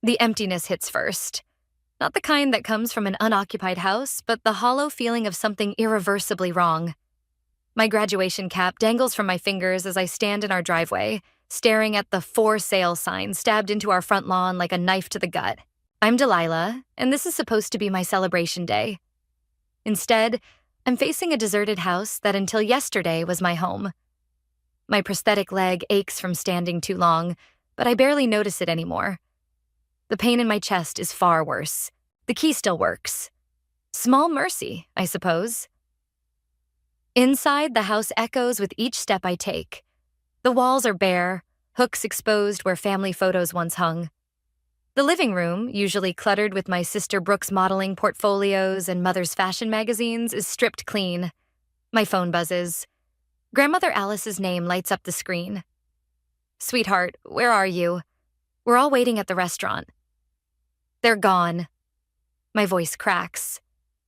The emptiness hits first. Not the kind that comes from an unoccupied house, but the hollow feeling of something irreversibly wrong. My graduation cap dangles from my fingers as I stand in our driveway, staring at the "for sale" sign stabbed into our front lawn like a knife to the gut. I'm Delilah, and this is supposed to be my celebration day. Instead, I'm facing a deserted house that until yesterday was my home. My prosthetic leg aches from standing too long, but I barely notice it anymore. The pain in my chest is far worse. The key still works. Small mercy, I suppose. Inside, the house echoes with each step I take. The walls are bare, hooks exposed where family photos once hung. The living room, usually cluttered with my sister Brooke's modeling portfolios and mother's fashion magazines, is stripped clean. My phone buzzes. Grandmother Alice's name lights up the screen. "Sweetheart, where are you? We're all waiting at the restaurant." "They're gone." My voice cracks.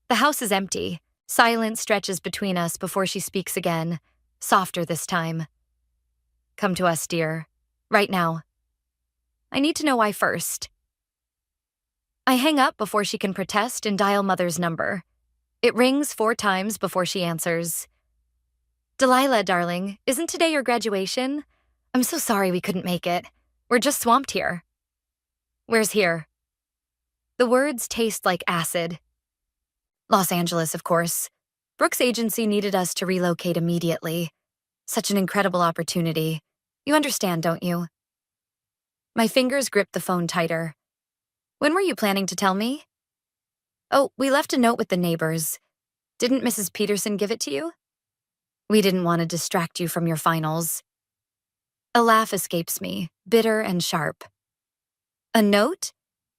The house is empty. Silence stretches between us before she speaks again, softer this time. "Come to us, dear. Right now." I need to know why first. I hang up before she can protest and dial Mother's number. It rings 4 times before she answers. "Delilah, darling, isn't today your graduation? I'm so sorry we couldn't make it. We're just swamped here." "Where's here?" The words taste like acid. "Los Angeles, of course. Brooke's agency needed us to relocate immediately. Such an incredible opportunity. You understand, don't you?" My fingers grip the phone tighter. "When were you planning to tell me?" "Oh, we left a note with the neighbors. Didn't Mrs. Peterson give it to you?" "We didn't want to distract you from your finals." A laugh escapes me, bitter and sharp. "A note?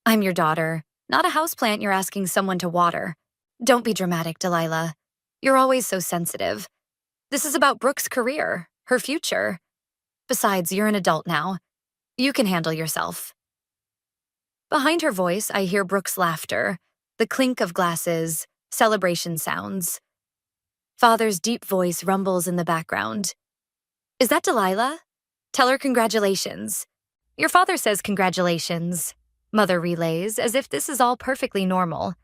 I'm your daughter, not a houseplant you're asking someone to water. Don't be dramatic, Delilah. You're always so sensitive. This is about Brooke's career, her future. Besides, you're an adult now. You can handle yourself." Behind her voice, I hear Brooke's laughter, the clink of glasses, celebration sounds. Father's deep voice rumbles in the background. "Is that Delilah? Tell her congratulations." "Your father says congratulations," Mother relays, as if this is all perfectly normal.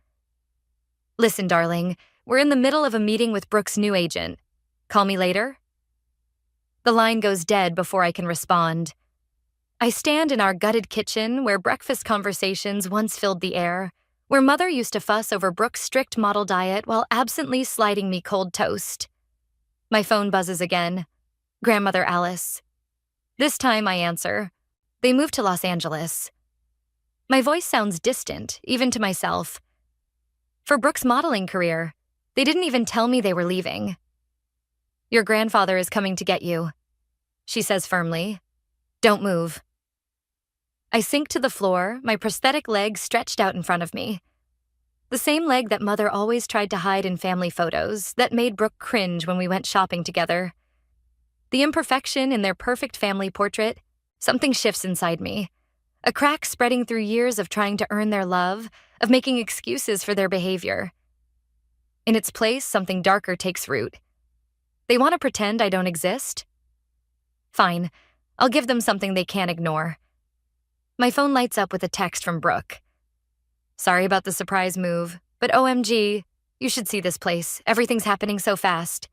"Listen, darling, we're in the middle of a meeting with Brooke's new agent. Call me later?" The line goes dead before I can respond. I stand in our gutted kitchen where breakfast conversations once filled the air, where Mother used to fuss over Brooke's strict model diet while absently sliding me cold toast. My phone buzzes again. Grandmother Alice. This time I answer. They moved to Los Angeles. My voice sounds distant, even to myself. For Brooke's modeling career, they didn't even tell me they were leaving. "Your grandfather is coming to get you," she says firmly. "Don't move." I sink to the floor, my prosthetic leg stretched out in front of me. The same leg that Mother always tried to hide in family photos, that made Brooke cringe when we went shopping together. The imperfection in their perfect family portrait, something shifts inside me. A crack spreading through years of trying to earn their love, of making excuses for their behavior. In its place, something darker takes root. They want to pretend I don't exist? Fine, I'll give them something they can't ignore. My phone lights up with a text from Brooke. "Sorry about the surprise move, but OMG, you should see this place. Everything's happening so fast.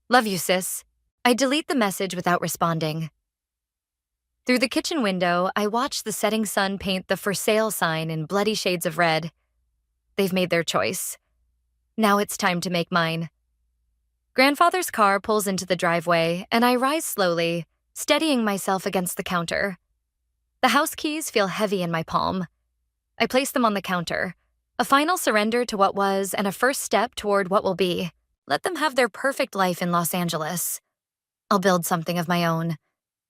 Love you, sis." I delete the message without responding. Through the kitchen window, I watch the setting sun paint the "for sale" sign in bloody shades of red. They've made their choice. Now it's time to make mine. Grandfather's car pulls into the driveway, and I rise slowly, steadying myself against the counter. The house keys feel heavy in my palm. I place them on the counter, a final surrender to what was and a first step toward what will be. Let them have their perfect life in Los Angeles. I'll build something of my own.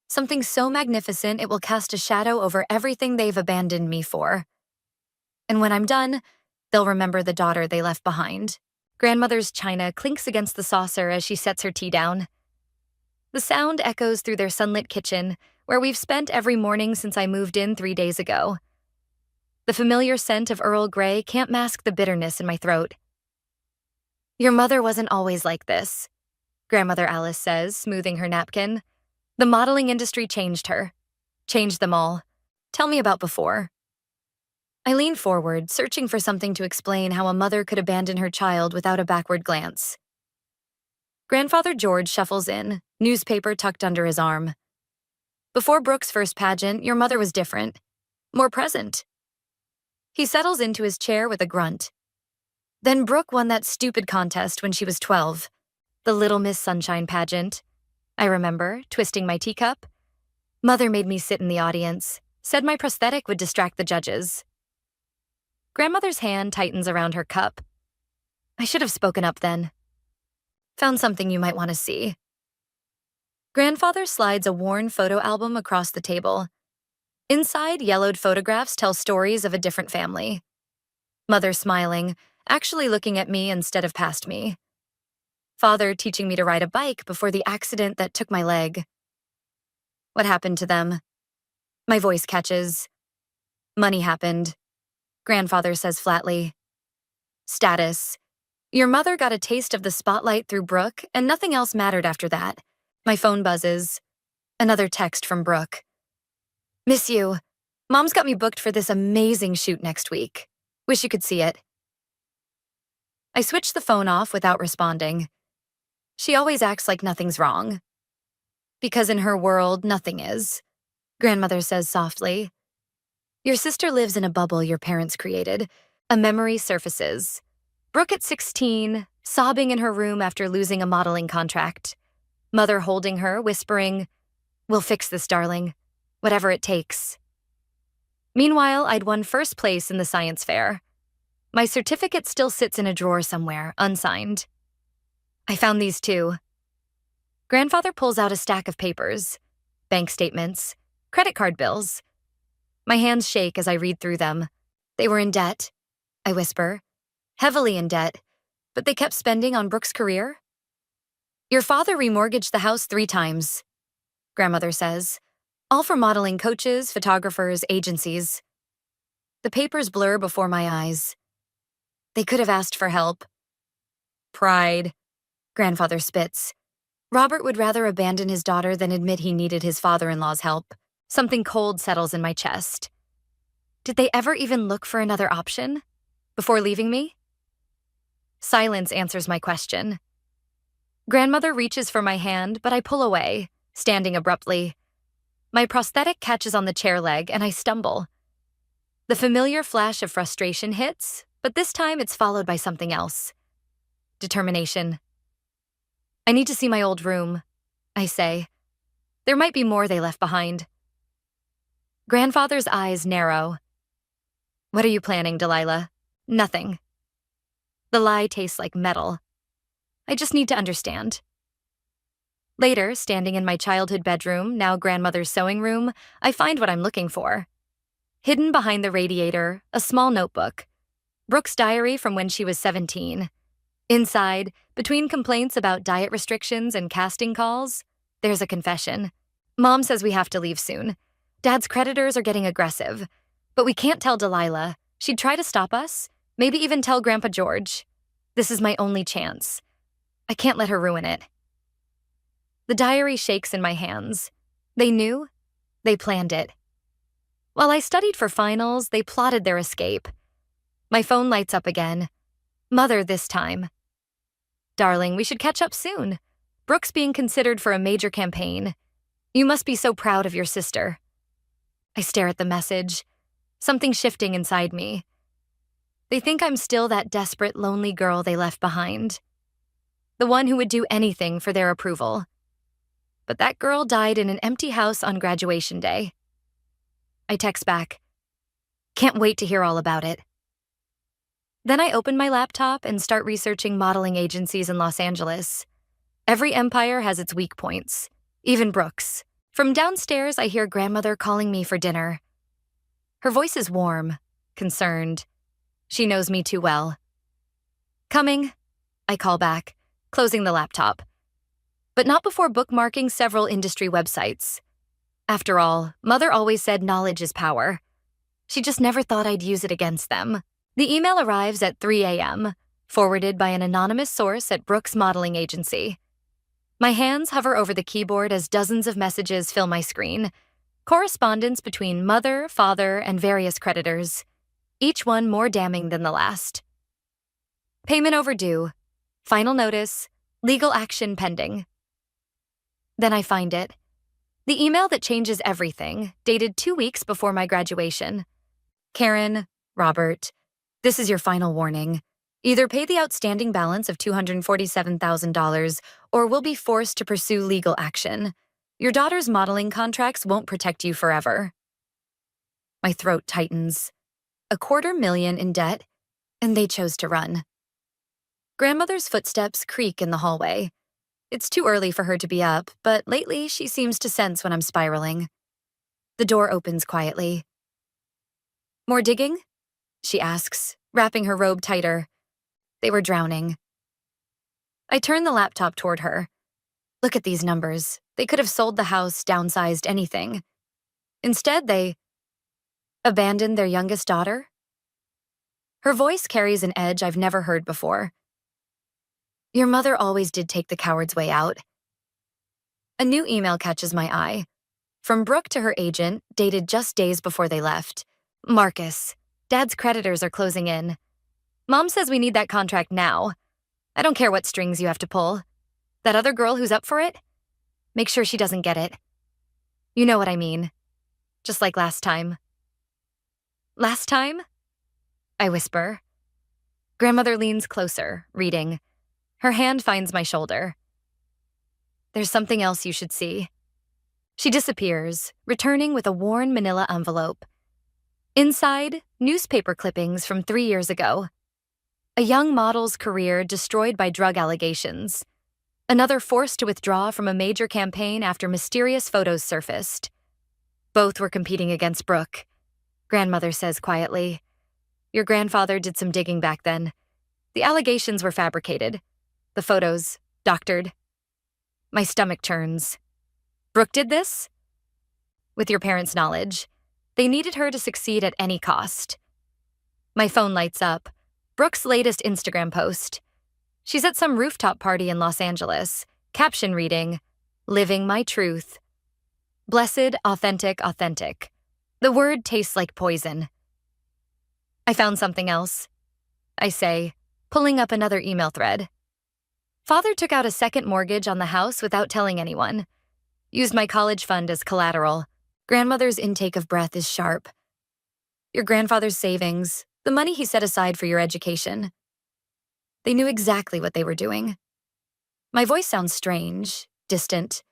Something so magnificent it will cast a shadow over everything they've abandoned me for. And when I'm done, they'll remember the daughter they left behind. Grandmother's china clinks against the saucer as she sets her tea down. The sound echoes through their sunlit kitchen, where we've spent every morning since I moved in 3 days ago. The familiar scent of Earl Grey can't mask the bitterness in my throat. "Your mother wasn't always like this," Grandmother Alice says, smoothing her napkin. "The modeling industry changed her. Changed them all. Tell me about before." I lean forward, searching for something to explain how a mother could abandon her child without a backward glance. Grandfather George shuffles in, newspaper tucked under his arm. Before Brooke's first pageant, your mother was different, more present. He settles into his chair with a grunt. Then Brooke won that stupid contest when she was 12, the Little Miss Sunshine pageant. I remember, twisting my teacup. Mother made me sit in the audience, said my prosthetic would distract the judges. Grandmother's hand tightens around her cup. I should have spoken up then. Found something you might want to see. Grandfather slides a worn photo album across the table. Inside, yellowed photographs tell stories of a different family. Mother smiling, actually looking at me instead of past me. Father teaching me to ride a bike before the accident that took my leg. What happened to them? My voice catches. Money happened. Grandfather says flatly. Status. Your mother got a taste of the spotlight through Brooke, and nothing else mattered after that. My phone buzzes. Another text from Brooke. Miss you. Mom's got me booked for this amazing shoot next week. Wish you could see it. I switch the phone off without responding. She always acts like nothing's wrong. Because in her world, nothing is. Grandmother says softly. Your sister lives in a bubble your parents created. A memory surfaces. Brooke at 16, sobbing in her room after losing a modeling contract. Mother holding her, whispering, We'll fix this, darling. Whatever it takes. Meanwhile, I'd won first place in the science fair. My certificate still sits in a drawer somewhere, unsigned. I found these too. Grandfather pulls out a stack of papers. Bank statements, credit card bills. My hands shake as I read through them. They were in debt, I whisper. Heavily in debt, but they kept spending on Brooke's career? Your father remortgaged the house 3 times, Grandmother says. All for modeling coaches, photographers, agencies. The papers blur before my eyes. They could have asked for help. Pride, Grandfather spits. Robert would rather abandon his daughter than admit he needed his father-in-law's help. Something cold settles in my chest. Did they ever even look for another option? Before leaving me? Silence answers my question. Grandmother reaches for my hand, but I pull away, standing abruptly. My prosthetic catches on the chair leg, and I stumble. The familiar flash of frustration hits, but this time it's followed by something else. Determination. I need to see my old room, I say. There might be more they left behind. Grandfather's eyes narrow. What are you planning, Delilah? Nothing. The lie tastes like metal. I just need to understand. Later, standing in my childhood bedroom, now grandmother's sewing room, I find what I'm looking for. Hidden behind the radiator, a small notebook. Brooke's diary from when she was 17. Inside, between complaints about diet restrictions and casting calls, there's a confession. Mom says we have to leave soon. Dad's creditors are getting aggressive. But we can't tell Delilah. She'd try to stop us, maybe even tell Grandpa George. This is my only chance. I can't let her ruin it. The diary shakes in my hands. They knew. They planned it. While I studied for finals, they plotted their escape. My phone lights up again. Mother this time. Darling, we should catch up soon. Brooke's being considered for a major campaign. You must be so proud of your sister. I stare at the message. Something shifting inside me. They think I'm still that desperate, lonely girl they left behind. The one who would do anything for their approval. But that girl died in an empty house on graduation day. I text back. Can't wait to hear all about it. Then I open my laptop and start researching modeling agencies in Los Angeles. Every empire has its weak points, even Brooke's. From downstairs, I hear grandmother calling me for dinner. Her voice is warm, concerned. She knows me too well. Coming, I call back, closing the laptop. But not before bookmarking several industry websites. After all, Mother always said knowledge is power. She just never thought I'd use it against them. The email arrives at 3 a.m., forwarded by an anonymous source at Brooke's modeling agency. My hands hover over the keyboard as dozens of messages fill my screen. Correspondence between mother, father, and various creditors. each one more damning than the last. Payment overdue. Final notice. Legal action pending. Then I find it. The email that changes everything, dated 2 weeks before my graduation. Karen, Robert, this is your final warning. Either pay the outstanding balance of $247,000 or we'll be forced to pursue legal action. Your daughter's modeling contracts won't protect you forever. My throat tightens. $250,000 in debt, and they chose to run. Grandmother's footsteps creak in the hallway. It's too early for her to be up, but lately she seems to sense when I'm spiraling. The door opens quietly. More digging? She asks, wrapping her robe tighter. They were drowning. I turn the laptop toward her. Look at these numbers. They could have sold the house, downsized, anything. Instead, they abandoned their youngest daughter? Her voice carries an edge I've never heard before. Your mother always did take the coward's way out. A new email catches my eye. From Brooke to her agent, dated just days before they left. Marcus, Dad's creditors are closing in. Mom says we need that contract now. I don't care what strings you have to pull. That other girl who's up for it? Make sure she doesn't get it. You know what I mean. Just like last time. Last time? I whisper. Grandmother leans closer, reading. Her hand finds my shoulder. There's something else you should see. She disappears, returning with a worn manila envelope. Inside, newspaper clippings from 3 years ago. A young model's career destroyed by drug allegations. Another forced to withdraw from a major campaign after mysterious photos surfaced. Both were competing against Brooke. Grandmother says quietly. Your grandfather did some digging back then. The allegations were fabricated. The photos, doctored. My stomach turns. Brooke did this? With your parents' knowledge. They needed her to succeed at any cost. My phone lights up. Brooke's latest Instagram post. She's at some rooftop party in Los Angeles. Caption reading, Living my truth. Blessed, authentic, authentic. The word tastes like poison. I found something else. I say, pulling up another email thread. Father took out a second mortgage on the house without telling anyone. Used my college fund as collateral. Grandmother's intake of breath is sharp. Your grandfather's savings, the money he set aside for your education. They knew exactly what they were doing. My voice sounds strange, distant.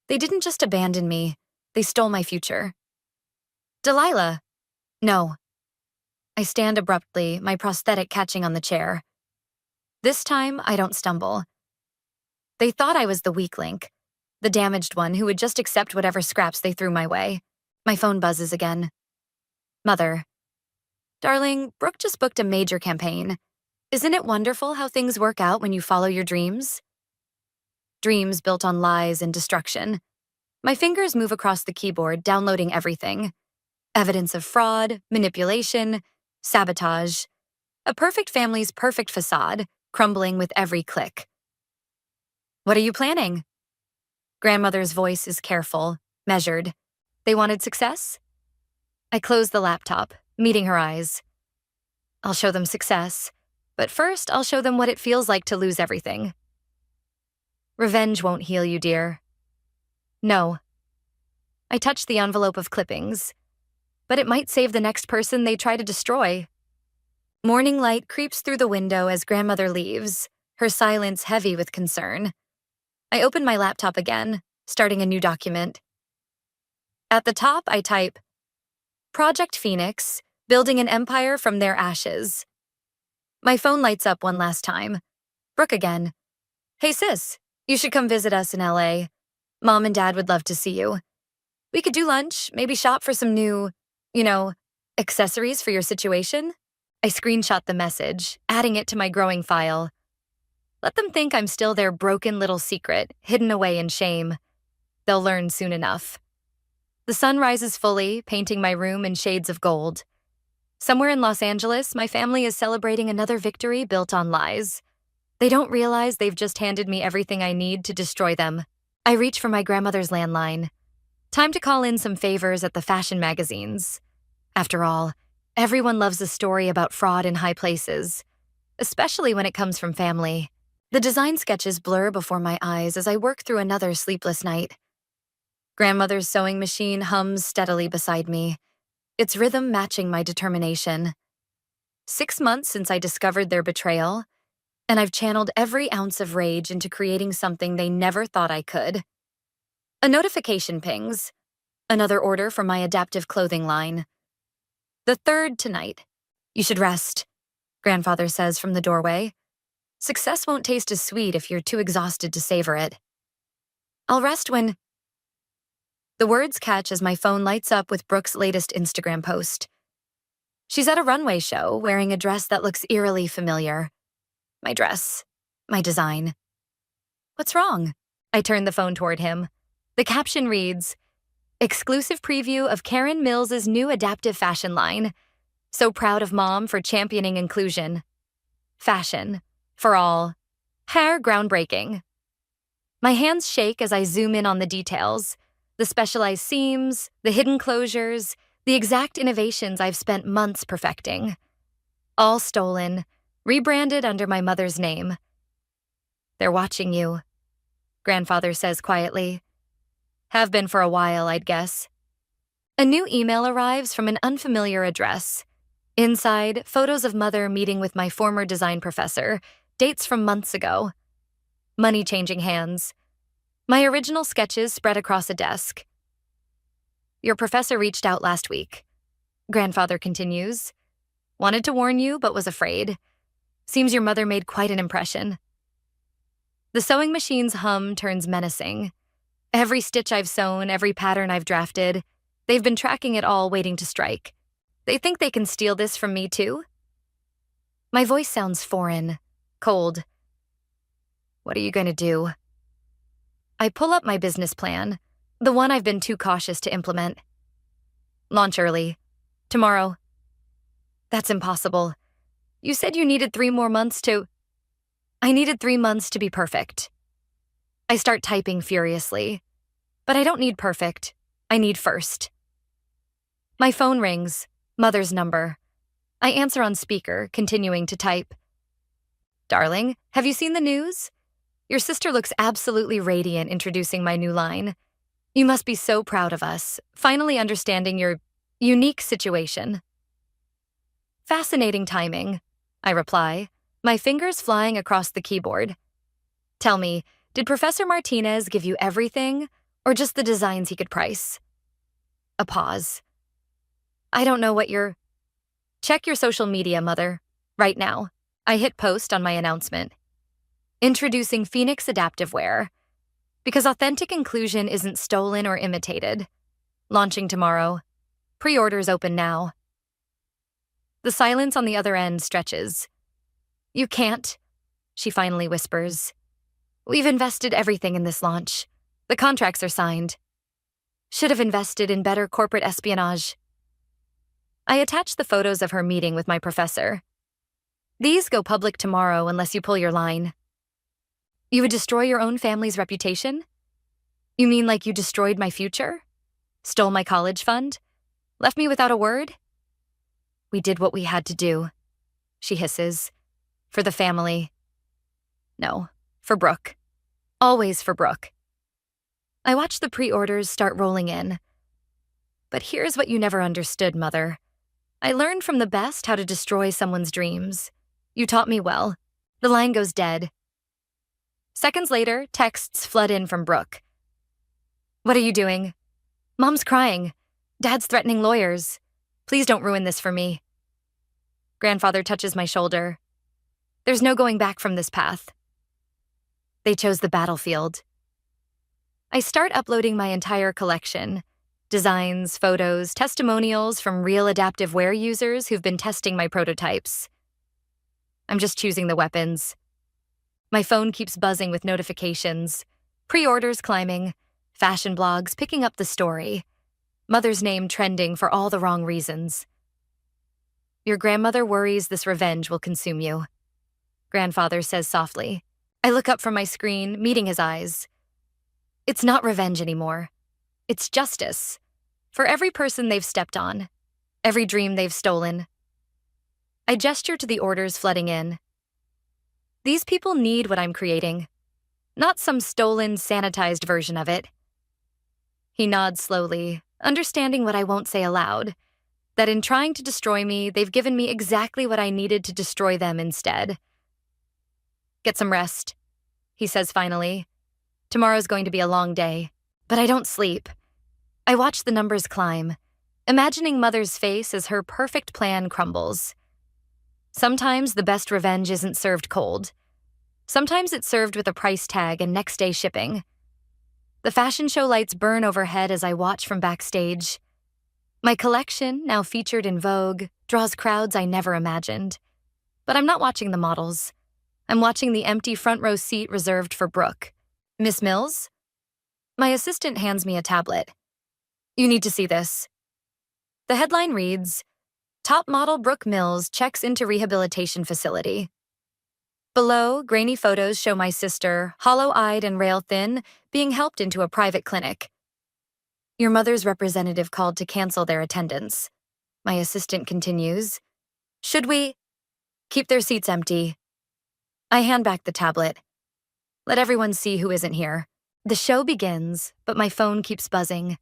They didn't just abandon me, they stole my future. Delilah. No. I stand abruptly, my prosthetic catching on the chair. This time, I don't stumble. They thought I was the weak link, the damaged one who would just accept whatever scraps they threw my way. My phone buzzes again. Mother. Darling, Brooke just booked a major campaign. Isn't it wonderful how things work out when you follow your dreams? Dreams built on lies and destruction. My fingers move across the keyboard, downloading everything. Evidence of fraud, manipulation, sabotage. A perfect family's perfect facade, crumbling with every click. What are you planning? Grandmother's voice is careful, measured. They wanted success? I close the laptop, meeting her eyes. I'll show them success, but first I'll show them what it feels like to lose everything. Revenge won't heal you, dear. No. I touch the envelope of clippings, but it might save the next person they try to destroy. Morning light creeps through the window as grandmother leaves, her silence heavy with concern. I open my laptop again, starting a new document. At the top, I type, Project Phoenix, building an empire from their ashes. My phone lights up one last time. Brooke again. Hey sis, you should come visit us in LA. Mom and Dad would love to see you. We could do lunch, maybe shop for some new, accessories for your situation. I screenshot the message, adding it to my growing file. Let them think I'm still their broken little secret, hidden away in shame. They'll learn soon enough. The sun rises fully, painting my room in shades of gold. Somewhere in Los Angeles, my family is celebrating another victory built on lies. They don't realize they've just handed me everything I need to destroy them. I reach for my grandmother's landline. Time to call in some favors at the fashion magazines. After all, Everyone loves a story about fraud in high places, especially when it comes from family. The design sketches blur before my eyes as I work through another sleepless night. Grandmother's sewing machine hums steadily beside me, its rhythm matching my determination. 6 months since I discovered their betrayal, and I've channeled every ounce of rage into creating something they never thought I could. A notification pings. Another order from my adaptive clothing line. The third tonight. You should rest, Grandfather says from the doorway. Success won't taste as sweet if you're too exhausted to savor it. I'll rest when... The words catch as my phone lights up with Brooke's latest Instagram post. She's at a runway show, wearing a dress that looks eerily familiar. My dress. My design. What's wrong? I turn the phone toward him. The caption reads, "Exclusive preview of Karen Mills's new adaptive fashion line. So proud of Mom for championing inclusion. Fashion. For all. Hair groundbreaking." My hands shake as I zoom in on the details. The specialized seams, the hidden closures, the exact innovations I've spent months perfecting. All stolen, rebranded under my mother's name. They're watching you, Grandfather says quietly. Have been for a while, I'd guess. A new email arrives from an unfamiliar address. Inside, photos of Mother meeting with my former design professor, dates from months ago. Money changing hands. My original sketches spread across a desk. Your professor reached out last week, Grandfather continues. Wanted to warn you, but was afraid. Seems your mother made quite an impression. The sewing machine's hum turns menacing. Every stitch I've sewn, every pattern I've drafted, they've been tracking it all, waiting to strike. They think they can steal this from me too? My voice sounds foreign, cold. What are you going to do? I pull up my business plan, the one I've been too cautious to implement. Launch early. Tomorrow. That's impossible. You said you needed 3 more months to... I needed 3 months to be perfect. I start typing furiously. But I don't need perfect. I need first. My phone rings. Mother's number. I answer on speaker, continuing to type. Darling, have you seen the news? Your sister looks absolutely radiant introducing my new line. You must be so proud of us, finally understanding your unique situation. Fascinating timing, I reply, my fingers flying across the keyboard. Tell me, did Professor Martinez give you everything, or just the designs he could price? A pause. I don't know what you're... Check your social media, Mother. Right now. I hit post on my announcement. Introducing Phoenix Adaptive Wear. Because authentic inclusion isn't stolen or imitated. Launching tomorrow. Pre-orders open now. The silence on the other end stretches. You can't, she finally whispers. We've invested everything in this launch. The contracts are signed. Should have invested in better corporate espionage. I attach the photos of her meeting with my professor. These go public tomorrow unless you pull your line. You would destroy your own family's reputation? You mean like you destroyed my future? Stole my college fund? Left me without a word? We did what we had to do, she hisses. For the family. No, for Brooke. Always for Brooke. I watch the pre-orders start rolling in. But here's what you never understood, Mother. I learned from the best how to destroy someone's dreams. You taught me well. The line goes dead. Seconds later, texts flood in from Brooke. What are you doing? Mom's crying. Dad's threatening lawyers. Please don't ruin this for me. Grandfather touches my shoulder. There's no going back from this path. They chose the battlefield. I start uploading my entire collection. Designs, photos, testimonials from real adaptive wear users who've been testing my prototypes. I'm just choosing the weapons. My phone keeps buzzing with notifications. Pre-orders climbing. Fashion blogs picking up the story. Mother's name trending for all the wrong reasons. Your grandmother worries this revenge will consume you. Grandfather says softly. I look up from my screen, meeting his eyes. It's not revenge anymore. It's justice. For every person they've stepped on. every dream they've stolen. I gesture to the orders flooding in. These people need what I'm creating, not some stolen, sanitized version of it. He nods slowly, understanding what I won't say aloud, that in trying to destroy me, they've given me exactly what I needed to destroy them instead. Get some rest, he says finally. Tomorrow's going to be a long day, but I don't sleep. I watch the numbers climb, imagining Mother's face as her perfect plan crumbles. Sometimes the best revenge isn't served cold. Sometimes it's served with a price tag and next-day shipping. The fashion show lights burn overhead as I watch from backstage. My collection, now featured in Vogue, draws crowds I never imagined. But I'm not watching the models. I'm watching the empty front row seat reserved for Brooke. Miss Mills? My assistant hands me a tablet. You need to see this. The headline reads, Top model Brooke Mills checks into rehabilitation facility. Below, grainy photos show my sister, hollow-eyed and rail-thin, being helped into a private clinic. Your mother's representative called to cancel their attendance. My assistant continues. Should we? Keep their seats empty. I hand back the tablet. Let everyone see who isn't here. The show begins, but my phone keeps buzzing.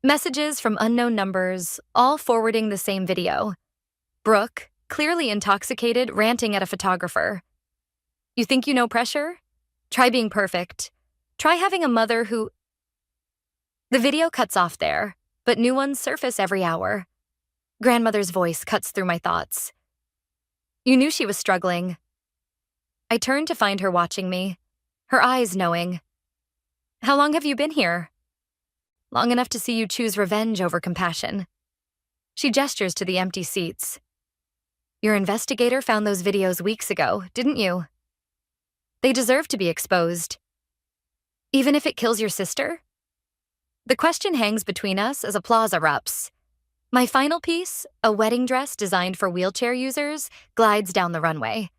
Messages from unknown numbers, all forwarding the same video. Brooke, clearly intoxicated, ranting at a photographer. You think you know pressure? Try being perfect. Try having a mother who... The video cuts off there, but new ones surface every hour. Grandmother's voice cuts through my thoughts. You knew she was struggling. I turn to find her watching me, her eyes knowing. How long have you been here? Long enough to see you choose revenge over compassion. She gestures to the empty seats. Your investigator found those videos weeks ago, didn't you? They deserve to be exposed. Even if it kills your sister? The question hangs between us as applause erupts. My final piece, a wedding dress designed for wheelchair users, glides down the runway.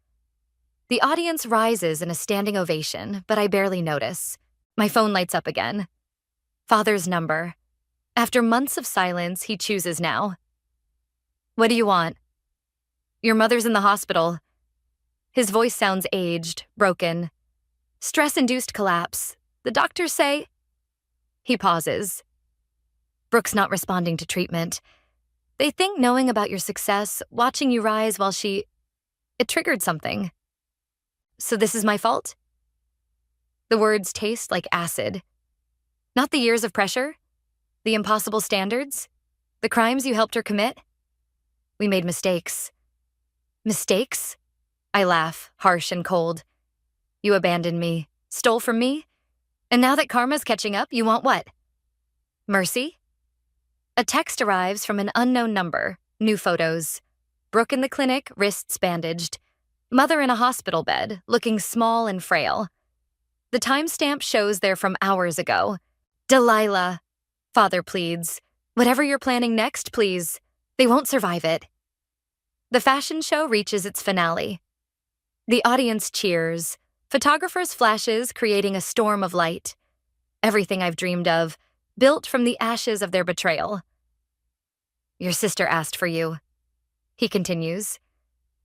The audience rises in a standing ovation, but I barely notice. My phone lights up again. Father's number. After months of silence, he chooses now. What do you want? Your mother's in the hospital. His voice sounds aged, broken. Stress-induced collapse. The doctors say... He pauses. Brooke's not responding to treatment. They think knowing about your success, watching you rise while she... It triggered something. So this is my fault? The words taste like acid. Not the years of pressure, the impossible standards, the crimes you helped her commit. We made mistakes. Mistakes? I laugh, harsh and cold. You abandoned me, stole from me, and now that karma's catching up, you want what? Mercy? A text arrives from an unknown number, new photos. Brooke in the clinic, wrists bandaged. Mother in a hospital bed, looking small and frail. The timestamp shows they're from hours ago. Delilah, Father pleads. Whatever you're planning next, please. They won't survive it. The fashion show reaches its finale. The audience cheers. Photographers' flashes creating a storm of light. Everything I've dreamed of, built from the ashes of their betrayal. Your sister asked for you. He continues.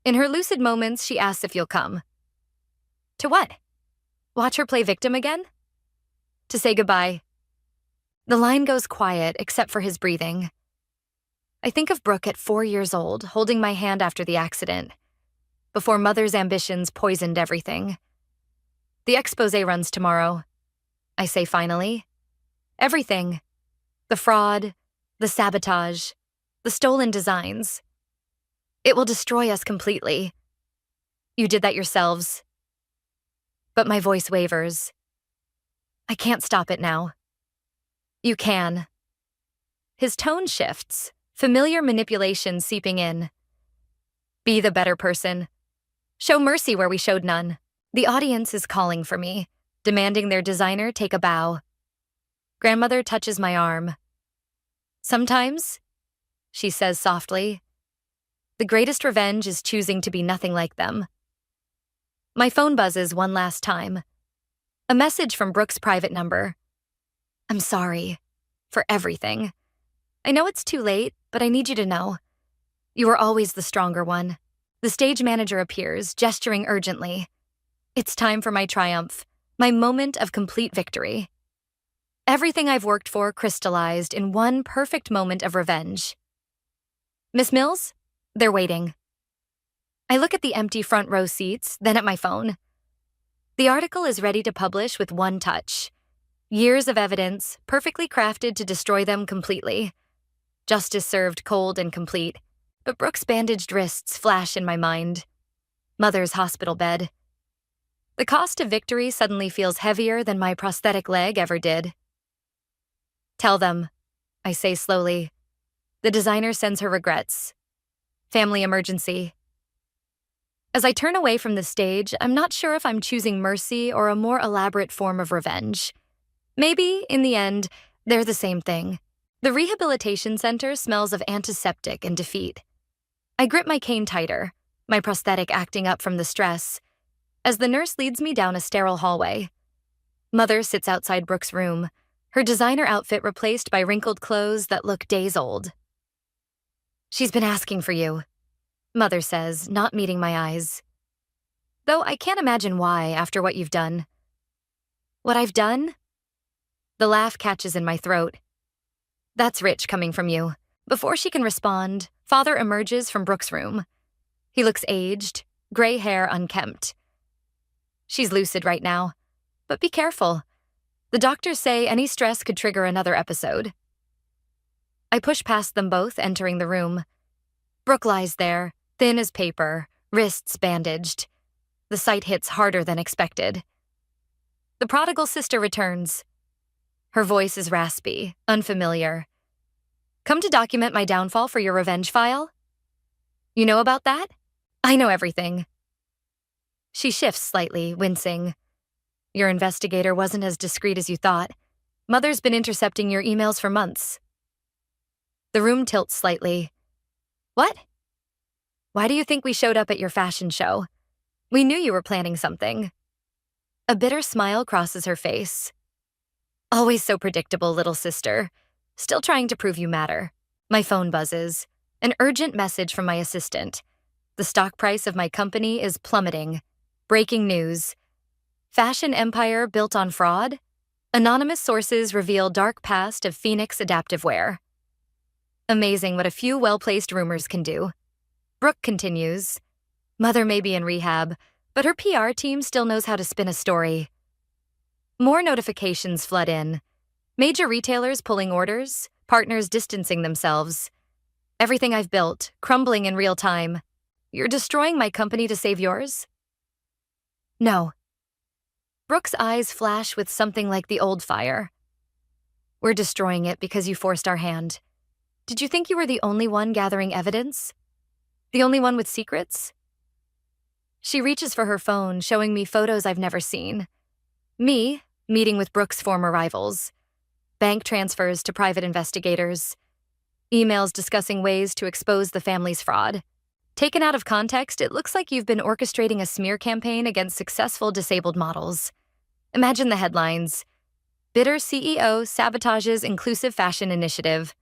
In her lucid moments, she asks if you'll come. To what? Watch her play victim again? To say goodbye. The line goes quiet except for his breathing. I think of Brooke at 4 years old, holding my hand after the accident, before Mother's ambitions poisoned everything. The expose runs tomorrow. I say finally. Everything. The fraud, the sabotage, the stolen designs. It will destroy us completely. You did that yourselves. But my voice wavers. I can't stop it now. You can. His tone shifts, familiar manipulation seeping in. Be the better person. Show mercy where we showed none. The audience is calling for me, demanding their designer take a bow. Grandmother touches my arm. Sometimes, she says softly, the greatest revenge is choosing to be nothing like them. My phone buzzes one last time. A message from Brooke's private number. I'm sorry for everything. I know it's too late, but I need you to know. You are always the stronger one. The stage manager appears, gesturing urgently. It's time for my triumph, my moment of complete victory. Everything I've worked for crystallized in one perfect moment of revenge. Miss Mills? They're waiting. I look at the empty front row seats, then at my phone. The article is ready to publish with one touch. Years of evidence, perfectly crafted to destroy them completely. Justice served cold and complete, but Brooke's bandaged wrists flash in my mind. Mother's hospital bed. The cost of victory suddenly feels heavier than my prosthetic leg ever did. Tell them, I say slowly. The designer sends her regrets. Family emergency. As I turn away from the stage, I'm not sure if I'm choosing mercy or a more elaborate form of revenge. Maybe, in the end, they're the same thing. The rehabilitation center smells of antiseptic and defeat. I grip my cane tighter, my prosthetic acting up from the stress, as the nurse leads me down a sterile hallway. Mother sits outside Brooke's room, her designer outfit replaced by wrinkled clothes that look days old. She's been asking for you, Mother says, not meeting my eyes. Though I can't imagine why after what you've done. What I've done? The laugh catches in my throat. That's rich coming from you. Before she can respond, Father emerges from Brooke's room. He looks aged, gray hair unkempt. She's lucid right now, but be careful. The doctors say any stress could trigger another episode. I push past them both, entering the room. Brooke lies there, thin as paper, wrists bandaged. The sight hits harder than expected. The prodigal sister returns. Her voice is raspy, unfamiliar. Come to document my downfall for your revenge file? You know about that? I know everything. She shifts slightly, wincing. Your investigator wasn't as discreet as you thought. Mother's been intercepting your emails for months. The room tilts slightly. What? Why do you think we showed up at your fashion show? We knew you were planning something. A bitter smile crosses her face. Always so predictable, little sister. Still trying to prove you matter. My phone buzzes. An urgent message from my assistant. The stock price of my company is plummeting. Breaking news. Fashion empire built on fraud? Anonymous sources reveal dark past of Phoenix adaptive wear. Amazing what a few well-placed rumors can do. Brooke continues. Mother may be in rehab, but her PR team still knows how to spin a story. More notifications flood in. Major retailers pulling orders, partners distancing themselves. Everything I've built, crumbling in real time. You're destroying my company to save yours? No. Brooke's eyes flash with something like the old fire. We're destroying it because you forced our hand. Did you think you were the only one gathering evidence? The only one with secrets? She reaches for her phone, showing me photos I've never seen. Me, meeting with Brooke's former rivals. Bank transfers to private investigators. Emails discussing ways to expose the family's fraud. Taken out of context, it looks like you've been orchestrating a smear campaign against successful disabled models. Imagine the headlines. Bitter CEO sabotages inclusive fashion initiative.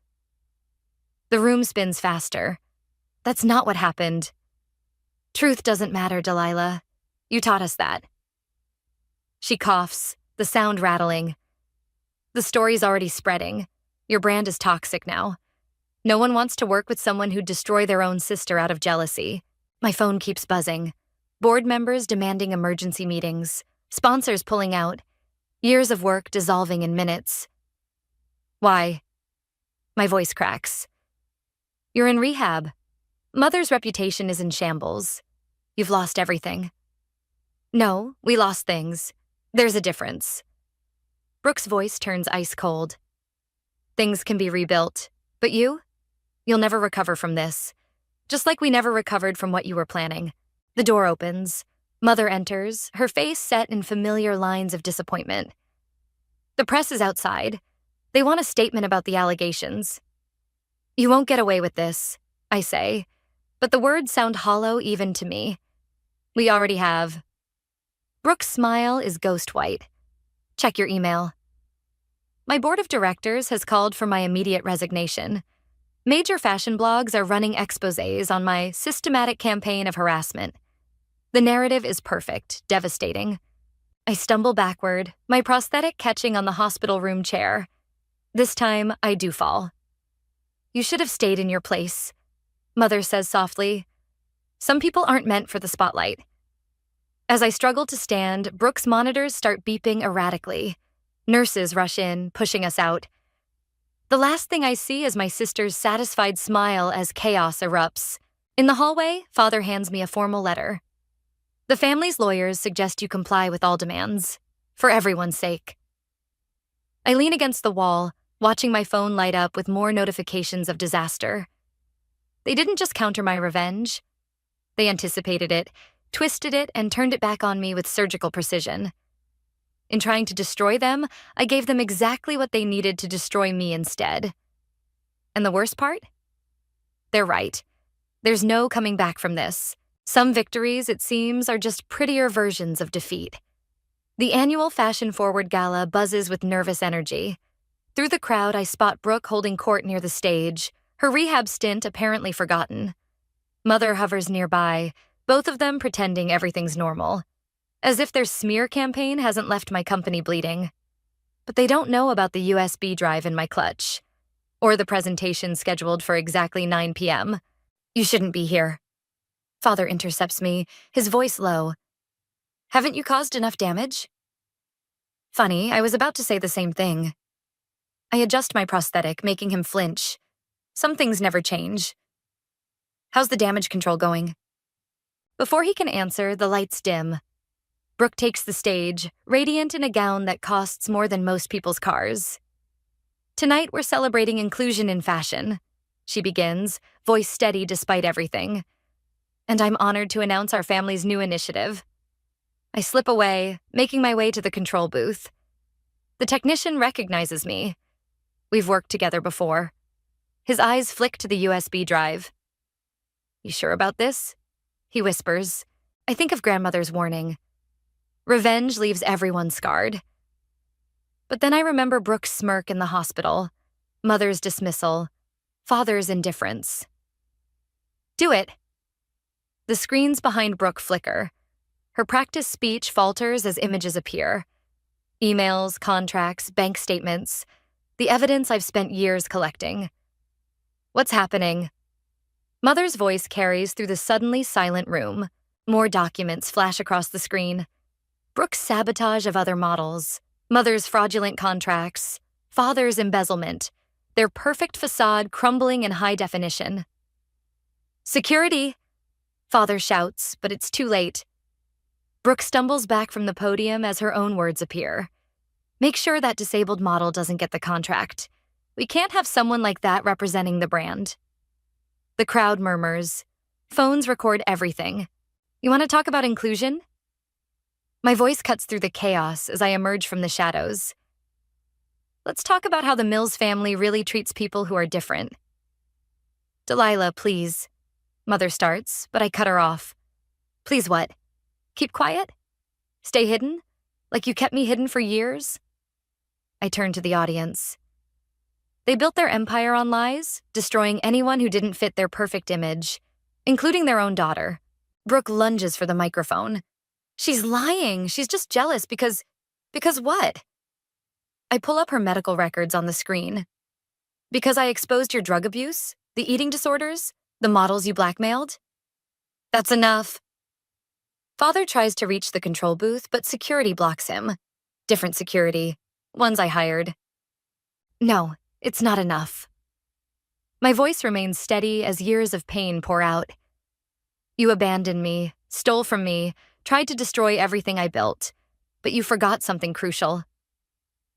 The room spins faster. That's not what happened. Truth doesn't matter, Delilah. You taught us that. She coughs, the sound rattling. The story's already spreading. Your brand is toxic now. No one wants to work with someone who'd destroy their own sister out of jealousy. My phone keeps buzzing. Board members demanding emergency meetings. Sponsors pulling out. Years of work dissolving in minutes. Why? My voice cracks. You're in rehab. Mother's reputation is in shambles. You've lost everything. No, we lost things. There's a difference. Brooke's voice turns ice cold. Things can be rebuilt, but you? You'll never recover from this. Just like we never recovered from what you were planning. The door opens. Mother enters, her face set in familiar lines of disappointment. The press is outside. They want a statement about the allegations. You won't get away with this, I say, but the words sound hollow even to me. We already have. Brooke's smile is ghost white. Check your email. My board of directors has called for my immediate resignation. Major fashion blogs are running exposés on my systematic campaign of harassment. The narrative is perfect, devastating. I stumble backward, my prosthetic catching on the hospital room chair. This time, I do fall. "You should have stayed in your place," Mother says softly. "Some people aren't meant for the spotlight." As I struggle to stand, Brooke's monitors start beeping erratically. Nurses rush in, pushing us out. The last thing I see is my sister's satisfied smile as chaos erupts. In the hallway, Father hands me a formal letter. "The family's lawyers suggest you comply with all demands, for everyone's sake." I lean against the wall, watching my phone light up with more notifications of disaster. They didn't just counter my revenge. They anticipated it, twisted it, and turned it back on me with surgical precision. In trying to destroy them, I gave them exactly what they needed to destroy me instead. And the worst part? They're right. There's no coming back from this. Some victories, it seems, are just prettier versions of defeat. The annual Fashion Forward Gala buzzes with nervous energy. Through the crowd, I spot Brooke holding court near the stage, her rehab stint apparently forgotten. Mother hovers nearby, both of them pretending everything's normal, as if their smear campaign hasn't left my company bleeding. But they don't know about the USB drive in my clutch, or the presentation scheduled for exactly 9 p.m. "You shouldn't be here." Father intercepts me, his voice low. "Haven't you caused enough damage?" Funny, I was about to say the same thing. I adjust my prosthetic, making him flinch. Some things never change. "How's the damage control going?" Before he can answer, the lights dim. Brooke takes the stage, radiant in a gown that costs more than most people's cars. "Tonight, we're celebrating inclusion in fashion," she begins, voice steady despite everything. "And I'm honored to announce our family's new initiative." I slip away, making my way to the control booth. The technician recognizes me. We've worked together before. His eyes flick to the USB drive. "You sure about this?" he whispers. I think of grandmother's warning. Revenge leaves everyone scarred. But then I remember Brooke's smirk in the hospital, Mother's dismissal, Father's indifference. "Do it." The screens behind Brooke flicker. Her practice speech falters as images appear. Emails, contracts, bank statements, the evidence I've spent years collecting. "What's happening?" Mother's voice carries through the suddenly silent room. More documents flash across the screen. Brooke's sabotage of other models, Mother's fraudulent contracts, Father's embezzlement, their perfect facade crumbling in high definition. "Security!" Father shouts, but it's too late. Brooke stumbles back from the podium as her own words appear. "Make sure that disabled model doesn't get the contract. We can't have someone like that representing the brand." The crowd murmurs. Phones record everything. "You want to talk about inclusion?" My voice cuts through the chaos as I emerge from the shadows. "Let's talk about how the Mills family really treats people who are different." "Delilah, please." Mother starts, but I cut her off. "Please what? Keep quiet? Stay hidden? Like you kept me hidden for years?" I turn to the audience. They built their empire on lies, destroying anyone who didn't fit their perfect image, including their own daughter. Brooke lunges for the microphone. "She's lying. She's just jealous because what?" I pull up her medical records on the screen. "Because I exposed your drug abuse, the eating disorders, the models you blackmailed?" "That's enough." Father tries to reach the control booth, but security blocks him. Different security, ones I hired. "No, it's not enough." My voice remains steady as years of pain pour out. "You abandoned me, stole from me, tried to destroy everything I built, but you forgot something crucial."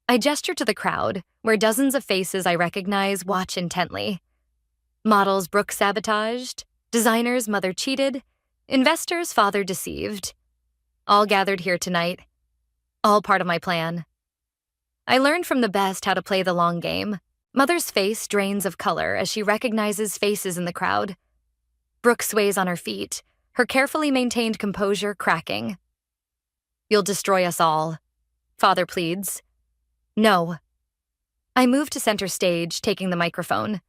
I gesture to the crowd, where dozens of faces I recognize watch intently. Models Brooke sabotaged, designers Mother cheated, investors Father deceived. All gathered here tonight. All part of my plan. I learned from the best how to play the long game. Mother's face drains of color as she recognizes faces in the crowd. Brooke sways on her feet, her carefully maintained composure cracking. "You'll destroy us all," Father pleads. "No." I move to center stage, taking the microphone.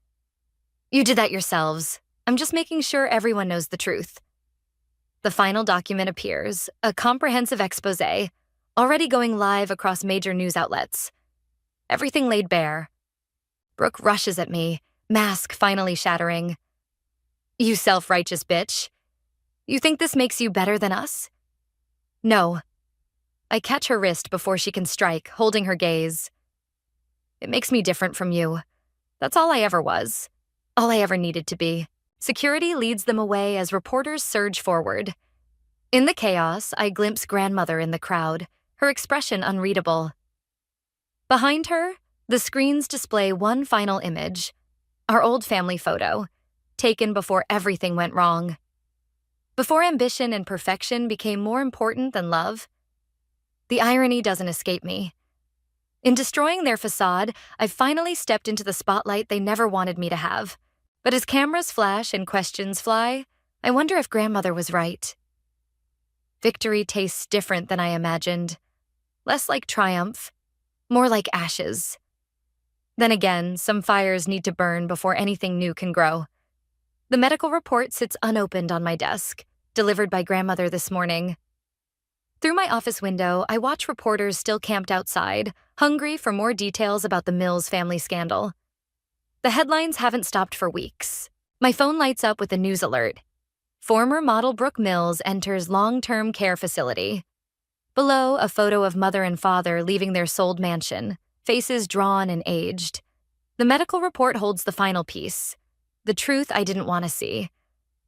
You did that yourselves. I'm just making sure everyone knows the truth. The final document appears, a comprehensive expose, already going live across major news outlets. Everything laid bare. Brooke rushes at me, mask finally shattering. You self-righteous bitch. You think this makes you better than us? No. I catch her wrist before she can strike, holding her gaze. It makes me different from you. That's all I ever was. All I ever needed to be. Security leads them away as reporters surge forward. In the chaos, I glimpse grandmother in the crowd, her expression unreadable. Behind her, the screens display one final image, our old family photo, taken before everything went wrong. Before ambition and perfection became more important than love. The irony doesn't escape me. In destroying their facade, I've finally stepped into the spotlight they never wanted me to have. But as cameras flash and questions fly, I wonder if grandmother was right. Victory tastes different than I imagined. Less like triumph, more like ashes. Then again, some fires need to burn before anything new can grow. The medical report sits unopened on my desk, delivered by grandmother this morning. Through my office window, I watch reporters still camped outside, hungry for more details about the Mills family scandal. The headlines haven't stopped for weeks. My phone lights up with a news alert. Former model Brooke Mills enters long-term care facility. Below, a photo of mother and father leaving their sold mansion, faces drawn and aged. The medical report holds the final piece. The truth I didn't want to see.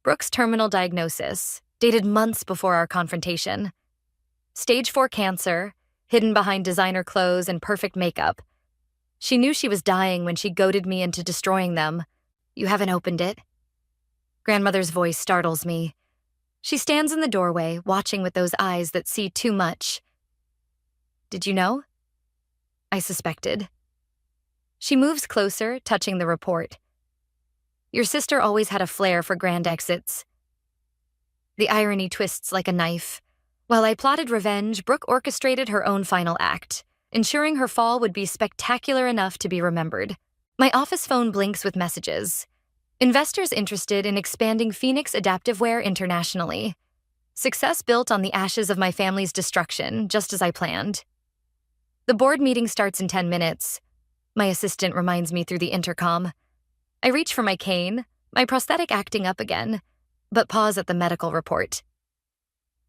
Brooke's terminal diagnosis, dated months before our confrontation. Stage 4 cancer, hidden behind designer clothes and perfect makeup. She knew she was dying when she goaded me into destroying them. You haven't opened it. Grandmother's voice startles me. She stands in the doorway, watching with those eyes that see too much. Did you know? I suspected. She moves closer, touching the report. Your sister always had a flair for grand exits. The irony twists like a knife. While I plotted revenge, Brooke orchestrated her own final act, ensuring her fall would be spectacular enough to be remembered. My office phone blinks with messages. Investors interested in expanding Phoenix adaptive wear internationally. Success built on the ashes of my family's destruction, just as I planned. The board meeting starts in 10 minutes. My assistant reminds me through the intercom. I reach for my cane, my prosthetic acting up again, but pause at the medical report.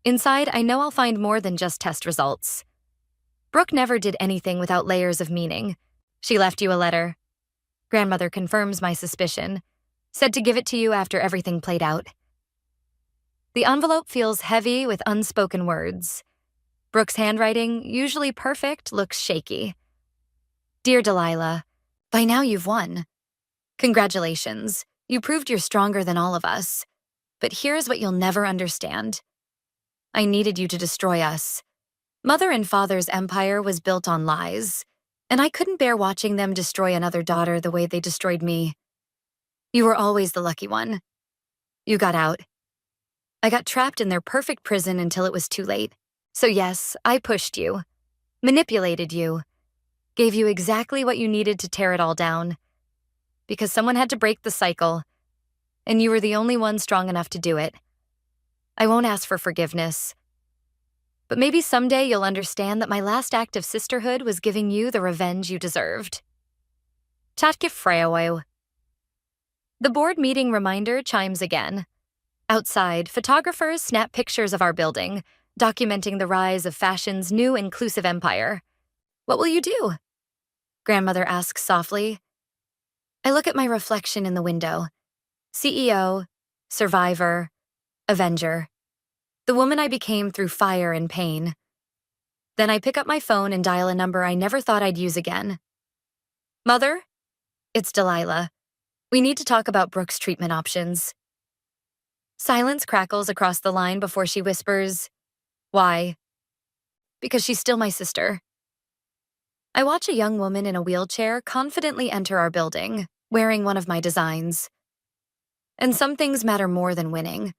Inside, I know I'll find more than just test results. Brooke never did anything without layers of meaning. She left you a letter. Grandmother confirms my suspicion, said to give it to you after everything played out. The envelope feels heavy with unspoken words. Brooke's handwriting, usually perfect, looks shaky. Dear Delilah, by now you've won. Congratulations, you proved you're stronger than all of us. But here's what you'll never understand. I needed you to destroy us. Mother and father's empire was built on lies, and I couldn't bear watching them destroy another daughter the way they destroyed me. You were always the lucky one. You got out. I got trapped in their perfect prison until it was too late. So yes, I pushed you, manipulated you, gave you exactly what you needed to tear it all down. Because someone had to break the cycle, and you were the only one strong enough to do it. I won't ask for forgiveness. But maybe someday you'll understand that my last act of sisterhood was giving you the revenge you deserved. Tatke Freyawow. The board meeting reminder chimes again. Outside, photographers snap pictures of our building, documenting the rise of fashion's new inclusive empire. What will you do? Grandmother asks softly. I look at my reflection in the window. CEO, survivor, avenger. The woman I became through fire and pain. Then I pick up my phone and dial a number I never thought I'd use again. Mother? It's Delilah. We need to talk about Brooke's treatment options. Silence crackles across the line before she whispers, Why? Because she's still my sister. I watch a young woman in a wheelchair confidently enter our building, wearing one of my designs. And some things matter more than winning.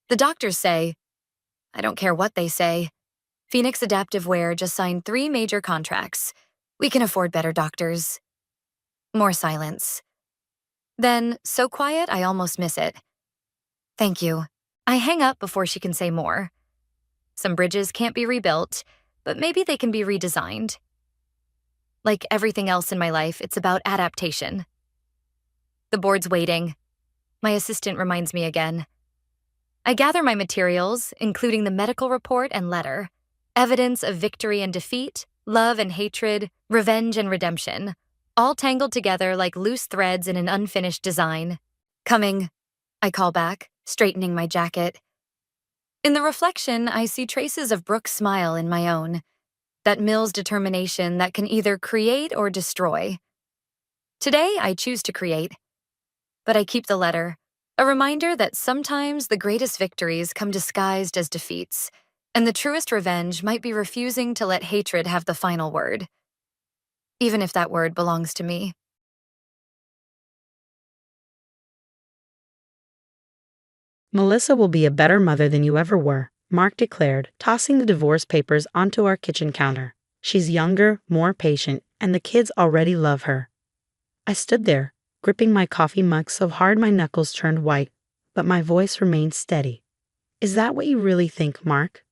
The doctors say, I don't care what they say. Phoenix Adaptive Wear just signed 3 major contracts. We can afford better doctors. More silence. Then, so quiet I almost miss it. Thank you. I hang up before she can say more. Some bridges can't be rebuilt, but maybe they can be redesigned. Like everything else in my life, it's about adaptation. The board's waiting. My assistant reminds me again. I gather my materials, including the medical report and letter, evidence of victory and defeat, love and hatred, revenge and redemption, all tangled together like loose threads in an unfinished design. Coming, I call back, straightening my jacket. In the reflection, I see traces of Brooke's smile in my own, that Mill's determination that can either create or destroy. Today, I choose to create, but I keep the letter, a reminder that sometimes the greatest victories come disguised as defeats, and the truest revenge might be refusing to let hatred have the final word, even if that word belongs to me. Melissa will be a better mother than you ever were, Mark declared, tossing the divorce papers onto our kitchen counter. She's younger, more patient, and the kids already love her. I stood there, gripping my coffee mug so hard my knuckles turned white, but my voice remained steady. Is that what you really think, Mark?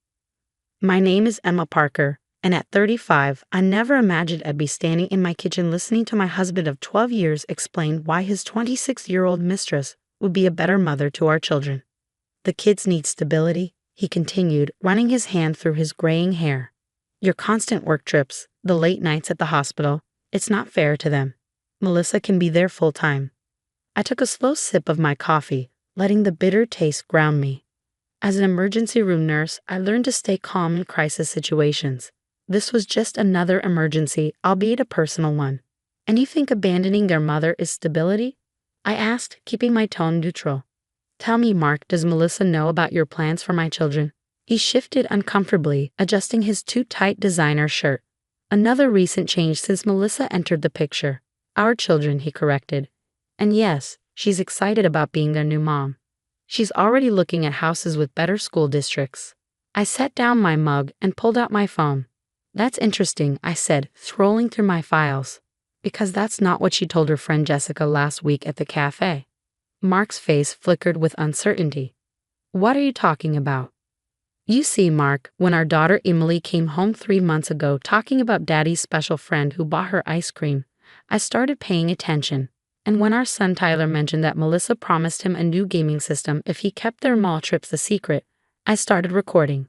My name is Emma Parker, and at 35, I never imagined I'd be standing in my kitchen listening to my husband of 12 years explain why his 26-year-old mistress would be a better mother to our children. The kids need stability, he continued, running his hand through his graying hair. Your constant work trips, the late nights at the hospital, it's not fair to them. Melissa can be there full-time. I took a slow sip of my coffee, letting the bitter taste ground me. As an emergency room nurse, I learned to stay calm in crisis situations. This was just another emergency, albeit a personal one. And you think abandoning their mother is stability? I asked, keeping my tone neutral. Tell me, Mark, does Melissa know about your plans for my children? He shifted uncomfortably, adjusting his too-tight designer shirt. Another recent change since Melissa entered the picture. Our children, he corrected. And yes, she's excited about being their new mom. She's already looking at houses with better school districts. I set down my mug and pulled out my phone. That's interesting, I said, scrolling through my files. Because that's not what she told her friend Jessica last week at the cafe. Mark's face flickered with uncertainty. What are you talking about? You see, Mark, when our daughter Emily came home 3 months ago talking about Daddy's special friend who bought her ice cream, I started paying attention. And when our son Tyler mentioned that Melissa promised him a new gaming system if he kept their mall trips a secret, I started recording.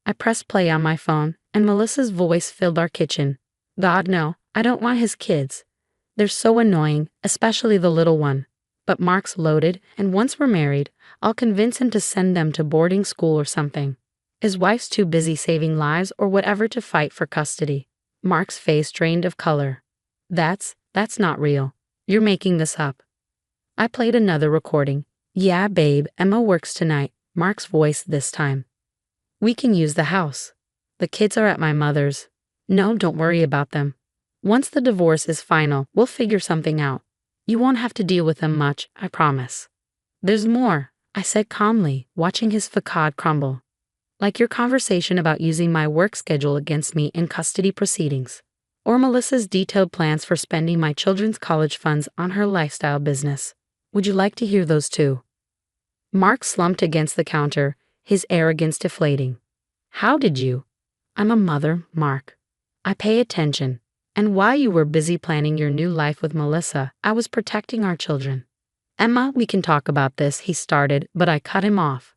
I pressed play on my phone, and Melissa's voice filled our kitchen. God, no, I don't want his kids. They're so annoying, especially the little one. But Mark's loaded, and once we're married, I'll convince him to send them to boarding school or something. His wife's too busy saving lives or whatever to fight for custody. Mark's face drained of color. That's not real. You're making this up. I played another recording. Yeah, babe, Emma works tonight, Mark's voice this time. We can use the house. The kids are at my mother's. No, don't worry about them. Once the divorce is final, we'll figure something out. You won't have to deal with them much, I promise. There's more, I said calmly, watching his facade crumble. Like your conversation about using my work schedule against me in custody proceedings. Or Melissa's detailed plans for spending my children's college funds on her lifestyle business. Would you like to hear those too? Mark slumped against the counter, his arrogance deflating. How did you? I'm a mother, Mark. I pay attention. And while you were busy planning your new life with Melissa, I was protecting our children. Emma, we can talk about this, he started, but I cut him off.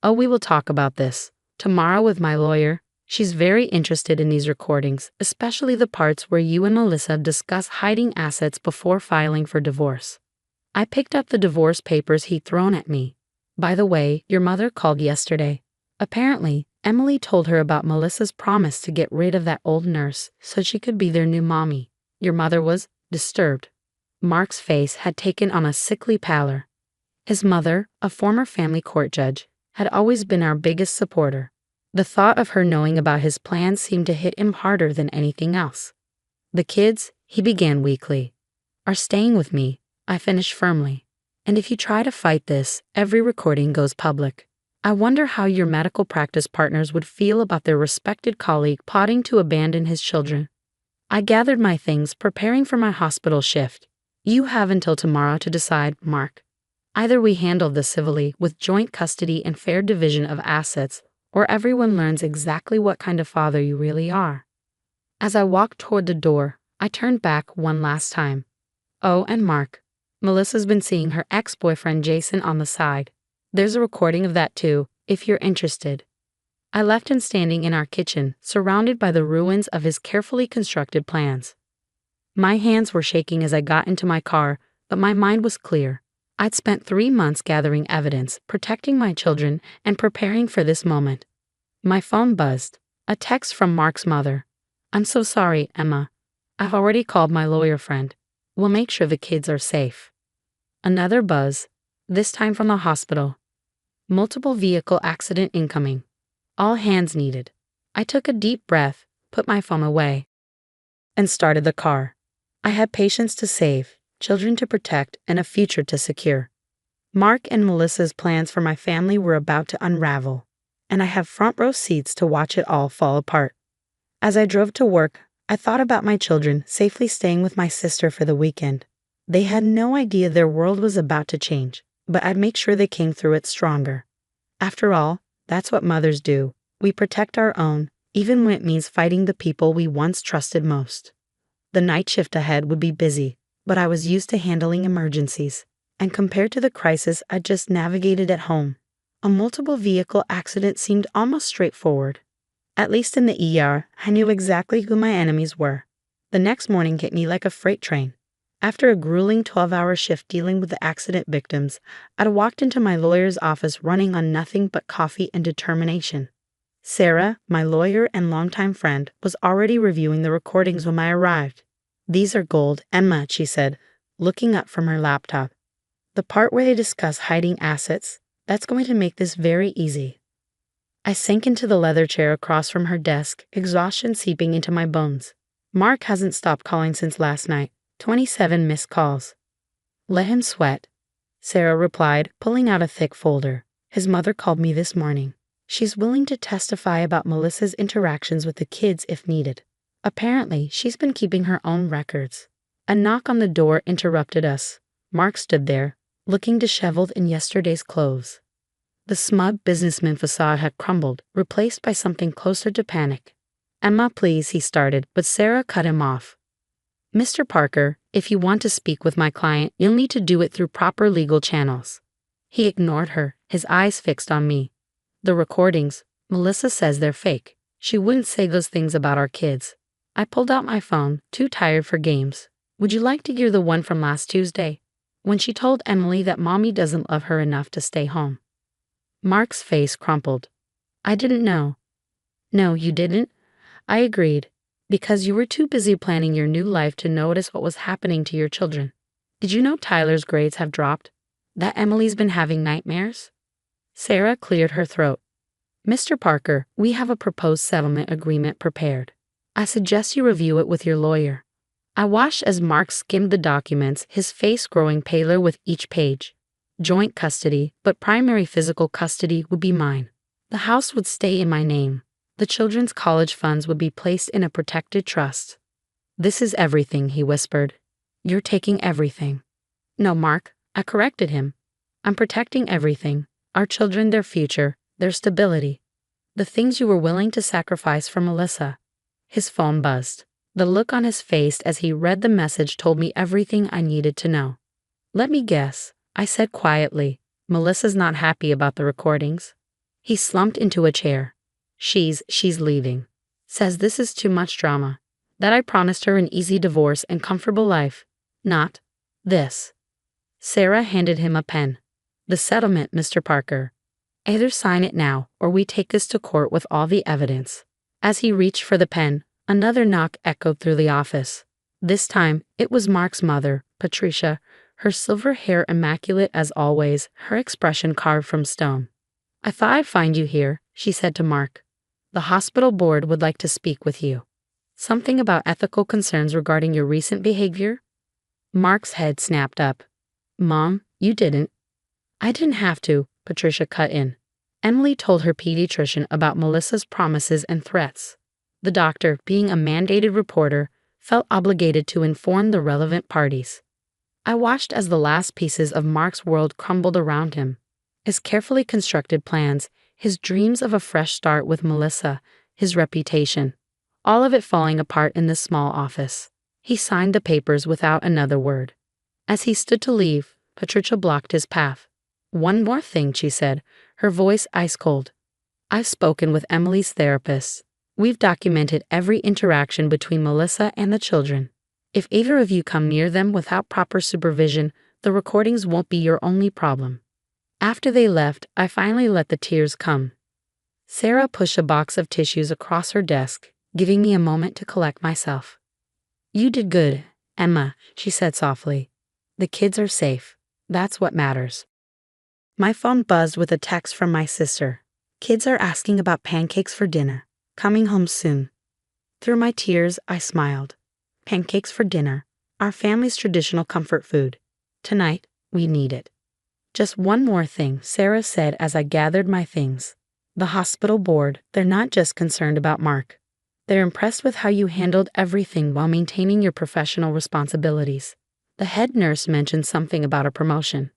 Oh, we will talk about this. Tomorrow with my lawyer. She's very interested in these recordings, especially the parts where you and Melissa discuss hiding assets before filing for divorce. I picked up the divorce papers he'd thrown at me. By the way, your mother called yesterday. Apparently, Emily told her about Melissa's promise to get rid of that old nurse so she could be their new mommy. Your mother was disturbed. Mark's face had taken on a sickly pallor. His mother, a former family court judge, had always been our biggest supporter. The thought of her knowing about his plans seemed to hit him harder than anything else. The kids, he began weakly, are staying with me, I finished firmly. And if you try to fight this, every recording goes public. I wonder how your medical practice partners would feel about their respected colleague plotting to abandon his children. I gathered my things, preparing for my hospital shift. You have until tomorrow to decide, Mark. Either we handle this civilly with joint custody and fair division of assets, or everyone learns exactly what kind of father you really are. As I walked toward the door, I turned back one last time. Oh, and Mark. Melissa's been seeing her ex-boyfriend Jason on the side. There's a recording of that too, if you're interested. I left him standing in our kitchen, surrounded by the ruins of his carefully constructed plans. My hands were shaking as I got into my car, but my mind was clear. I'd spent 3 months gathering evidence, protecting my children, and preparing for this moment. My phone buzzed. A text from Mark's mother. I'm so sorry, Emma. I've already called my lawyer friend. We'll make sure the kids are safe. Another buzz, this time from the hospital. Multiple vehicle accident incoming. All hands needed. I took a deep breath, put my phone away, and started the car. I had patients to save, children to protect, and a future to secure. Mark and Melissa's plans for my family were about to unravel, and I have front row seats to watch it all fall apart. As I drove to work, I thought about my children safely staying with my sister for the weekend. They had no idea their world was about to change, but I'd make sure they came through it stronger. After all, that's what mothers do. We protect our own, even when it means fighting the people we once trusted most. The night shift ahead would be busy, but I was used to handling emergencies, and compared to the crisis I'd just navigated at home, a multiple vehicle accident seemed almost straightforward. At least in the ER, I knew exactly who my enemies were. The next morning hit me like a freight train. After a grueling 12-hour shift dealing with the accident victims, I'd walked into my lawyer's office running on nothing but coffee and determination. Sarah, my lawyer and longtime friend, was already reviewing the recordings when I arrived. These are gold, Emma, she said, looking up from her laptop. The part where they discuss hiding assets, that's going to make this very easy. I sank into the leather chair across from her desk, exhaustion seeping into my bones. Mark hasn't stopped calling since last night. 27 missed calls. Let him sweat, Sarah replied, pulling out a thick folder. His mother called me this morning. She's willing to testify about Melissa's interactions with the kids if needed. Apparently, she's been keeping her own records. A knock on the door interrupted us. Mark stood there, looking disheveled in yesterday's clothes. The smug businessman facade had crumbled, replaced by something closer to panic. Emma, please, he started, but Sarah cut him off. Mr. Parker, if you want to speak with my client, you'll need to do it through proper legal channels. He ignored her, his eyes fixed on me. The recordings, Melissa says they're fake. She wouldn't say those things about our kids. I pulled out my phone, too tired for games. Would you like to hear the one from last Tuesday, when she told Emily that Mommy doesn't love her enough to stay home? Mark's face crumpled. I didn't know. No, you didn't? I agreed. Because you were too busy planning your new life to notice what was happening to your children. Did you know Tyler's grades have dropped? That Emily's been having nightmares? Sarah cleared her throat. Mr. Parker, we have a proposed settlement agreement prepared. I suggest you review it with your lawyer. I watched as Mark skimmed the documents, his face growing paler with each page. Joint custody, but primary physical custody would be mine. The house would stay in my name. The children's college funds would be placed in a protected trust. This is everything, he whispered. You're taking everything. No, Mark, I corrected him. I'm protecting everything. Our children, their future, their stability. The things you were willing to sacrifice for Melissa. His phone buzzed. The look on his face as he read the message told me everything I needed to know. Let me guess, I said quietly. Melissa's not happy about the recordings. He slumped into a chair. She's leaving. Says this is too much drama. That I promised her an easy divorce and comfortable life. Not this. Sarah handed him a pen. The settlement, Mr. Parker. Either sign it now or we take this to court with all the evidence. As he reached for the pen, another knock echoed through the office. This time, it was Mark's mother, Patricia, her silver hair immaculate as always, her expression carved from stone. I thought I'd find you here, she said to Mark. The hospital board would like to speak with you. Something about ethical concerns regarding your recent behavior? Mark's head snapped up. Mom, you didn't. I didn't have to, Patricia cut in. Emily told her pediatrician about Melissa's promises and threats. The doctor, being a mandated reporter, felt obligated to inform the relevant parties. I watched as the last pieces of Mark's world crumbled around him. His carefully constructed plans, his dreams of a fresh start with Melissa, his reputation, all of it falling apart in this small office. He signed the papers without another word. As he stood to leave, Patricia blocked his path. "One more thing," she said, her voice ice cold. "I've spoken with Emily's therapist. We've documented every interaction between Melissa and the children. If either of you come near them without proper supervision, the recordings won't be your only problem." After they left, I finally let the tears come. Sarah pushed a box of tissues across her desk, giving me a moment to collect myself. "You did good, Emma," she said softly. "The kids are safe. That's what matters." My phone buzzed with a text from my sister. "Kids are asking about pancakes for dinner. Coming home soon." Through my tears, I smiled. Pancakes for dinner, our family's traditional comfort food. Tonight, we need it. "Just one more thing," Sarah said as I gathered my things. "The hospital board, they're not just concerned about Mark. They're impressed with how you handled everything while maintaining your professional responsibilities. The head nurse mentioned something about a promotion."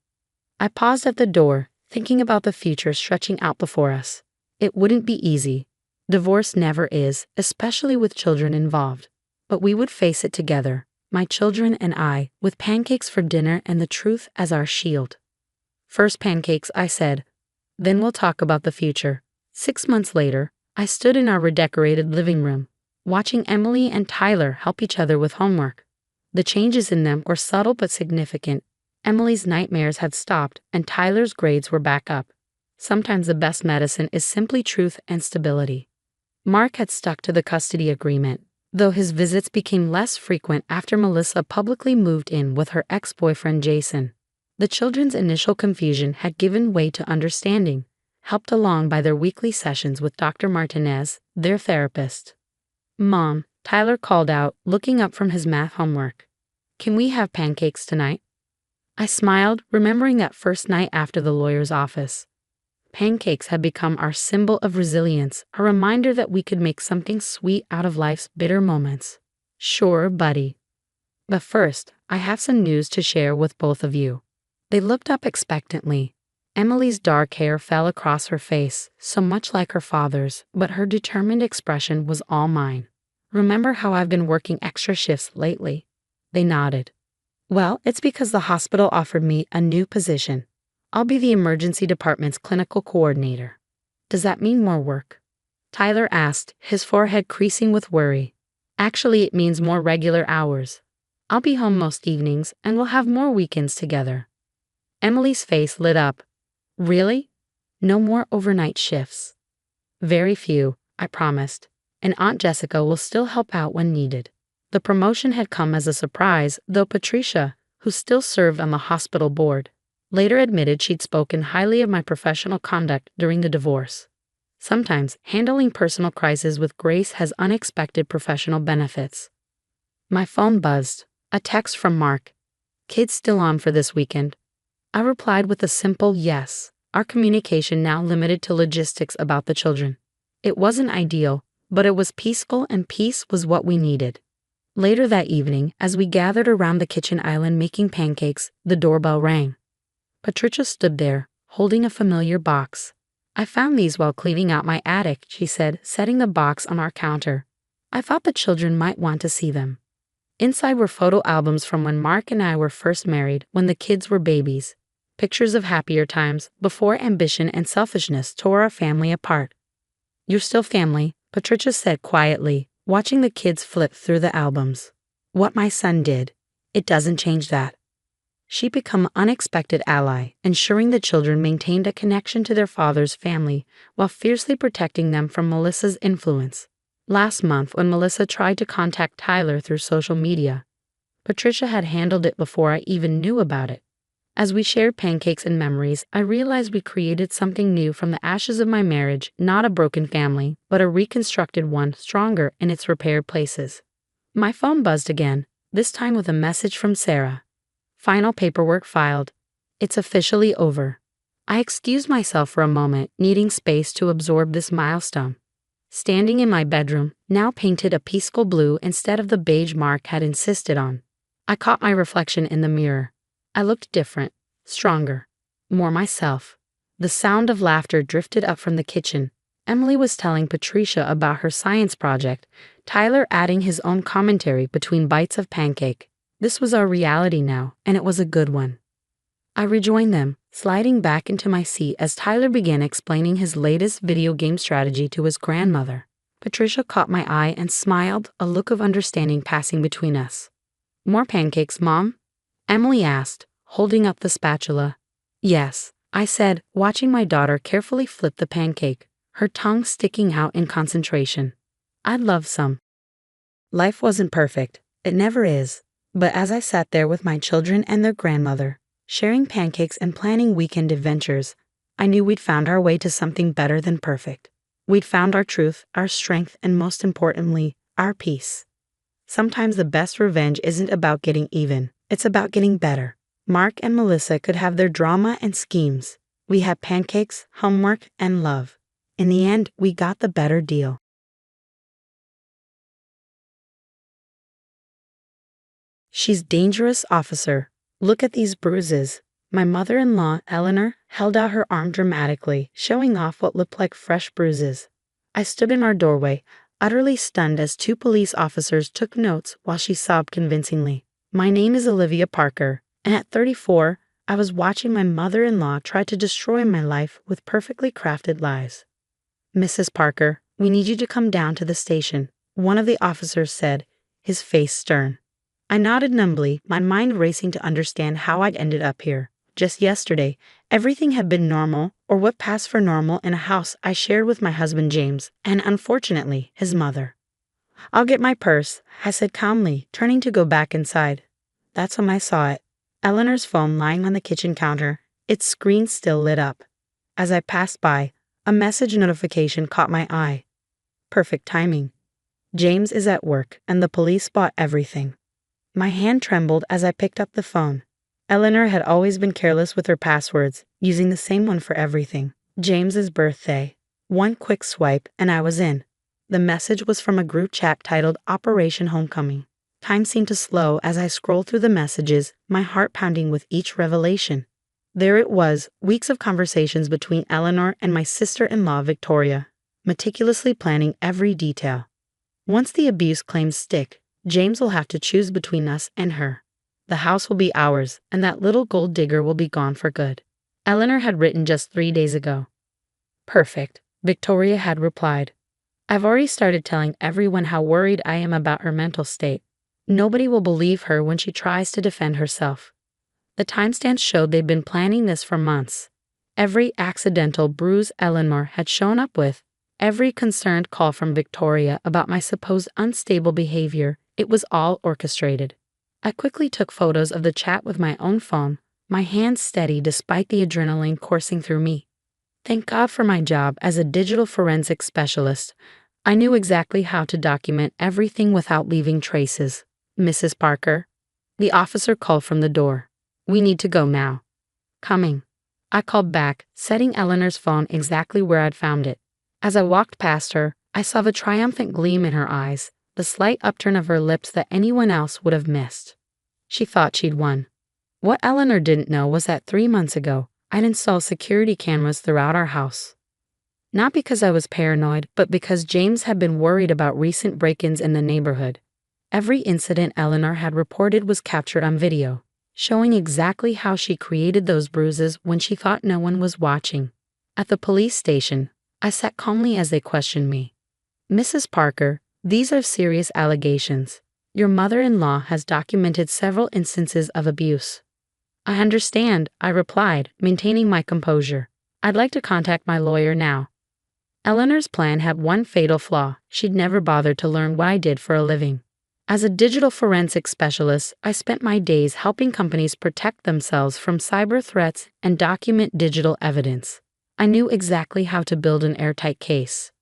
I paused at the door, thinking about the future stretching out before us. It wouldn't be easy. Divorce never is, especially with children involved. But we would face it together, my children and I, with pancakes for dinner and the truth as our shield. "First pancakes," I said. "Then we'll talk about the future." 6 months later, I stood in our redecorated living room, watching Emily and Tyler help each other with homework. The changes in them were subtle but significant. Emily's nightmares had stopped, and Tyler's grades were back up. Sometimes the best medicine is simply truth and stability. Mark had stuck to the custody agreement, though his visits became less frequent after Melissa publicly moved in with her ex-boyfriend Jason. The children's initial confusion had given way to understanding, helped along by their weekly sessions with Dr. Martinez, their therapist. "Mom," Tyler called out, looking up from his math homework. "Can we have pancakes tonight?" I smiled, remembering that first night after the lawyer's office. Pancakes had become our symbol of resilience, a reminder that we could make something sweet out of life's bitter moments. "Sure, buddy. But first, I have some news to share with both of you." They looked up expectantly. Emily's dark hair fell across her face, so much like her father's, but her determined expression was all mine. "Remember how I've been working extra shifts lately?" They nodded. "Well, it's because the hospital offered me a new position. I'll be the emergency department's clinical coordinator." "Does that mean more work?" Tyler asked, his forehead creasing with worry. "Actually, it means more regular hours. I'll be home most evenings, and we'll have more weekends together." Emily's face lit up. "Really? No more overnight shifts?" "Very few, I promised. And Aunt Jessica will still help out when needed." The promotion had come as a surprise, though Patricia, who still served on the hospital board, later admitted she'd spoken highly of my professional conduct during the divorce. Sometimes, handling personal crises with grace has unexpected professional benefits. My phone buzzed. A text from Mark. "Kids still on for this weekend?" I replied with a simple yes, our communication now limited to logistics about the children. It wasn't ideal, but it was peaceful, and peace was what we needed. Later that evening, as we gathered around the kitchen island making pancakes, the doorbell rang. Patricia stood there, holding a familiar box. "I found these while cleaning out my attic," she said, setting the box on our counter. "I thought the children might want to see them." Inside were photo albums from when Mark and I were first married, when the kids were babies. Pictures of happier times, before ambition and selfishness tore our family apart. "You're still family," Patricia said quietly, watching the kids flip through the albums. "What my son did, it doesn't change that." She'd become an unexpected ally, ensuring the children maintained a connection to their father's family while fiercely protecting them from Melissa's influence. Last month, when Melissa tried to contact Tyler through social media, Patricia had handled it before I even knew about it. As we shared pancakes and memories, I realized we created something new from the ashes of my marriage, not a broken family, but a reconstructed one stronger in its repaired places. My phone buzzed again, this time with a message from Sarah. "Final paperwork filed. It's officially over." I excused myself for a moment, needing space to absorb this milestone. Standing in my bedroom, now painted a peaceful blue instead of the beige Mark had insisted on, I caught my reflection in the mirror. I looked different, stronger, more myself. The sound of laughter drifted up from the kitchen. Emily was telling Patricia about her science project, Tyler adding his own commentary between bites of pancake. This was our reality now, and it was a good one. I rejoined them, sliding back into my seat as Tyler began explaining his latest video game strategy to his grandmother. Patricia caught my eye and smiled, a look of understanding passing between us. "More pancakes, Mom?" Emily asked, holding up the spatula. "Yes," I said, watching my daughter carefully flip the pancake, her tongue sticking out in concentration. "I'd love some." Life wasn't perfect. It never is. But as I sat there with my children and their grandmother, sharing pancakes and planning weekend adventures, I knew we'd found our way to something better than perfect. We'd found our truth, our strength, and most importantly, our peace. Sometimes the best revenge isn't about getting even, it's about getting better. Mark and Melissa could have their drama and schemes. We had pancakes, homework, and love. In the end, we got the better deal. "She's dangerous, officer. Look at these bruises." My mother-in-law, Eleanor, held out her arm dramatically, showing off what looked like fresh bruises. I stood in our doorway, utterly stunned as two police officers took notes while she sobbed convincingly. "My name is Olivia Parker, and at 34, I was watching my mother-in-law try to destroy my life with perfectly crafted lies." "Mrs. Parker, we need you to come down to the station," one of the officers said, his face stern. I nodded numbly, my mind racing to understand how I'd ended up here. Just yesterday, everything had been normal, or what passed for normal in a house I shared with my husband James, and unfortunately, his mother. "I'll get my purse," I said calmly, turning to go back inside. That's when I saw it. Eleanor's phone lying on the kitchen counter, its screen still lit up. As I passed by, a message notification caught my eye. Perfect timing. James is at work, and the police bought everything. My hand trembled as I picked up the phone. Eleanor had always been careless with her passwords, using the same one for everything. James's birthday. One quick swipe, and I was in. The message was from a group chat titled Operation Homecoming. Time seemed to slow as I scrolled through the messages, my heart pounding with each revelation. There it was, weeks of conversations between Eleanor and my sister-in-law Victoria, meticulously planning every detail. Once the abuse claims stick, James will have to choose between us and her. The house will be ours, and that little gold digger will be gone for good. Eleanor had written just 3 days ago. "Perfect," Victoria had replied. "I've already started telling everyone how worried I am about her mental state. Nobody will believe her when she tries to defend herself." The timestamps showed they'd been planning this for months. Every accidental bruise Eleanor had shown up with, every concerned call from Victoria about my supposed unstable behavior, it was all orchestrated. I quickly took photos of the chat with my own phone, my hands steady despite the adrenaline coursing through me. Thank God for my job as a digital forensic specialist. I knew exactly how to document everything without leaving traces. "Mrs. Parker?" The officer called from the door. "We need to go now." "Coming." I called back, setting Eleanor's phone exactly where I'd found it. As I walked past her, I saw the triumphant gleam in her eyes, the slight upturn of her lips that anyone else would have missed. She thought she'd won. What Eleanor didn't know was that 3 months ago, I'd installed security cameras throughout our house. Not because I was paranoid, but because James had been worried about recent break-ins in the neighborhood. Every incident Eleanor had reported was captured on video, showing exactly how she created those bruises when she thought no one was watching. At the police station, I sat calmly as they questioned me. "Mrs. Parker, these are serious allegations. Your mother-in-law has documented several instances of abuse." "I understand," I replied, maintaining my composure. "I'd like to contact my lawyer now." Eleanor's plan had one fatal flaw. She'd never bothered to learn what I did for a living. As a digital forensic specialist, I spent my days helping companies protect themselves from cyber threats and document digital evidence. I knew exactly how to build an airtight case.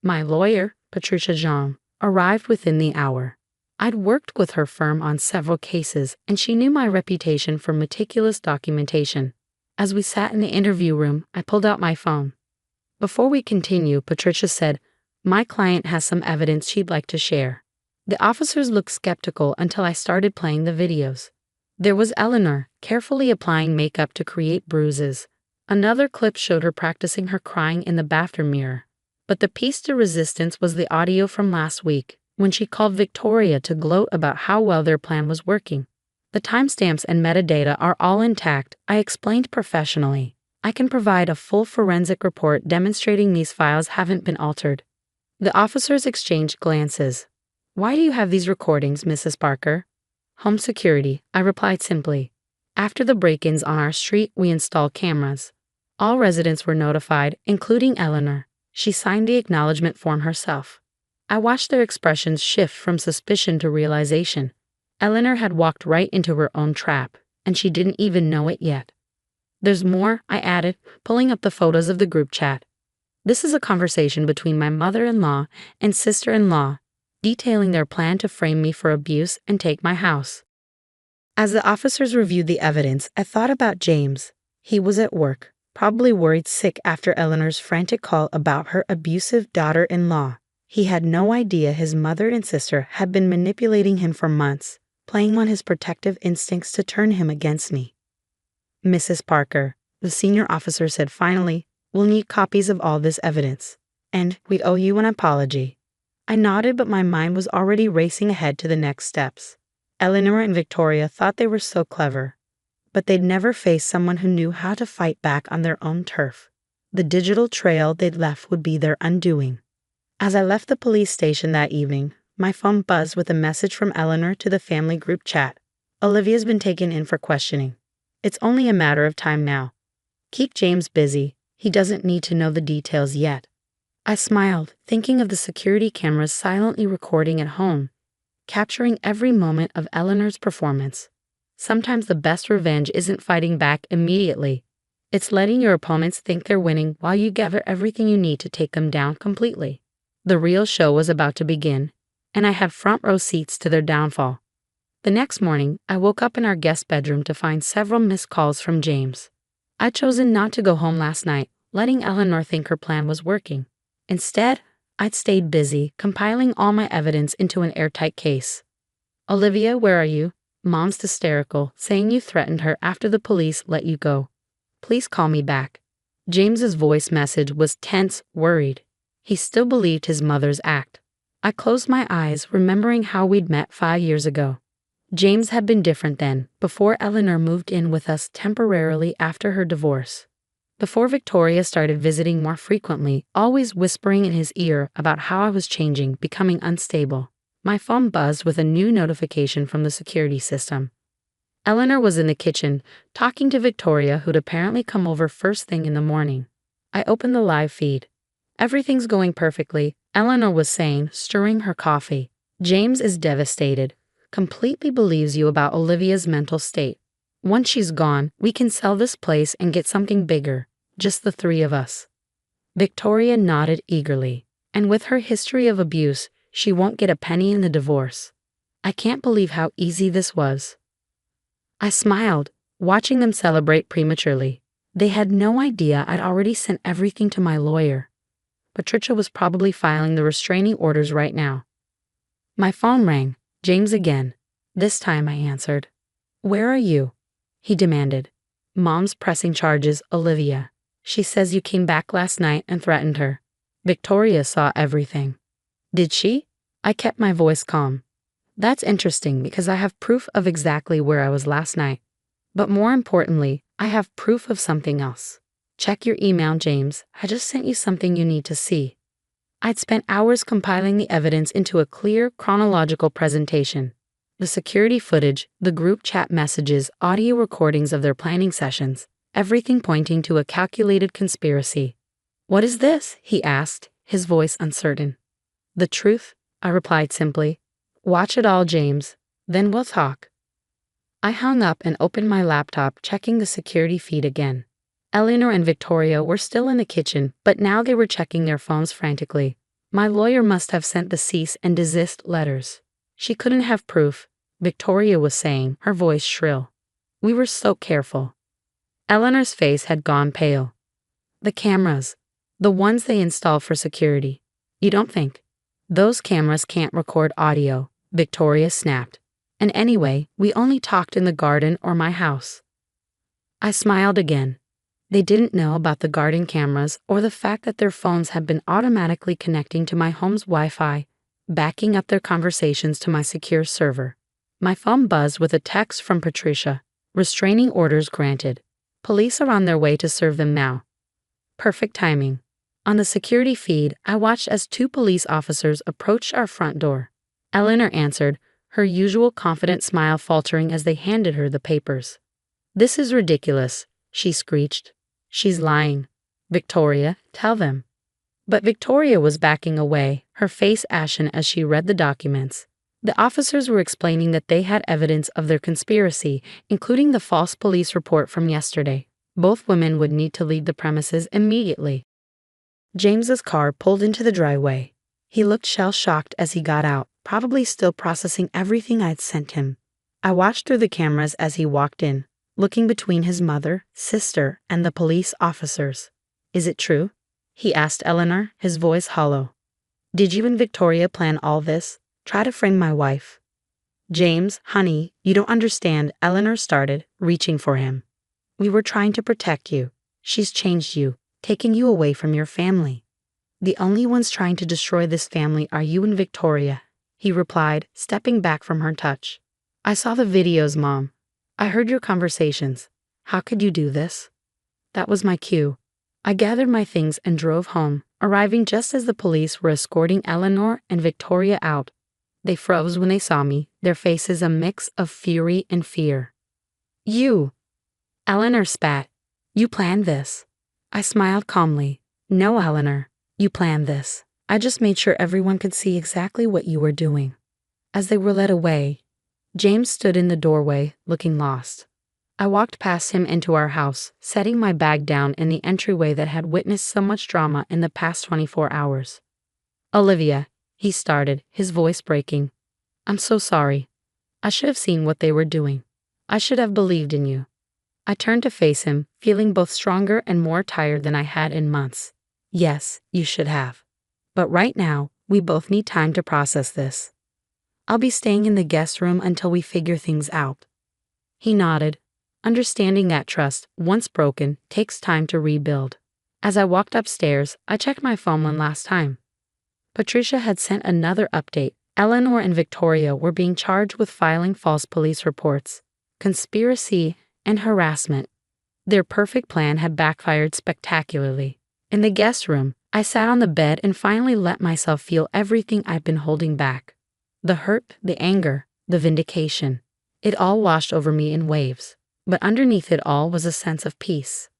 My lawyer, Patricia Jean, arrived within the hour. I'd worked with her firm on several cases, and she knew my reputation for meticulous documentation. As we sat in the interview room, I pulled out my phone. Before we continue, Patricia said, "My client has some evidence she'd like to share." The officers looked skeptical until I started playing the videos. There was Eleanor, carefully applying makeup to create bruises. Another clip showed her practicing her crying in the bathroom mirror. But the piece de resistance was the audio from last week, when she called Victoria to gloat about how well their plan was working. The timestamps and metadata are all intact, I explained professionally. I can provide a full forensic report demonstrating these files haven't been altered. The officers exchanged glances. Why do you have these recordings, Mrs. Parker? Home security, I replied simply. After the break-ins on our street, we installed cameras. All residents were notified, including Eleanor. She signed the acknowledgement form herself. I watched their expressions shift from suspicion to realization. Eleanor had walked right into her own trap, and she didn't even know it yet. There's more, I added, pulling up the photos of the group chat. This is a conversation between my mother-in-law and sister-in-law, detailing their plan to frame me for abuse and take my house. As the officers reviewed the evidence, I thought about James. He was at work, probably worried sick after Eleanor's frantic call about her abusive daughter-in-law. He had no idea his mother and sister had been manipulating him for months, playing on his protective instincts to turn him against me. Mrs. Parker, the senior officer said finally, we'll need copies of all this evidence, and we owe you an apology. I nodded, but my mind was already racing ahead to the next steps. Eleanor and Victoria thought they were so clever, but they'd never faced someone who knew how to fight back on their own turf. The digital trail they'd left would be their undoing. As I left the police station that evening, my phone buzzed with a message from Eleanor to the family group chat. Olivia's been taken in for questioning. It's only a matter of time now. Keep James busy. He doesn't need to know the details yet. I smiled, thinking of the security cameras silently recording at home, capturing every moment of Eleanor's performance. Sometimes the best revenge isn't fighting back immediately. It's letting your opponents think they're winning while you gather everything you need to take them down completely. The real show was about to begin, and I had front row seats to their downfall. The next morning, I woke up in our guest bedroom to find several missed calls from James. I'd chosen not to go home last night, letting Eleanor think her plan was working. Instead, I'd stayed busy, compiling all my evidence into an airtight case. Olivia, where are you? Mom's hysterical, saying you threatened her after the police let you go. Please call me back. James's voice message was tense, worried. He still believed his mother's act. I closed my eyes, remembering how we'd met 5 years ago. James had been different then, before Eleanor moved in with us temporarily after her divorce. Before Victoria started visiting more frequently, always whispering in his ear about how I was changing, becoming unstable. My phone buzzed with a new notification from the security system. Eleanor was in the kitchen, talking to Victoria, who'd apparently come over first thing in the morning. I opened the live feed. Everything's going perfectly, Eleanor was saying, stirring her coffee. James is devastated. Completely believes you about Olivia's mental state. Once she's gone, we can sell this place and get something bigger, just the three of us. Victoria nodded eagerly, and with her history of abuse, she won't get a penny in the divorce. I can't believe how easy this was. I smiled, watching them celebrate prematurely. They had no idea I'd already sent everything to my lawyer. Patricia was probably filing the restraining orders right now. My phone rang. James again. This time I answered. Where are you? He demanded. Mom's pressing charges, Olivia. She says you came back last night and threatened her. Victoria saw everything. Did she? I kept my voice calm. That's interesting because I have proof of exactly where I was last night. But more importantly, I have proof of something else. Check your email, James. I just sent you something you need to see. I'd spent hours compiling the evidence into a clear, chronological presentation. The security footage, the group chat messages, audio recordings of their planning sessions, everything pointing to a calculated conspiracy. What is this? He asked, his voice uncertain. The truth, I replied simply. Watch it all, James. Then we'll talk. I hung up and opened my laptop, checking the security feed again. Eleanor and Victoria were still in the kitchen, but now they were checking their phones frantically. My lawyer must have sent the cease and desist letters. She couldn't have proof, Victoria was saying, her voice shrill. We were so careful. Eleanor's face had gone pale. The cameras. The ones they installed for security. You don't think? Those cameras can't record audio, Victoria snapped. And anyway, we only talked in the garden or my house. I smiled again. They didn't know about the garden cameras or the fact that their phones had been automatically connecting to my home's Wi-Fi, backing up their conversations to my secure server. My phone buzzed with a text from Patricia. Restraining orders granted. Police are on their way to serve them now. Perfect timing. On the security feed, I watched as 2 police officers approached our front door. Eleanor answered, her usual confident smile faltering as they handed her the papers. "This is ridiculous," she screeched. "She's lying. Victoria, tell them." But Victoria was backing away, her face ashen as she read the documents. The officers were explaining that they had evidence of their conspiracy, including the false police report from yesterday. Both women would need to leave the premises immediately. James's car pulled into the driveway. He looked shell-shocked as he got out, probably still processing everything I'd sent him. I watched through the cameras as he walked in, looking between his mother, sister, and the police officers. "Is it true?" he asked Eleanor, his voice hollow. "Did you and Victoria plan all this? Try to frame my wife?" "James, honey, you don't understand," Eleanor started, reaching for him. "We were trying to protect you. She's changed you, taking you away from your family." "The only ones trying to destroy this family are you and Victoria," he replied, stepping back from her touch. "I saw the videos, Mom. I heard your conversations. How could you do this?" That was my cue. I gathered my things and drove home, arriving just as the police were escorting Eleanor and Victoria out. They froze when they saw me, their faces a mix of fury and fear. "You!" Eleanor spat. "You planned this." I smiled calmly. "No, Eleanor, you planned this. I just made sure everyone could see exactly what you were doing." As they were led away, James stood in the doorway, looking lost. I walked past him into our house, setting my bag down in the entryway that had witnessed so much drama in the past 24 hours. "Olivia," he started, his voice breaking. "I'm so sorry. I should have seen what they were doing. I should have believed in you." I turned to face him, feeling both stronger and more tired than I had in months. "Yes, you should have. But right now, we both need time to process this. I'll be staying in the guest room until we figure things out." He nodded, understanding that trust, once broken, takes time to rebuild. As I walked upstairs, I checked my phone one last time. Patricia had sent another update. Eleanor and Victoria were being charged with filing false police reports, conspiracy, and harassment. Their perfect plan had backfired spectacularly. In the guest room, I sat on the bed and finally let myself feel everything I'd been holding back. The hurt, the anger, the vindication. It all washed over me in waves. But underneath it all was a sense of peace.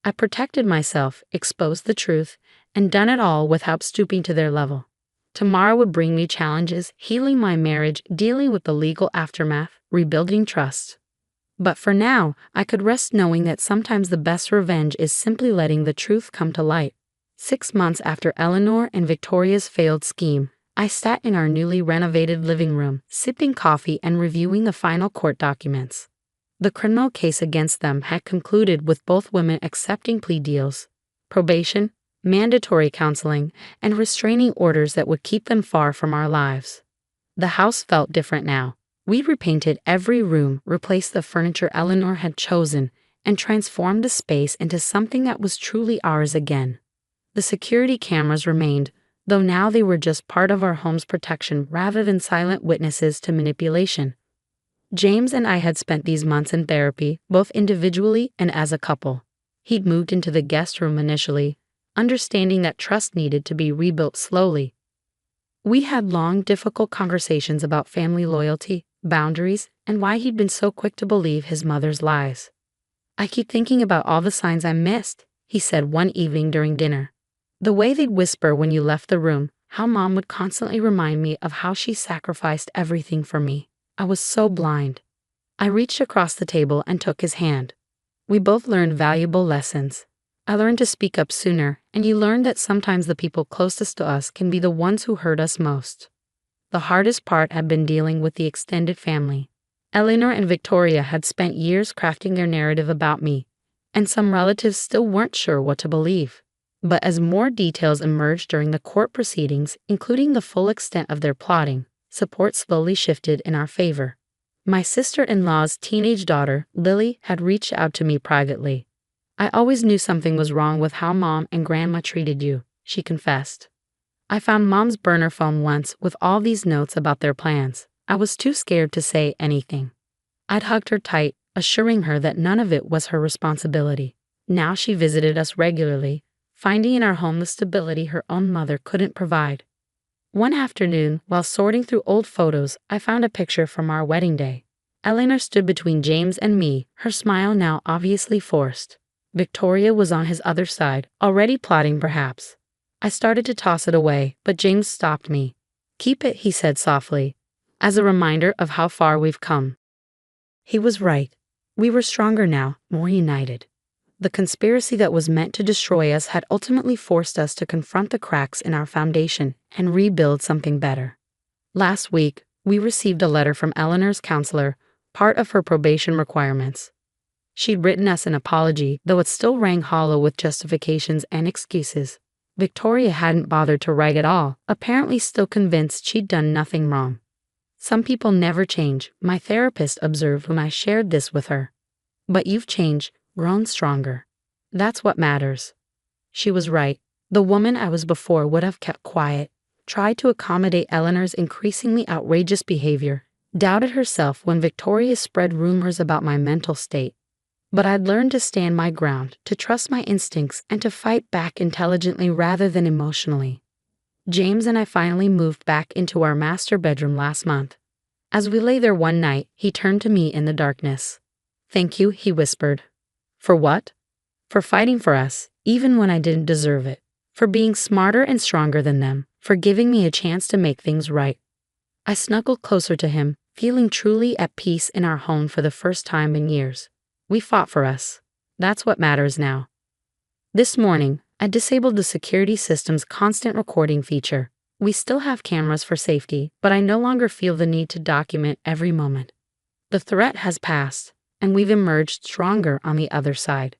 I protected myself, exposed the truth, and done it all without stooping to their level. Tomorrow would bring me challenges, healing my marriage, dealing with the legal aftermath, rebuilding trust. But for now, I could rest knowing that sometimes the best revenge is simply letting the truth come to light. 6 months after Eleanor and Victoria's failed scheme, I sat in our newly renovated living room, sipping coffee and reviewing the final court documents. The criminal case against them had concluded with both women accepting plea deals, probation, mandatory counseling, and restraining orders that would keep them far from our lives. The house felt different now. We'd repainted every room, replaced the furniture Eleanor had chosen, and transformed the space into something that was truly ours again. The security cameras remained, though now they were just part of our home's protection rather than silent witnesses to manipulation. James and I had spent these months in therapy, both individually and as a couple. He'd moved into the guest room initially, understanding that trust needed to be rebuilt slowly. We had long, difficult conversations about family loyalty, boundaries, and why he'd been so quick to believe his mother's lies. "I keep thinking about all the signs I missed," he said one evening during dinner. "The way they'd whisper when you left the room, how Mom would constantly remind me of how she sacrificed everything for me. I was so blind." I reached across the table and took his hand. We both learned valuable lessons. I learned to speak up sooner, and you learned that sometimes the people closest to us can be the ones who hurt us most. The hardest part had been dealing with the extended family. Eleanor and Victoria had spent years crafting their narrative about me, and some relatives still weren't sure what to believe. But as more details emerged during the court proceedings, including the full extent of their plotting, support slowly shifted in our favor. My sister-in-law's teenage daughter, Lily, had reached out to me privately. I always knew something was wrong with how Mom and Grandma treated you, she confessed. I found Mom's burner phone once with all these notes about their plans. I was too scared to say anything. I'd hugged her tight, assuring her that none of it was her responsibility. Now she visited us regularly, finding in our home the stability her own mother couldn't provide. One afternoon, while sorting through old photos, I found a picture from our wedding day. Eleanor stood between James and me, her smile now obviously forced. Victoria was on his other side, already plotting perhaps. I started to toss it away, but James stopped me. "Keep it," he said softly, "as a reminder of how far we've come." He was right. We were stronger now, more united. The conspiracy that was meant to destroy us had ultimately forced us to confront the cracks in our foundation and rebuild something better. Last week, we received a letter from Eleanor's counselor, part of her probation requirements. She'd written us an apology, though it still rang hollow with justifications and excuses. Victoria hadn't bothered to write at all, apparently still convinced she'd done nothing wrong. "Some people never change," my therapist observed when I shared this with her. "But you've changed, grown stronger. That's what matters." She was right. The woman I was before would have kept quiet, tried to accommodate Eleanor's increasingly outrageous behavior, doubted herself when Victoria spread rumors about my mental state. But I'd learned to stand my ground, to trust my instincts, and to fight back intelligently rather than emotionally. James and I finally moved back into our master bedroom last month. As we lay there one night, he turned to me in the darkness. "Thank you," he whispered. "For what?" "For fighting for us, even when I didn't deserve it. For being smarter and stronger than them. For giving me a chance to make things right." I snuggled closer to him, feeling truly at peace in our home for the first time in years. We fought for us. That's what matters now. This morning, I disabled the security system's constant recording feature. We still have cameras for safety, but I no longer feel the need to document every moment. The threat has passed, and we've emerged stronger on the other side.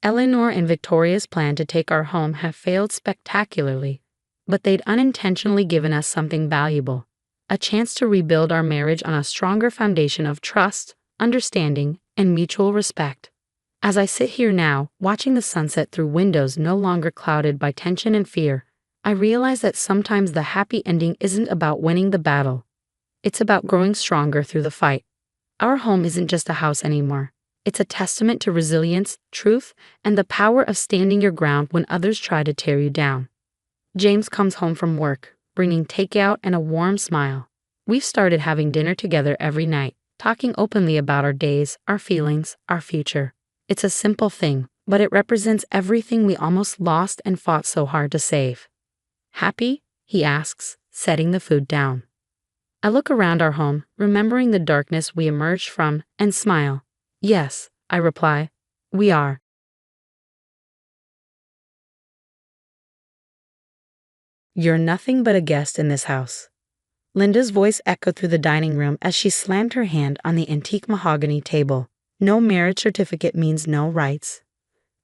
Eleanor and Victoria's plan to take our home have failed spectacularly, but they'd unintentionally given us something valuable, a chance to rebuild our marriage on a stronger foundation of trust, understanding, and mutual respect. As I sit here now, watching the sunset through windows no longer clouded by tension and fear, I realize that sometimes the happy ending isn't about winning the battle. It's about growing stronger through the fight. Our home isn't just a house anymore. It's a testament to resilience, truth, and the power of standing your ground when others try to tear you down. James comes home from work, bringing takeout and a warm smile. We've started having dinner together every night, talking openly about our days, our feelings, our future. It's a simple thing, but it represents everything we almost lost and fought so hard to save. "Happy?" he asks, setting the food down. I look around our home, remembering the darkness we emerged from, and smile. "Yes," I reply, "we are." "You're nothing but a guest in this house." Linda's voice echoed through the dining room as she slammed her hand on the antique mahogany table. "No marriage certificate means no rights.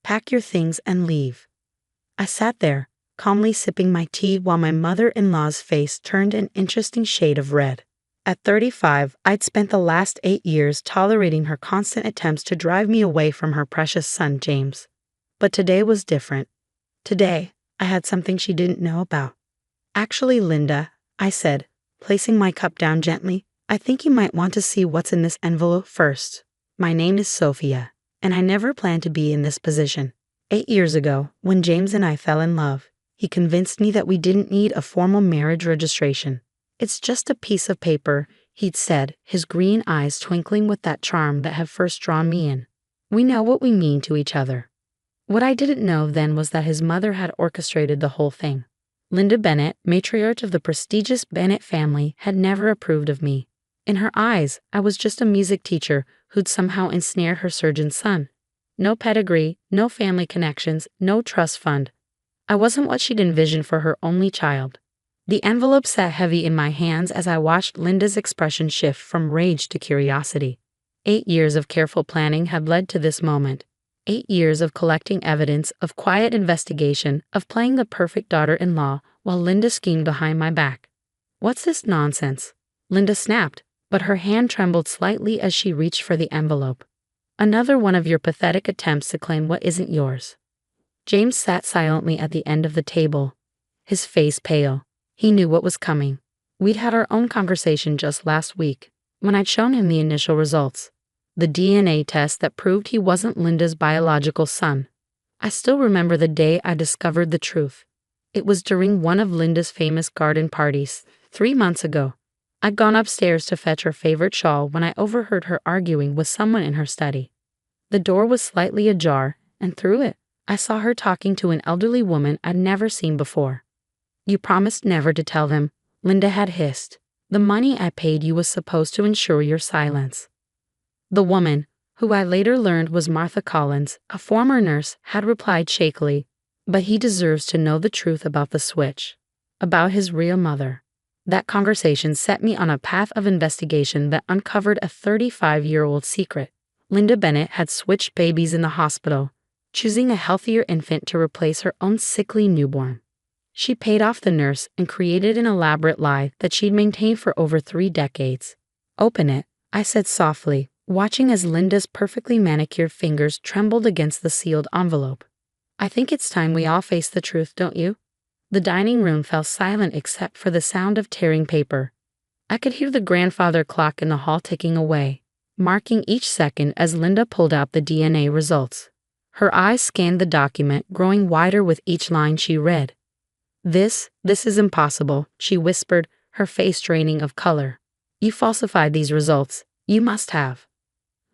Pack your things and leave." I sat there, calmly sipping my tea while my mother-in-law's face turned an interesting shade of red. At 35, I'd spent the last 8 years tolerating her constant attempts to drive me away from her precious son, James. But today was different. Today, I had something she didn't know about. "Actually, Linda," I said, placing my cup down gently, "I think you might want to see what's in this envelope first. My name is Sophia, and I never planned to be in this position. 8 years ago, when James and I fell in love, he convinced me that we didn't need a formal marriage registration. It's just a piece of paper," he'd said, his green eyes twinkling with that charm that had first drawn me in. "We know what we mean to each other." What I didn't know then was that his mother had orchestrated the whole thing. Linda Bennett, matriarch of the prestigious Bennett family, had never approved of me. In her eyes, I was just a music teacher who'd somehow ensnared her surgeon's son. No pedigree, no family connections, no trust fund. I wasn't what she'd envisioned for her only child. The envelope sat heavy in my hands as I watched Linda's expression shift from rage to curiosity. 8 years of careful planning had led to this moment. 8 years of collecting evidence, of quiet investigation, of playing the perfect daughter-in-law while Linda schemed behind my back. "What's this nonsense?" Linda snapped, but her hand trembled slightly as she reached for the envelope. Another one of your pathetic attempts to claim what isn't yours. James sat silently at the end of the table, his face pale. He knew what was coming. We'd had our own conversation just last week, when I'd shown him the initial results. The DNA test that proved he wasn't Linda's biological son. I still remember the day I discovered the truth. It was during one of Linda's famous garden parties, 3 months ago. I'd gone upstairs to fetch her favorite shawl when I overheard her arguing with someone in her study. The door was slightly ajar, and through it, I saw her talking to an elderly woman I'd never seen before. You promised never to tell them, Linda had hissed. The money I paid you was supposed to ensure your silence. The woman, who I later learned was Martha Collins, a former nurse, had replied shakily, but he deserves to know the truth about the switch. About his real mother. That conversation set me on a path of investigation that uncovered a 35-year-old secret. Linda Bennett had switched babies in the hospital, choosing a healthier infant to replace her own sickly newborn. She paid off the nurse and created an elaborate lie that she'd maintained for over 3 decades. Open it, I said softly, watching as Linda's perfectly manicured fingers trembled against the sealed envelope. I think it's time we all face the truth, don't you? The dining room fell silent except for the sound of tearing paper. I could hear the grandfather clock in the hall ticking away, marking each second as Linda pulled out the DNA results. Her eyes scanned the document, growing wider with each line she read. This is impossible, she whispered, her face draining of color. You falsified these results. You must have.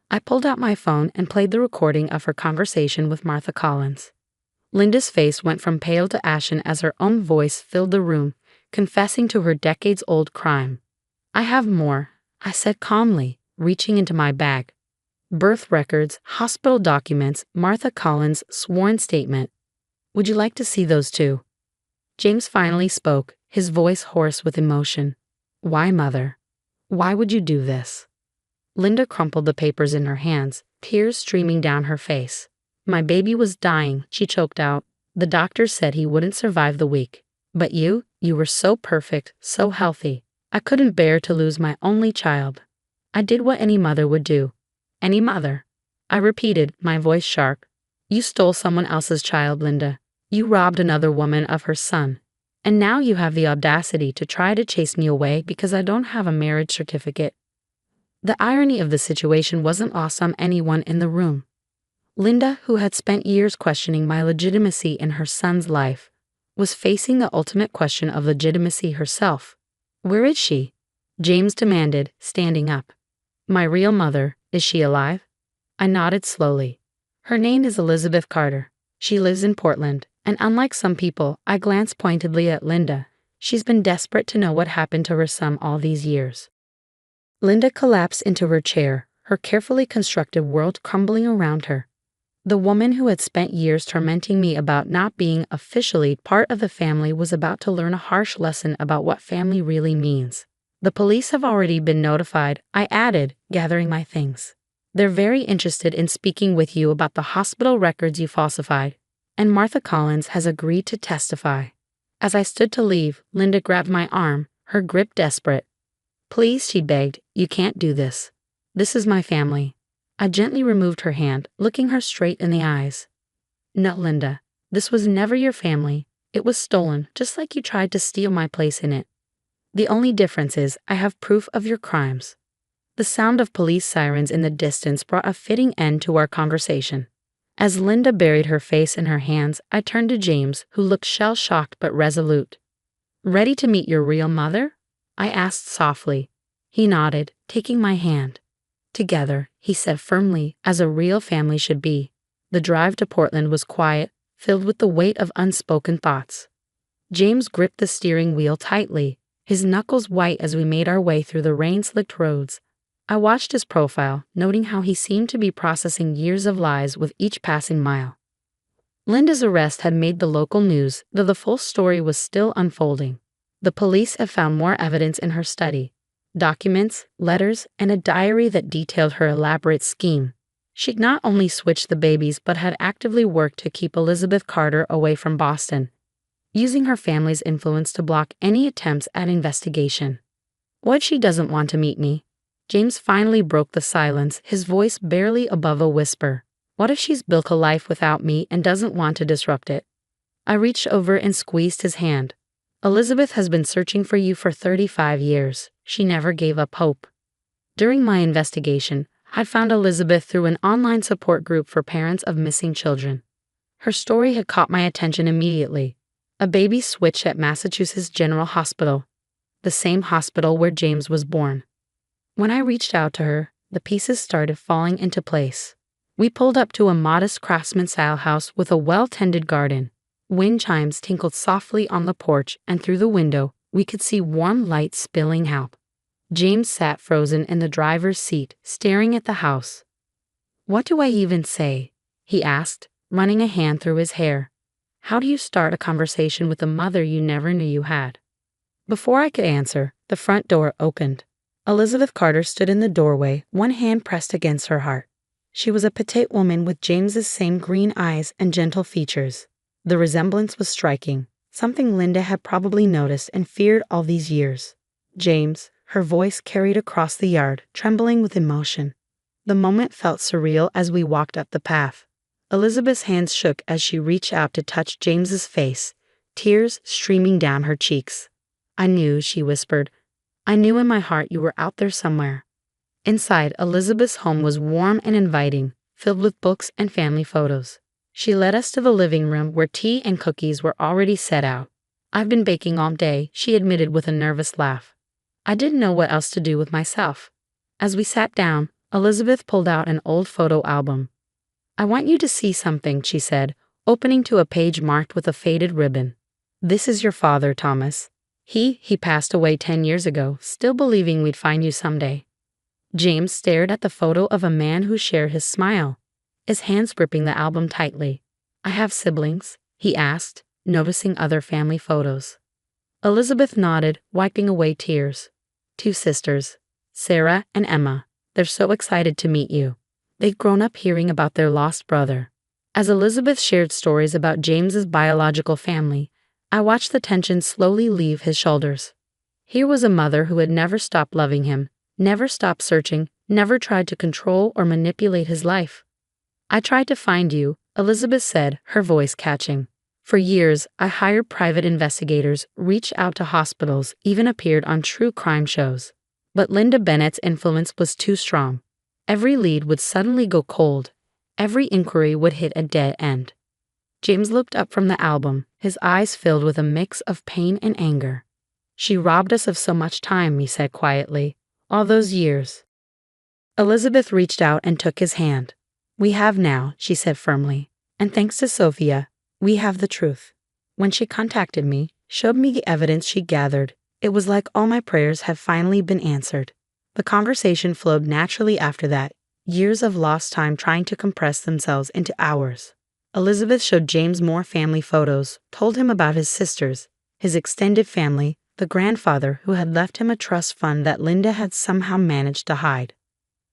I pulled out my phone and played the recording of her conversation with Martha Collins. Linda's face went from pale to ashen as her own voice filled the room, confessing to her decades-old crime. I have more, I said calmly, reaching into my bag. Birth records, hospital documents, Martha Collins' sworn statement. Would you like to see those too? James finally spoke, his voice hoarse with emotion. Why, Mother? Why would you do this? Linda crumpled the papers in her hands, tears streaming down her face. My baby was dying, she choked out. The doctor said he wouldn't survive the week. But you were so perfect, so healthy. I couldn't bear to lose my only child. I did what any mother would do. Any mother. I repeated, my voice sharp. You stole someone else's child, Linda. You robbed another woman of her son. And now you have the audacity to try to chase me away because I don't have a marriage certificate. The irony of the situation wasn't lost on anyone in the room. Linda, who had spent years questioning my legitimacy in her son's life, was facing the ultimate question of legitimacy herself. Where is she? James demanded, standing up. My real mother, is she alive? I nodded slowly. Her name is Elizabeth Carter. She lives in Portland, and unlike some people, I glanced pointedly at Linda. She's been desperate to know what happened to her son all these years. Linda collapsed into her chair, her carefully constructed world crumbling around her. The woman who had spent years tormenting me about not being officially part of the family was about to learn a harsh lesson about what family really means. The police have already been notified, I added, gathering my things. They're very interested in speaking with you about the hospital records you falsified, and Martha Collins has agreed to testify. As I stood to leave, Linda grabbed my arm, her grip desperate. Please, she begged, you can't do this. This is my family. I gently removed her hand, looking her straight in the eyes. No, Linda, this was never your family. It was stolen, just like you tried to steal my place in it. The only difference is I have proof of your crimes. The sound of police sirens in the distance brought a fitting end to our conversation. As Linda buried her face in her hands, I turned to James, who looked shell-shocked but resolute. Ready to meet your real mother? I asked softly. He nodded, taking my hand. Together, he said firmly, as a real family should be. The drive to Portland was quiet, filled with the weight of unspoken thoughts. James gripped the steering wheel tightly, his knuckles white as we made our way through the rain-slicked roads. I watched his profile, noting how he seemed to be processing years of lies with each passing mile. Linda's arrest had made the local news, though the full story was still unfolding. The police had found more evidence in her study. Documents, letters, and a diary that detailed her elaborate scheme. She'd not only switched the babies but had actively worked to keep Elizabeth Carter away from Boston, using her family's influence to block any attempts at investigation. What if she doesn't want to meet me? James finally broke the silence, his voice barely above a whisper. What if she's built a life without me and doesn't want to disrupt it? I reached over and squeezed his hand. Elizabeth has been searching for you for 35 years. She never gave up hope. During my investigation, I found Elizabeth through an online support group for parents of missing children. Her story had caught my attention immediately. A baby switch at Massachusetts General Hospital, the same hospital where James was born. When I reached out to her, the pieces started falling into place. We pulled up to a modest craftsman-style house with a well-tended garden. Wind chimes tinkled softly on the porch, and through the window, we could see warm light spilling out. James sat frozen in the driver's seat, staring at the house. "What do I even say?" he asked, running a hand through his hair. "How do you start a conversation with a mother you never knew you had?" Before I could answer, the front door opened. Elizabeth Carter stood in the doorway, one hand pressed against her heart. She was a petite woman with James's same green eyes and gentle features. The resemblance was striking, something Linda had probably noticed and feared all these years. "James," her voice carried across the yard, trembling with emotion. The moment felt surreal as we walked up the path. Elizabeth's hands shook as she reached out to touch James's face, tears streaming down her cheeks. "I knew," she whispered. "I knew in my heart you were out there somewhere." Inside, Elizabeth's home was warm and inviting, filled with books and family photos. She led us to the living room where tea and cookies were already set out. "I've been baking all day," she admitted with a nervous laugh. I didn't know what else to do with myself. As we sat down, Elizabeth pulled out an old photo album. "I want you to see something," she said, opening to a page marked with a faded ribbon. "This is your father, Thomas. He passed away 10 years ago, still believing we'd find you someday." James stared at the photo of a man who shared his smile, his hands gripping the album tightly. "I have siblings?" he asked, noticing other family photos. Elizabeth nodded, wiping away tears. "2 sisters, Sarah and Emma. They're so excited to meet you. They'd grown up hearing about their lost brother." As Elizabeth shared stories about James's biological family, I watched the tension slowly leave his shoulders. Here was a mother who had never stopped loving him, never stopped searching, never tried to control or manipulate his life. "I tried to find you," Elizabeth said, her voice catching. "For years, I hired private investigators, reached out to hospitals, even appeared on true crime shows. But Linda Bennett's influence was too strong. Every lead would suddenly go cold. Every inquiry would hit a dead end." James looked up from the album, his eyes filled with a mix of pain and anger. "She robbed us of so much time," he said quietly. "All those years." Elizabeth reached out and took his hand. "We have now," she said firmly. "And thanks to Sophia, we have the truth." When she contacted me, showed me the evidence she gathered, it was like all my prayers had finally been answered. The conversation flowed naturally after that, years of lost time trying to compress themselves into hours. Elizabeth showed James more family photos, told him about his sisters, his extended family, the grandfather who had left him a trust fund that Linda had somehow managed to hide.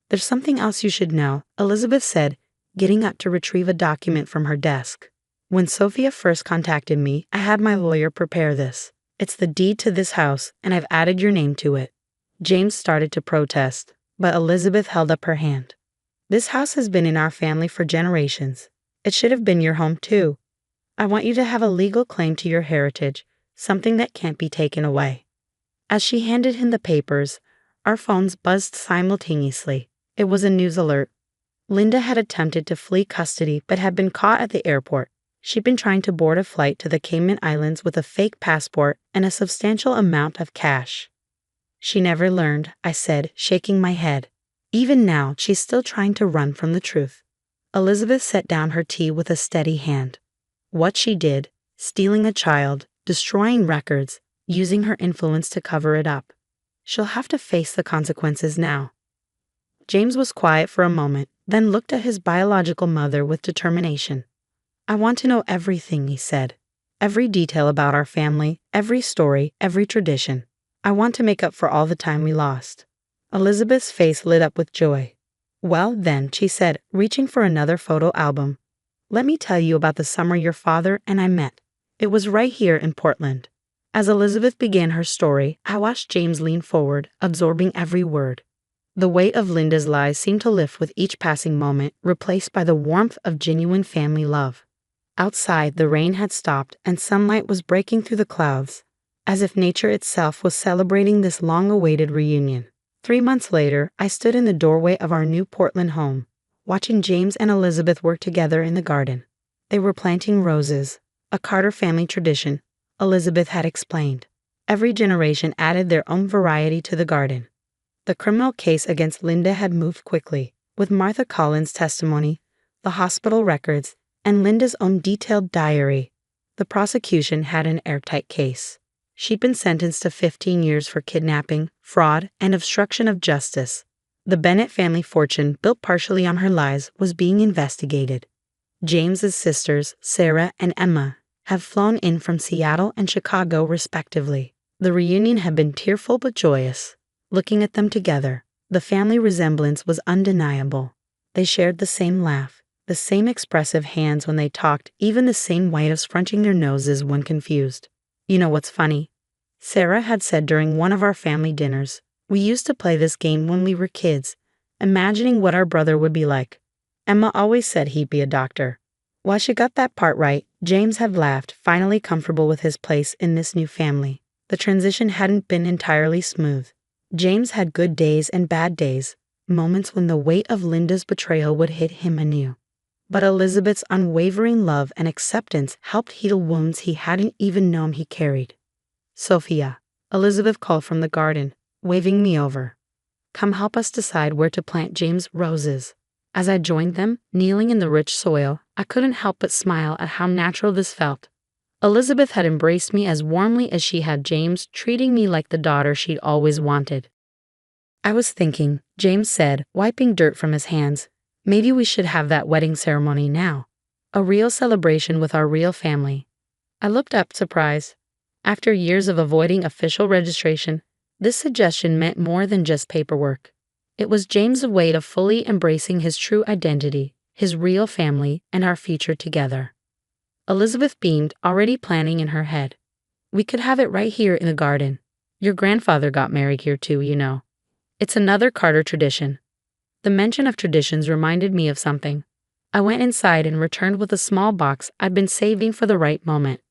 "There's something else you should know," Elizabeth said, getting up to retrieve a document from her desk. "When Sophia first contacted me, I had my lawyer prepare this. It's the deed to this house, and I've added your name to it." James started to protest, but Elizabeth held up her hand. "This house has been in our family for generations. It should have been your home too. I want you to have a legal claim to your heritage, something that can't be taken away." As she handed him the papers, our phones buzzed simultaneously. It was a news alert. Linda had attempted to flee custody but had been caught at the airport. She'd been trying to board a flight to the Cayman Islands with a fake passport and a substantial amount of cash. "She never learned," I said, shaking my head. "Even now, she's still trying to run from the truth." Elizabeth set down her tea with a steady hand. What she did, stealing a child, destroying records, using her influence to cover it up. She'll have to face the consequences now. James was quiet for a moment, then looked at his biological mother with determination. "I want to know everything," he said. "Every detail about our family, every story, every tradition. I want to make up for all the time we lost." Elizabeth's face lit up with joy. "Well, then," she said, reaching for another photo album. "Let me tell you about the summer your father and I met. It was right here in Portland." As Elizabeth began her story, I watched James lean forward, absorbing every word. The weight of Linda's lies seemed to lift with each passing moment, replaced by the warmth of genuine family love. Outside, the rain had stopped and sunlight was breaking through the clouds, as if nature itself was celebrating this long-awaited reunion. 3 months later, I stood in the doorway of our new Portland home, watching James and Elizabeth work together in the garden. They were planting roses, a Carter family tradition, Elizabeth had explained. Every generation added their own variety to the garden. The criminal case against Linda had moved quickly, with Martha Collins' testimony, the hospital records, and Linda's own detailed diary. The prosecution had an airtight case. She'd been sentenced to 15 years for kidnapping, fraud, and obstruction of justice. The Bennett family fortune, built partially on her lies, was being investigated. James's sisters, Sarah and Emma, have flown in from Seattle and Chicago respectively. The reunion had been tearful but joyous. Looking at them together, the family resemblance was undeniable. They shared the same laugh, the same expressive hands when they talked, even the same way of scrunching their noses when confused. You know what's funny? Sarah had said during one of our family dinners, we used to play this game when we were kids, imagining what our brother would be like. Emma always said he'd be a doctor. While she got that part right, James had laughed, finally comfortable with his place in this new family. The transition hadn't been entirely smooth. James had good days and bad days, moments when the weight of Linda's betrayal would hit him anew. But Elizabeth's unwavering love and acceptance helped heal wounds he hadn't even known he carried. Sophia, Elizabeth called from the garden, waving me over. Come help us decide where to plant James' roses. As I joined them, kneeling in the rich soil, I couldn't help but smile at how natural this felt. Elizabeth had embraced me as warmly as she had James, treating me like the daughter she'd always wanted. I was thinking, James said, wiping dirt from his hands, maybe we should have that wedding ceremony now. A real celebration with our real family. I looked up, surprised. After years of avoiding official registration, this suggestion meant more than just paperwork. It was James' way of fully embracing his true identity, his real family, and our future together. Elizabeth beamed, already planning in her head. We could have it right here in the garden. Your grandfather got married here too, you know. It's another Carter tradition. The mention of traditions reminded me of something. I went inside and returned with a small box I'd been saving for the right moment.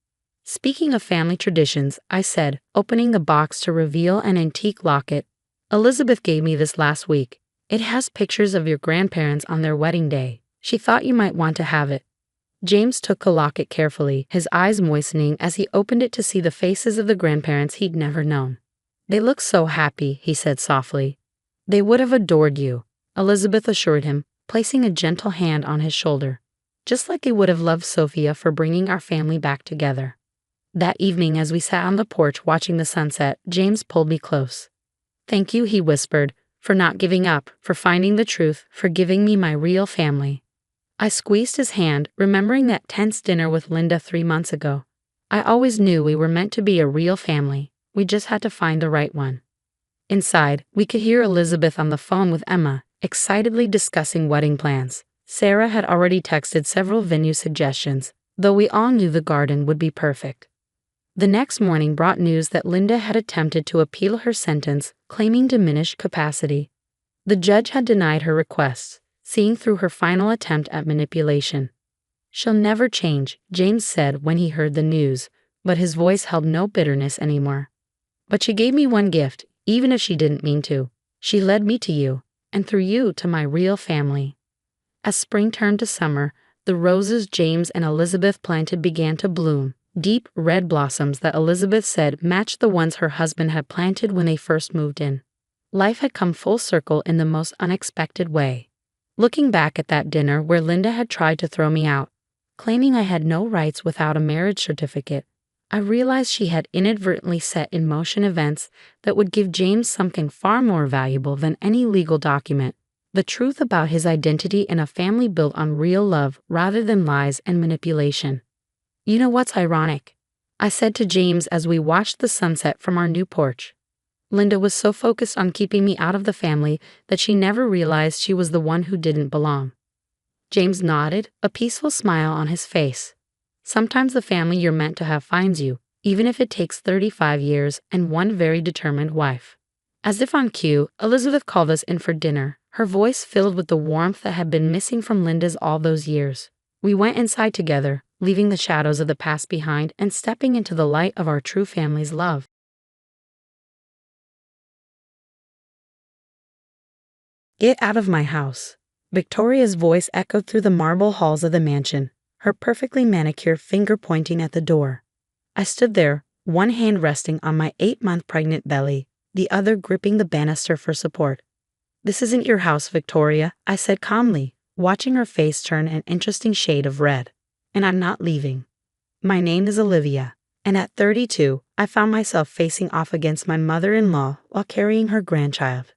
Speaking of family traditions, I said, opening the box to reveal an antique locket. Elizabeth gave me this last week. It has pictures of your grandparents on their wedding day. She thought you might want to have it. James took the locket carefully, his eyes moistening as he opened it to see the faces of the grandparents he'd never known. They look so happy, he said softly. They would have adored you, Elizabeth assured him, placing a gentle hand on his shoulder. Just like they would have loved Sophia for bringing our family back together. That evening, as we sat on the porch watching the sunset, James pulled me close. Thank you, he whispered, for not giving up, for finding the truth, for giving me my real family. I squeezed his hand, remembering that tense dinner with Linda 3 months ago. I always knew we were meant to be a real family. We just had to find the right one. Inside, we could hear Elizabeth on the phone with Emma, excitedly discussing wedding plans. Sarah had already texted several venue suggestions, though we all knew the garden would be perfect. The next morning brought news that Linda had attempted to appeal her sentence, claiming diminished capacity. The judge had denied her requests, seeing through her final attempt at manipulation. She'll never change, James said when he heard the news, but his voice held no bitterness anymore. But she gave me one gift, even if she didn't mean to. She led me to you, and through you to my real family. As spring turned to summer, the roses James and Elizabeth planted began to bloom, deep red blossoms that Elizabeth said matched the ones her husband had planted when they first moved in. Life had come full circle in the most unexpected way. Looking back at that dinner where Linda had tried to throw me out, claiming I had no rights without a marriage certificate, I realized she had inadvertently set in motion events that would give James something far more valuable than any legal document, the truth about his identity in a family built on real love rather than lies and manipulation. You know what's ironic? I said to James as we watched the sunset from our new porch. Linda was so focused on keeping me out of the family that she never realized she was the one who didn't belong. James nodded, a peaceful smile on his face. Sometimes the family you're meant to have finds you, even if it takes 35 years and one very determined wife. As if on cue, Elizabeth called us in for dinner, her voice filled with the warmth that had been missing from Linda's all those years. We went inside together, leaving the shadows of the past behind and stepping into the light of our true family's love. Get out of my house. Victoria's voice echoed through the marble halls of the mansion, her perfectly manicured finger pointing at the door. I stood there, one hand resting on my 8-month pregnant belly, the other gripping the banister for support. This isn't your house, Victoria, I said calmly, watching her face turn an interesting shade of red. And I'm not leaving. My name is Olivia, and at 32, I found myself facing off against my mother-in-law while carrying her grandchild.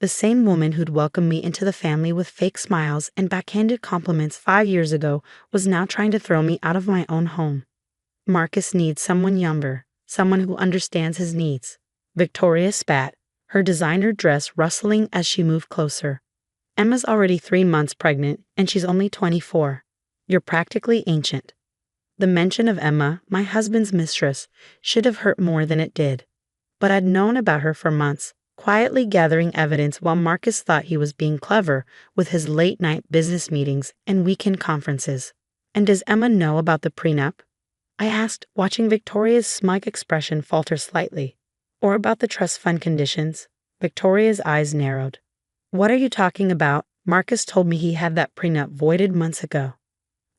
The same woman who'd welcomed me into the family with fake smiles and backhanded compliments 5 years ago was now trying to throw me out of my own home. Marcus needs someone younger, someone who understands his needs. Victoria spat, her designer dress rustling as she moved closer. Emma's already 3 months pregnant, and she's only 24. You're practically ancient. The mention of Emma, my husband's mistress, should have hurt more than it did. But I'd known about her for months, quietly gathering evidence while Marcus thought he was being clever with his late-night business meetings and weekend conferences. And does Emma know about the prenup? I asked, watching Victoria's smug expression falter slightly. Or about the trust fund conditions? Victoria's eyes narrowed. What are you talking about? Marcus told me he had that prenup voided months ago.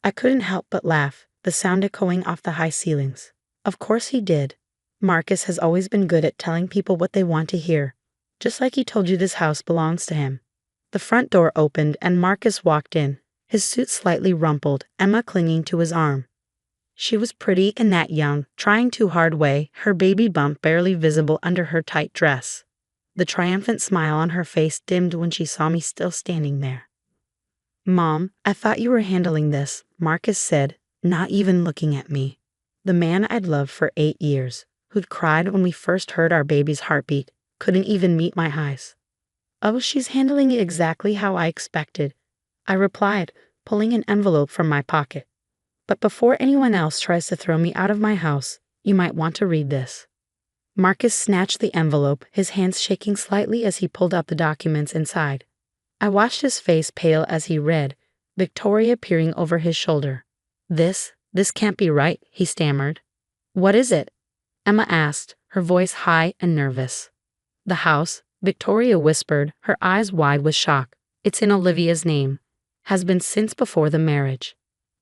I couldn't help but laugh, the sound echoing off the high ceilings. Of course he did. Marcus has always been good at telling people what they want to hear, just like he told you this house belongs to him. The front door opened and Marcus walked in, his suit slightly rumpled, Emma clinging to his arm. She was pretty and that young, trying too hard way, her baby bump barely visible under her tight dress. The triumphant smile on her face dimmed when she saw me still standing there. Mom, I thought you were handling this, Marcus said, not even looking at me. The man I'd loved for 8 years, who'd cried when we first heard our baby's heartbeat, couldn't even meet my eyes. Oh, she's handling it exactly how I expected, I replied, pulling an envelope from my pocket. But before anyone else tries to throw me out of my house, you might want to read this. Marcus snatched the envelope, his hands shaking slightly as he pulled out the documents inside. I watched his face pale as he read, Victoria peering over his shoulder. This can't be right, he stammered. What is it? Emma asked, her voice high and nervous. The house, Victoria whispered, her eyes wide with shock. It's in Olivia's name. Has been since before the marriage.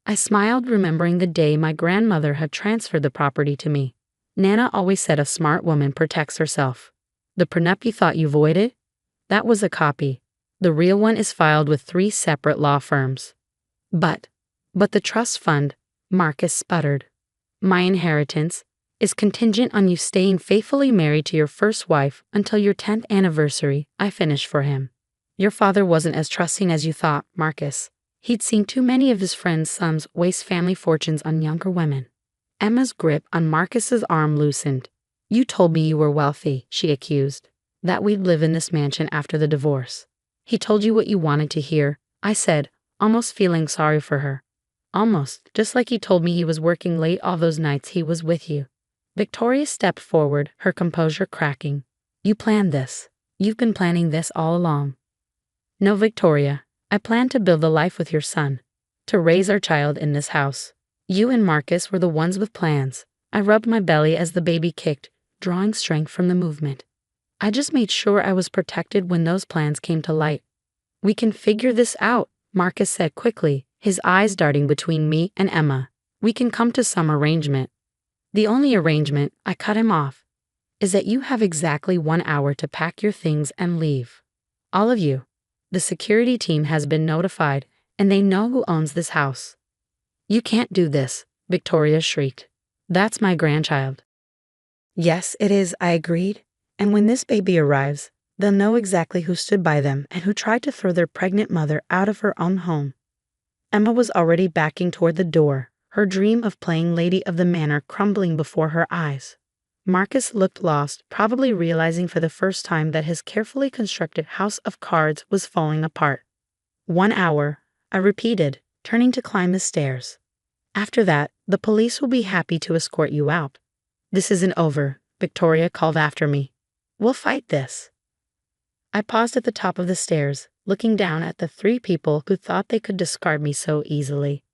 I smiled, remembering the day my grandmother had transferred the property to me. Nana always said a smart woman protects herself. The prenup you thought you voided? That was a copy. The real one is filed with 3 separate law firms. But the trust fund, Marcus sputtered. My inheritance is contingent on you staying faithfully married to your first wife until your 10th anniversary, I finished for him. Your father wasn't as trusting as you thought, Marcus. He'd seen too many of his friends' sons waste family fortunes on younger women. Emma's grip on Marcus's arm loosened. You told me you were wealthy, she accused. That we'd live in this mansion after the divorce. He told you what you wanted to hear, I said, almost feeling sorry for her. Almost, just like he told me he was working late all those nights he was with you. Victoria stepped forward, her composure cracking. You planned this. You've been planning this all along. No, Victoria. I plan to build a life with your son, to raise our child in this house. You and Marcus were the ones with plans. I rubbed my belly as the baby kicked, drawing strength from the movement. I just made sure I was protected when those plans came to light. We can figure this out, Marcus said quickly, his eyes darting between me and Emma. We can come to some arrangement. The only arrangement, I cut him off, is that you have exactly 1 hour to pack your things and leave. All of you. The security team has been notified, and they know who owns this house. You can't do this, Victoria shrieked. That's my grandchild. Yes, it is, I agreed. And when this baby arrives, they'll know exactly who stood by them and who tried to throw their pregnant mother out of her own home. Emma was already backing toward the door, her dream of playing Lady of the Manor crumbling before her eyes. Marcus looked lost, probably realizing for the first time that his carefully constructed house of cards was falling apart. 1 hour, I repeated, turning to climb the stairs. After that, the police will be happy to escort you out. This isn't over, Victoria called after me. We'll fight this. I paused at the top of the stairs, looking down at the three people who thought they could discard me so easily.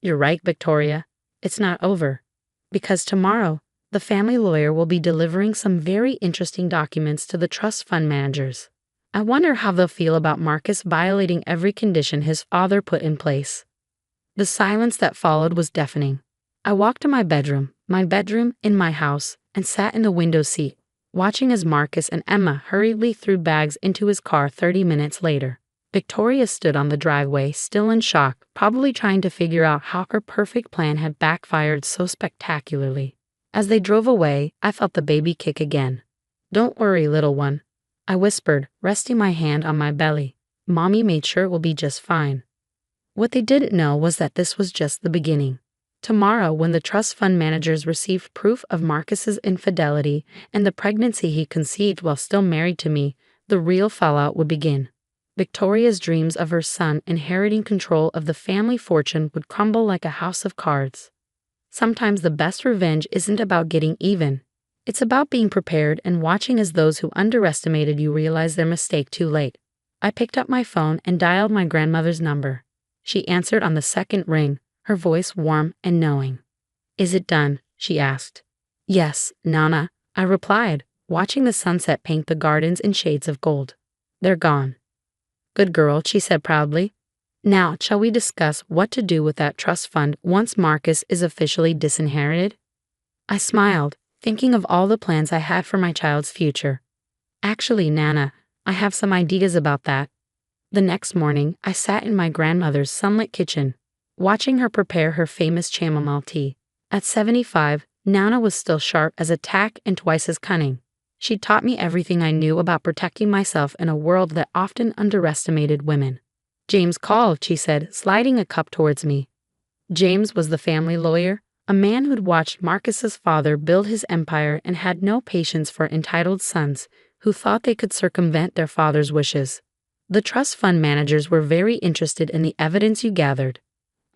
You're right, Victoria. It's not over. Because tomorrow, the family lawyer will be delivering some very interesting documents to the trust fund managers. I wonder how they'll feel about Marcus violating every condition his father put in place. The silence that followed was deafening. I walked to my bedroom in my house, and sat in the window seat, watching as Marcus and Emma hurriedly threw bags into his car 30 minutes later. Victoria stood on the driveway, still in shock, probably trying to figure out how her perfect plan had backfired so spectacularly. As they drove away, I felt the baby kick again. Don't worry, little one, I whispered, resting my hand on my belly. Mommy made sure it will be just fine. What they didn't know was that this was just the beginning. Tomorrow, when the trust fund managers received proof of Marcus's infidelity and the pregnancy he conceived while still married to me, the real fallout would begin. Victoria's dreams of her son inheriting control of the family fortune would crumble like a house of cards. Sometimes the best revenge isn't about getting even. It's about being prepared and watching as those who underestimated you realize their mistake too late. I picked up my phone and dialed my grandmother's number. She answered on the second ring, her voice warm and knowing. Is it done? She asked. Yes, Nana, I replied, watching the sunset paint the gardens in shades of gold. They're gone. Good girl, she said proudly. Now, shall we discuss what to do with that trust fund once Marcus is officially disinherited? I smiled, thinking of all the plans I had for my child's future. Actually, Nana, I have some ideas about that. The next morning, I sat in my grandmother's sunlit kitchen, watching her prepare her famous chamomile tea. At 75, Nana was still sharp as a tack and twice as cunning. She taught me everything I knew about protecting myself in a world that often underestimated women. James called, she said, sliding a cup towards me. James was the family lawyer, a man who'd watched Marcus's father build his empire and had no patience for entitled sons who thought they could circumvent their father's wishes. The trust fund managers were very interested in the evidence you gathered.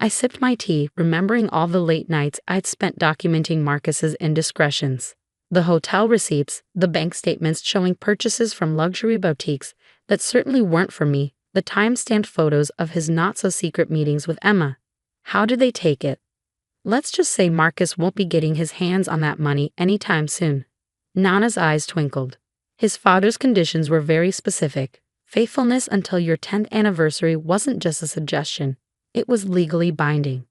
I sipped my tea, remembering all the late nights I'd spent documenting Marcus's indiscretions. The hotel receipts, the bank statements showing purchases from luxury boutiques that certainly weren't for me, the time-stamped photos of his not-so-secret meetings with Emma. How did they take it? Let's just say Marcus won't be getting his hands on that money anytime soon. Nana's eyes twinkled. His father's conditions were very specific. Faithfulness until your 10th anniversary wasn't just a suggestion. It was legally binding.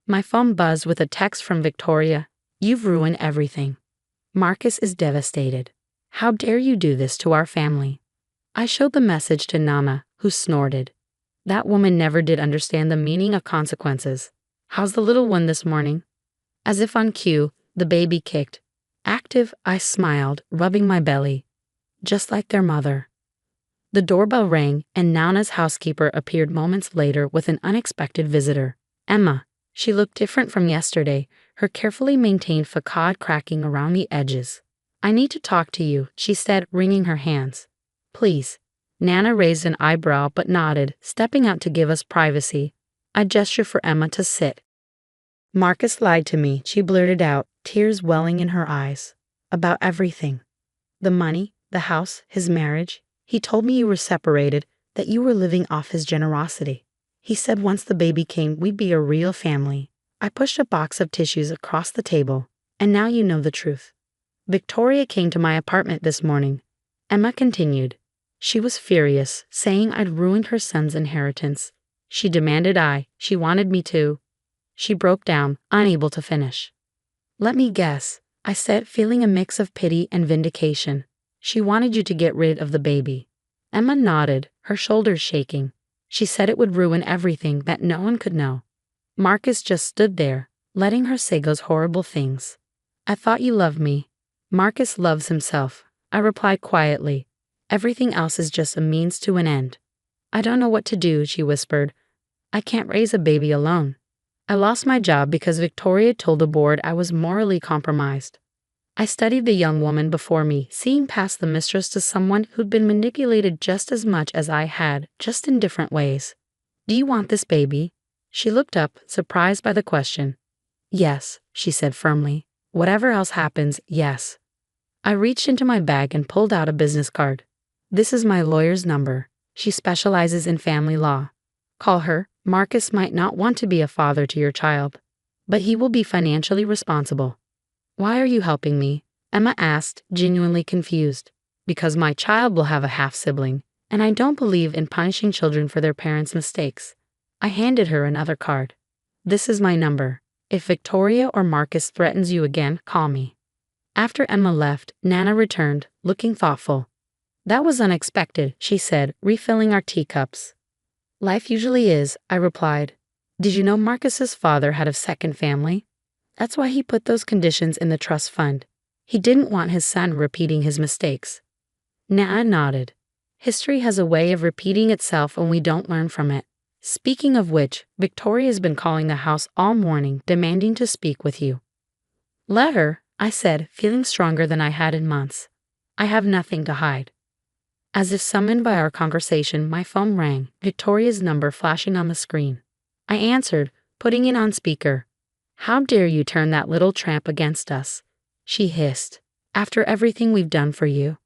My phone buzzed with a text from Victoria. You've ruined everything. Marcus is devastated. How dare you do this to our family? I showed the message to Nana, who snorted. That woman never did understand the meaning of consequences. How's the little one this morning? As if on cue, the baby kicked. Active, I smiled, rubbing my belly. Just like their mother. The doorbell rang, and Nana's housekeeper appeared moments later with an unexpected visitor. Emma. She looked different from yesterday, her carefully maintained facade cracking around the edges. I need to talk to you, she said, wringing her hands. Please. Nana raised an eyebrow but nodded, stepping out to give us privacy. I gestured for Emma to sit. Marcus lied to me, she blurted out, tears welling in her eyes. About everything. The money, the house, his marriage. He told me you were separated, that you were living off his generosity. He said once the baby came, we'd be a real family. I pushed a box of tissues across the table. And now you know the truth. Victoria came to my apartment this morning. Emma continued. She was furious, saying I'd ruined her son's inheritance. She demanded she wanted me to. She broke down, unable to finish. Let me guess, I said, feeling a mix of pity and vindication. She wanted you to get rid of the baby. Emma nodded, her shoulders shaking. She said it would ruin everything, that no one could know. Marcus just stood there, letting her say those horrible things. I thought you loved me. Marcus loves himself, I replied quietly. Everything else is just a means to an end. I don't know what to do, she whispered. I can't raise a baby alone. I lost my job because Victoria told the board I was morally compromised. I studied the young woman before me, seeing past the mistress to someone who'd been manipulated just as much as I had, just in different ways. Do you want this baby? She looked up, surprised by the question. Yes, she said firmly. Whatever else happens, yes. I reached into my bag and pulled out a business card. This is my lawyer's number. She specializes in family law. Call her. Marcus might not want to be a father to your child, but he will be financially responsible. Why are you helping me? Emma asked, genuinely confused. Because my child will have a half-sibling, and I don't believe in punishing children for their parents' mistakes. I handed her another card. This is my number. If Victoria or Marcus threatens you again, call me. After Emma left, Nana returned, looking thoughtful. That was unexpected, she said, refilling our teacups. Life usually is, I replied. Did you know Marcus's father had a second family? That's why he put those conditions in the trust fund. He didn't want his son repeating his mistakes. Nana nodded. History has a way of repeating itself when we don't learn from it. Speaking of which, Victoria's been calling the house all morning, demanding to speak with you. Let her, I said, feeling stronger than I had in months. I have nothing to hide. As if summoned by our conversation, my phone rang, Victoria's number flashing on the screen. I answered, putting it on speaker. How dare you turn that little tramp against us? She hissed. After everything we've done for you.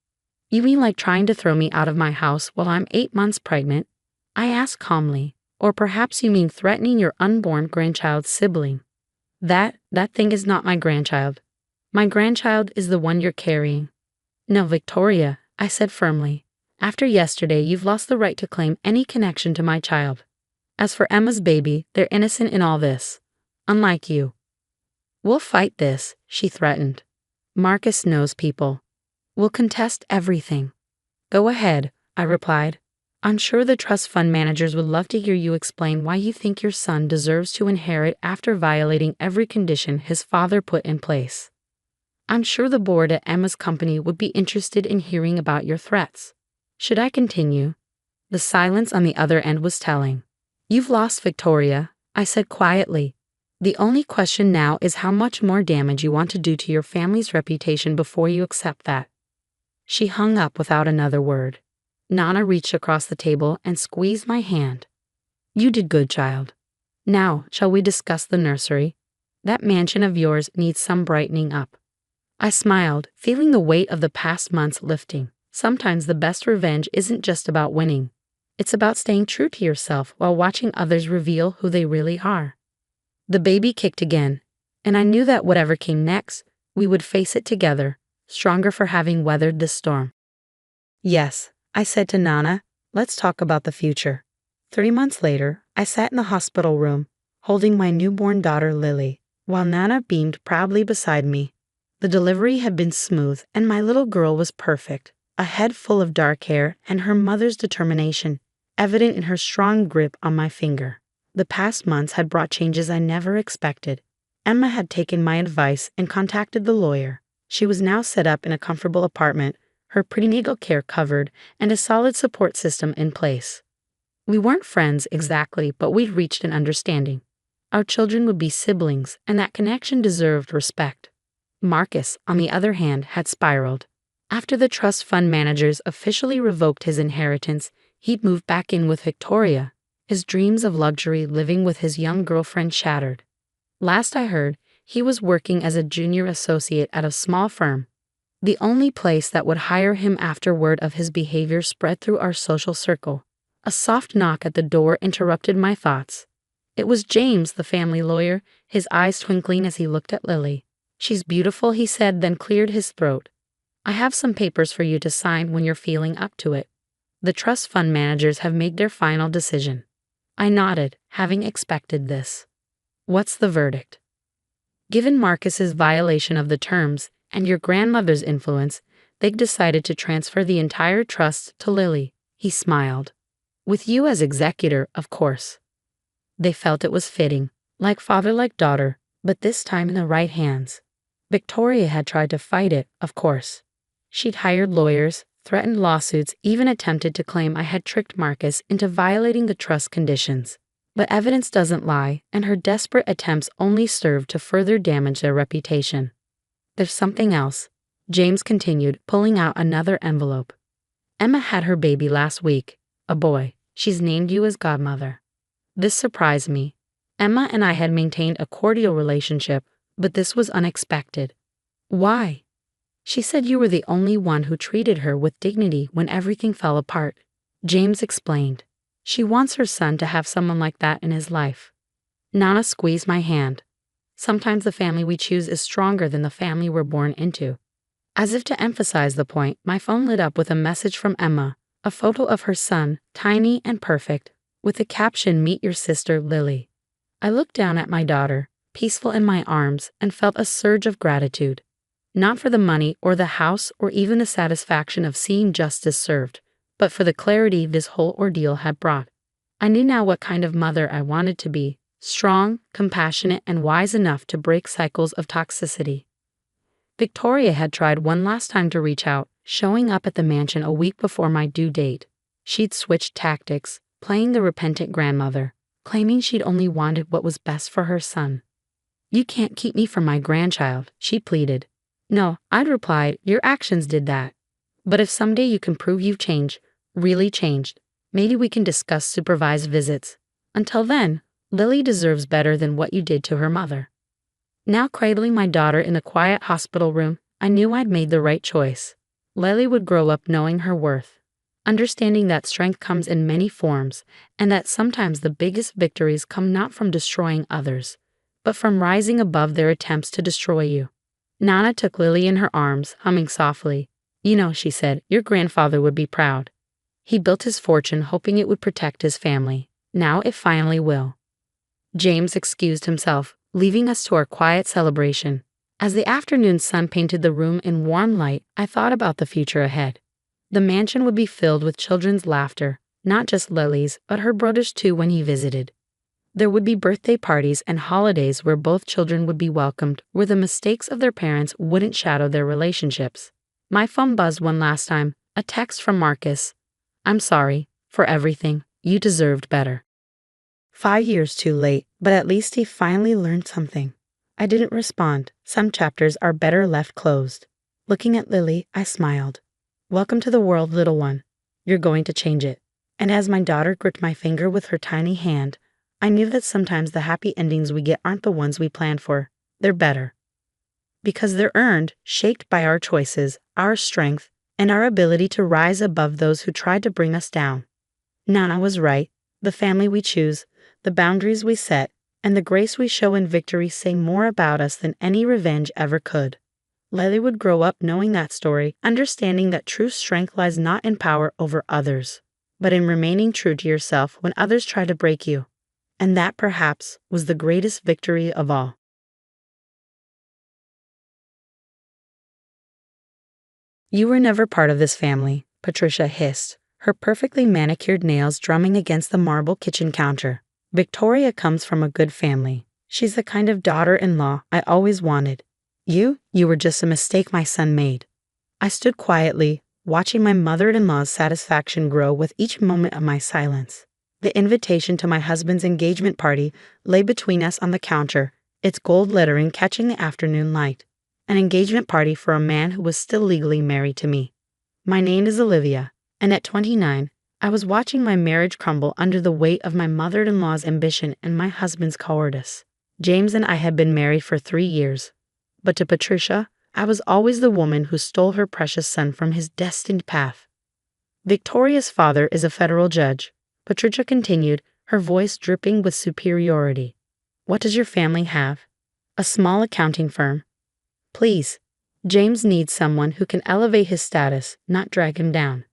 You mean like trying to throw me out of my house while I'm 8 months pregnant? I asked calmly. Or perhaps you mean threatening your unborn grandchild's sibling. That thing is not my grandchild. My grandchild is the one you're carrying. No, Victoria, I said firmly. After yesterday, you've lost the right to claim any connection to my child. As for Emma's baby, they're innocent in all this. Unlike you. We'll fight this, she threatened. Marcus knows people. We'll contest everything. Go ahead, I replied. I'm sure the trust fund managers would love to hear you explain why you think your son deserves to inherit after violating every condition his father put in place. I'm sure the board at Emma's company would be interested in hearing about your threats. Should I continue? The silence on the other end was telling. You've lost, Victoria, I said quietly. The only question now is how much more damage you want to do to your family's reputation before you accept that. She hung up without another word. Nana reached across the table and squeezed my hand. You did good, child. Now, shall we discuss the nursery? That mansion of yours needs some brightening up. I smiled, feeling the weight of the past months lifting. Sometimes the best revenge isn't just about winning. It's about staying true to yourself while watching others reveal who they really are. The baby kicked again, and I knew that whatever came next, we would face it together, stronger for having weathered this storm. Yes, I said to Nana, let's talk about the future. 3 months later, I sat in the hospital room, holding my newborn daughter Lily, while Nana beamed proudly beside me. The delivery had been smooth, and my little girl was perfect, a head full of dark hair and her mother's determination, evident in her strong grip on my finger. The past months had brought changes I never expected. Emma had taken my advice and contacted the lawyer. She was now set up in a comfortable apartment, her prenatal care covered, and a solid support system in place. We weren't friends exactly, but we'd reached an understanding. Our children would be siblings, and that connection deserved respect. Marcus, on the other hand, had spiraled. After the trust fund managers officially revoked his inheritance, he'd moved back in with Victoria, his dreams of luxury living with his young girlfriend shattered. Last I heard, he was working as a junior associate at a small firm, the only place that would hire him after word of his behavior spread through our social circle. A soft knock at the door interrupted my thoughts. It was James, the family lawyer, his eyes twinkling as he looked at Lily. She's beautiful, he said, then cleared his throat. I have some papers for you to sign when you're feeling up to it. The trust fund managers have made their final decision. I nodded, having expected this. What's the verdict? Given Marcus's violation of the terms and your grandmother's influence, they've decided to transfer the entire trust to Lily. He smiled. With you as executor, of course. They felt it was fitting, like father like daughter, but this time in the right hands. Victoria had tried to fight it, of course. She'd hired lawyers, threatened lawsuits, even attempted to claim I had tricked Marcus into violating the trust conditions. But evidence doesn't lie, and her desperate attempts only served to further damage their reputation. There's something else, James continued, pulling out another envelope. Emma had her baby last week, a boy. She's named you as godmother. This surprised me. Emma and I had maintained a cordial relationship, but this was unexpected. Why? She said you were the only one who treated her with dignity when everything fell apart. James explained. She wants her son to have someone like that in his life. Nana squeezed my hand. Sometimes the family we choose is stronger than the family we're born into. As if to emphasize the point, my phone lit up with a message from Emma, a photo of her son, tiny and perfect, with the caption, "Meet your sister, Lily." I looked down at my daughter, peaceful in my arms, and felt a surge of gratitude. Not for the money or the house or even the satisfaction of seeing justice served, but for the clarity this whole ordeal had brought. I knew now what kind of mother I wanted to be, strong, compassionate, and wise enough to break cycles of toxicity. Victoria had tried one last time to reach out, showing up at the mansion a week before my due date. She'd switched tactics, playing the repentant grandmother, claiming she'd only wanted what was best for her son. "You can't keep me from my grandchild," she pleaded. "No," I'd replied, "your actions did that. But if someday you can prove you've changed, really changed, maybe we can discuss supervised visits. Until then, Lily deserves better than what you did to her mother." Now cradling my daughter in a quiet hospital room, I knew I'd made the right choice. Lily would grow up knowing her worth, understanding that strength comes in many forms, and that sometimes the biggest victories come not from destroying others, but from rising above their attempts to destroy you. Nana took Lily in her arms, humming softly. "You know," she said, "your grandfather would be proud. He built his fortune hoping it would protect his family. Now it finally will." James excused himself, leaving us to our quiet celebration. As the afternoon sun painted the room in warm light, I thought about the future ahead. The mansion would be filled with children's laughter, not just Lily's, but her brother's too when he visited. There would be birthday parties and holidays where both children would be welcomed, where the mistakes of their parents wouldn't shadow their relationships. My phone buzzed one last time, a text from Marcus. "I'm sorry for everything. You deserved better." 5 years too late, but at least he finally learned something. I didn't respond. Some chapters are better left closed. Looking at Lily, I smiled. "Welcome to the world, little one. You're going to change it." And as my daughter gripped my finger with her tiny hand, I knew that sometimes the happy endings we get aren't the ones we planned for. They're better. Because they're earned, shaped by our choices, our strength, and our ability to rise above those who tried to bring us down. Nana was right. The family we choose, the boundaries we set, and the grace we show in victory say more about us than any revenge ever could. Lily would grow up knowing that story, understanding that true strength lies not in power over others, but in remaining true to yourself when others try to break you. And that, perhaps, was the greatest victory of all. "You were never part of this family," Patricia hissed, her perfectly manicured nails drumming against the marble kitchen counter. "Victoria comes from a good family. She's the kind of daughter-in-law I always wanted. You were just a mistake my son made." I stood quietly, watching my mother-in-law's satisfaction grow with each moment of my silence. The invitation to my husband's engagement party lay between us on the counter, its gold lettering catching the afternoon light. An engagement party for a man who was still legally married to me. My name is Olivia, and at 29, I was watching my marriage crumble under the weight of my mother-in-law's ambition and my husband's cowardice. James and I had been married for 3 years, but to Patricia, I was always the woman who stole her precious son from his destined path. "Victoria's father is a federal judge," Patricia continued, her voice dripping with superiority. "What does your family have?" "A small accounting firm." "Please, James needs someone who can elevate his status, not drag him down."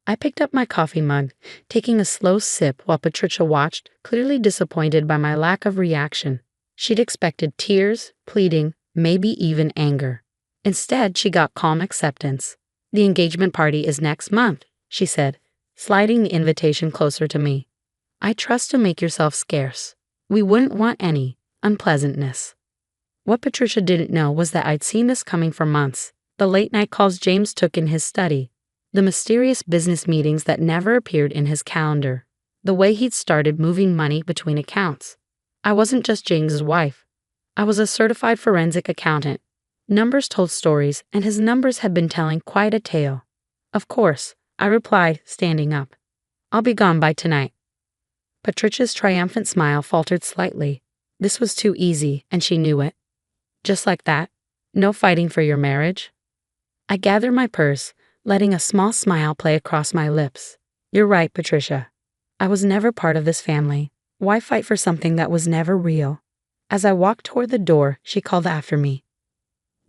I picked up my coffee mug, taking a slow sip while Patricia watched, clearly disappointed by my lack of reaction. She'd expected tears, pleading, maybe even anger. Instead, she got calm acceptance. "The engagement party is next month," she said, sliding the invitation closer to me. "I trust to make yourself scarce. We wouldn't want any unpleasantness." What Patricia didn't know was that I'd seen this coming for months. The late-night calls James took in his study, the mysterious business meetings that never appeared in his calendar, the way he'd started moving money between accounts. I wasn't just James's wife. I was a certified forensic accountant. Numbers told stories, and his numbers had been telling quite a tale. "Of course," I replied, standing up. "I'll be gone by tonight." Patricia's triumphant smile faltered slightly. This was too easy, and she knew it. "Just like that? No fighting for your marriage?" I gather my purse, letting a small smile play across my lips. You're right, Patricia. I was never part of this family. Why fight for something that was never real? As I walked toward the door, she called after me.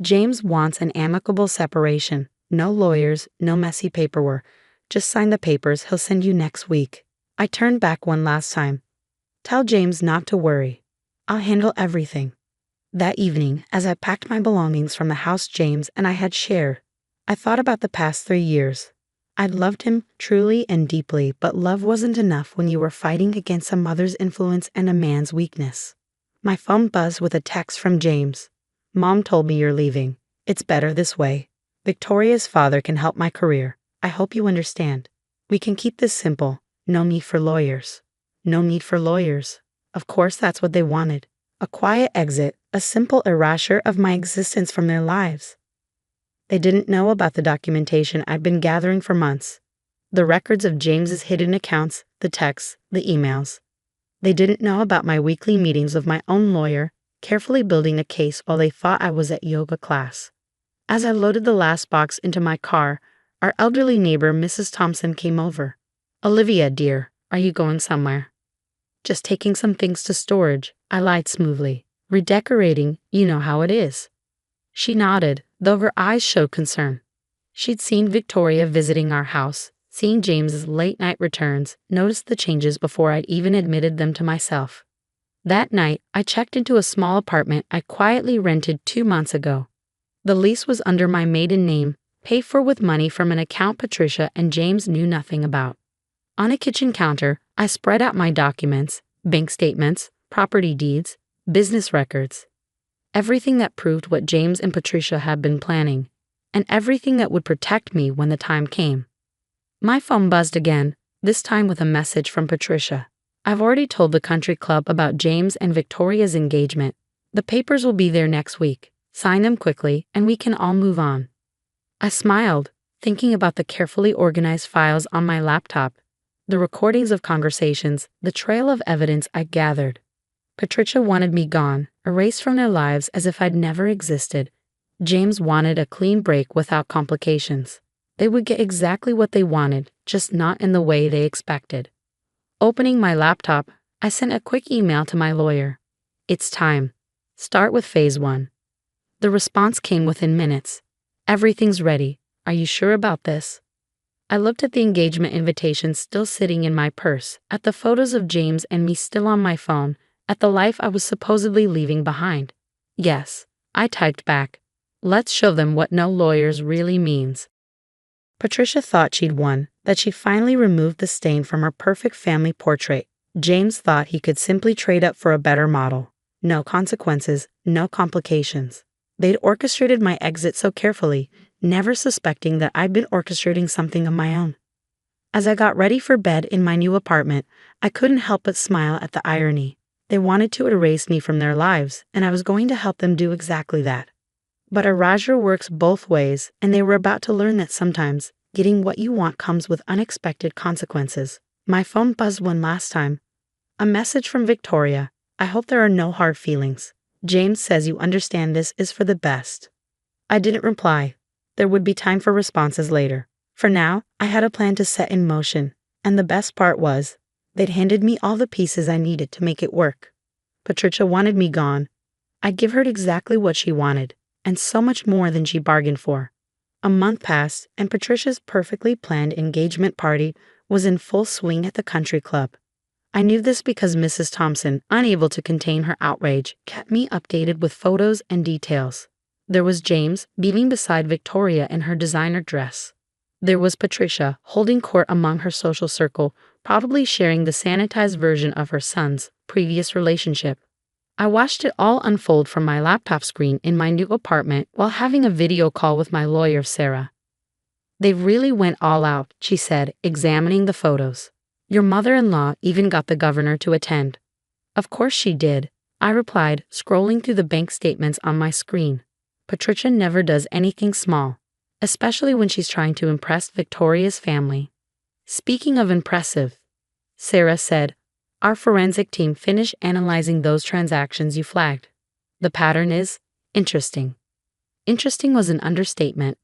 James wants an amicable separation. No lawyers, no messy paperwork. Just sign the papers he'll send you next week. I turned back one last time. Tell James not to worry. I'll handle everything. That evening, as I packed my belongings from the house James and I had shared, I thought about the past 3 years. I'd loved him truly and deeply, but love wasn't enough when you were fighting against a mother's influence and a man's weakness. My phone buzzed with a text from James. Mom told me you're leaving. It's better this way. Victoria's father can help my career. I hope you understand. We can keep this simple. No need for lawyers. No need for lawyers. Of course, that's what they wanted. A quiet exit, a simple erasure of my existence from their lives. They didn't know about the documentation I'd been gathering for months. The records of James's hidden accounts, the texts, the emails. They didn't know about my weekly meetings with my own lawyer, carefully building a case while they thought I was at yoga class. As I loaded the last box into my car, our elderly neighbor, Mrs. Thompson, came over. Olivia, dear, are you going somewhere? Just taking some things to storage, I lied smoothly. Redecorating, you know how it is. She nodded, though her eyes showed concern. She'd seen Victoria visiting our house, seen James's late-night returns, noticed the changes before I'd even admitted them to myself. That night, I checked into a small apartment I quietly rented 2 months ago. The lease was under my maiden name, paid for with money from an account Patricia and James knew nothing about. On a kitchen counter, I spread out my documents, bank statements, property deeds, business records. Everything that proved what James and Patricia had been planning, and everything that would protect me when the time came. My phone buzzed again, this time with a message from Patricia. I've already told the country club about James and Victoria's engagement. The papers will be there next week. Sign them quickly, and we can all move on. I smiled, thinking about the carefully organized files on my laptop, the recordings of conversations, the trail of evidence I gathered. Patricia wanted me gone, erased from their lives as if I'd never existed. James wanted a clean break without complications. They would get exactly what they wanted, just not in the way they expected. Opening my laptop, I sent a quick email to my lawyer. It's time. Start with phase 1. The response came within minutes. Everything's ready. Are you sure about this? I looked at the engagement invitation still sitting in my purse, at the photos of James and me still on my phone, at the life I was supposedly leaving behind. Yes, I typed back. Let's show them what no lawyers really means. Patricia thought she'd won, that she finally removed the stain from her perfect family portrait. James thought he could simply trade up for a better model. No consequences, no complications. They'd orchestrated my exit so carefully, never suspecting that I'd been orchestrating something of my own. As I got ready for bed in my new apartment, I couldn't help but smile at the irony. They wanted to erase me from their lives, and I was going to help them do exactly that. But erasure works both ways, and they were about to learn that sometimes getting what you want comes with unexpected consequences. My phone buzzed one last time. A message from Victoria. I hope there are no hard feelings. James says you understand this is for the best. I didn't reply. There would be time for responses later. For now, I had a plan to set in motion, and the best part was, they'd handed me all the pieces I needed to make it work. Patricia wanted me gone. I'd give her exactly what she wanted, and so much more than she bargained for. A month passed, and Patricia's perfectly planned engagement party was in full swing at the country club. I knew this because Mrs. Thompson, unable to contain her outrage, kept me updated with photos and details. There was James beaming beside Victoria in her designer dress. There was Patricia holding court among her social circle, probably sharing the sanitized version of her son's previous relationship. I watched it all unfold from my laptop screen in my new apartment while having a video call with my lawyer, Sarah. They really went all out, she said, examining the photos. Your mother-in-law even got the governor to attend. Of course she did, I replied, scrolling through the bank statements on my screen. Patricia never does anything small, especially when she's trying to impress Victoria's family. Speaking of impressive, Sarah said, our forensic team finished analyzing those transactions you flagged. The pattern is interesting. Interesting was an understatement.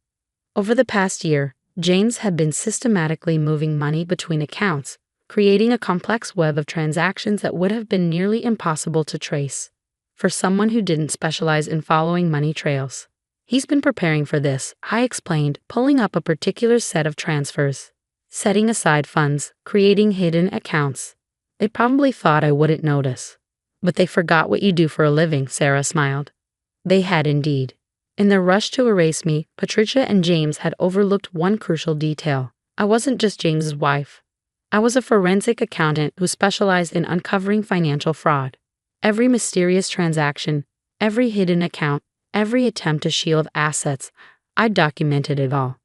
Over the past year, James had been systematically moving money between accounts, creating a complex web of transactions that would have been nearly impossible to trace for someone who didn't specialize in following money trails. He's been preparing for this, I explained, pulling up a particular set of transfers, setting aside funds, creating hidden accounts. They probably thought I wouldn't notice. But they forgot what you do for a living, Sarah smiled. They had indeed. In their rush to erase me, Patricia and James had overlooked one crucial detail. I wasn't just James's wife. I was a forensic accountant who specialized in uncovering financial fraud. Every mysterious transaction, every hidden account, every attempt to shield assets, I documented it all.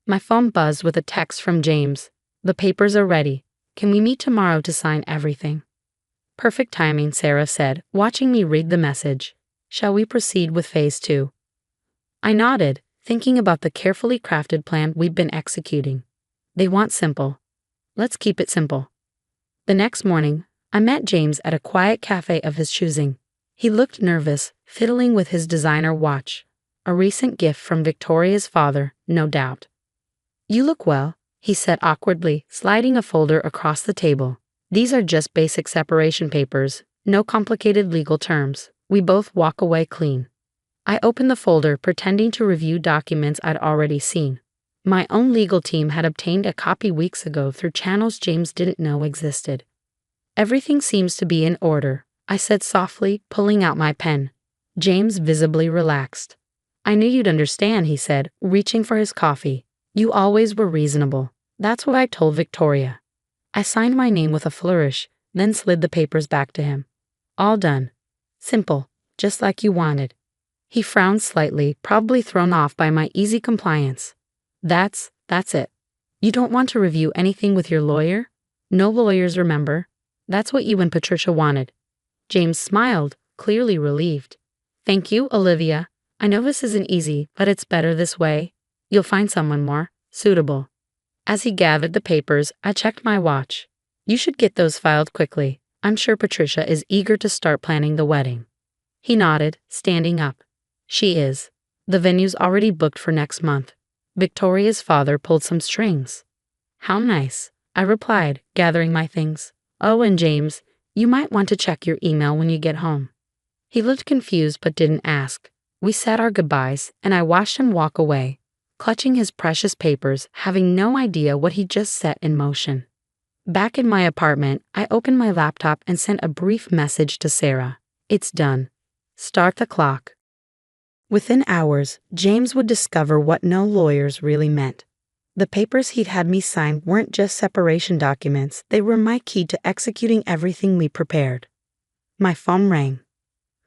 My phone buzzed with a text from James. The papers are ready. Can we meet tomorrow to sign everything? Perfect timing, Sarah said, watching me read the message. Shall we proceed with phase 2? I nodded, thinking about the carefully crafted plan we'd been executing. They want simple. Let's keep it simple. The next morning, I met James at a quiet cafe of his choosing. He looked nervous, fiddling with his designer watch. A recent gift from Victoria's father, no doubt. You look well, he said awkwardly, sliding a folder across the table. These are just basic separation papers, no complicated legal terms. We both walk away clean. I opened the folder, pretending to review documents I'd already seen. My own legal team had obtained a copy weeks ago through channels James didn't know existed. Everything seems to be in order, I said softly, pulling out my pen. James visibly relaxed. I knew you'd understand, he said, reaching for his coffee. You always were reasonable. That's what I told Victoria. I signed my name with a flourish, then slid the papers back to him. All done. Simple, just like you wanted. He frowned slightly, probably thrown off by my easy compliance. That's it. You don't want to review anything with your lawyer? No lawyers, remember? That's what you and Patricia wanted. James smiled, clearly relieved. Thank you, Olivia. I know this isn't easy, but it's better this way. You'll find someone more suitable. As he gathered the papers, I checked my watch. You should get those filed quickly. I'm sure Patricia is eager to start planning the wedding. He nodded, standing up. She is. The venue's already booked for next month. Victoria's father pulled some strings. How nice, I replied, gathering my things. Oh, and James, you might want to check your email when you get home. He looked confused but didn't ask. We said our goodbyes, and I watched him walk away, clutching his precious papers, having no idea what he'd just set in motion. Back in my apartment, I opened my laptop and sent a brief message to Sarah. It's done. Start the clock. Within hours, James would discover what no lawyers really meant. The papers he'd had me sign weren't just separation documents, they were my key to executing everything we prepared. My phone rang.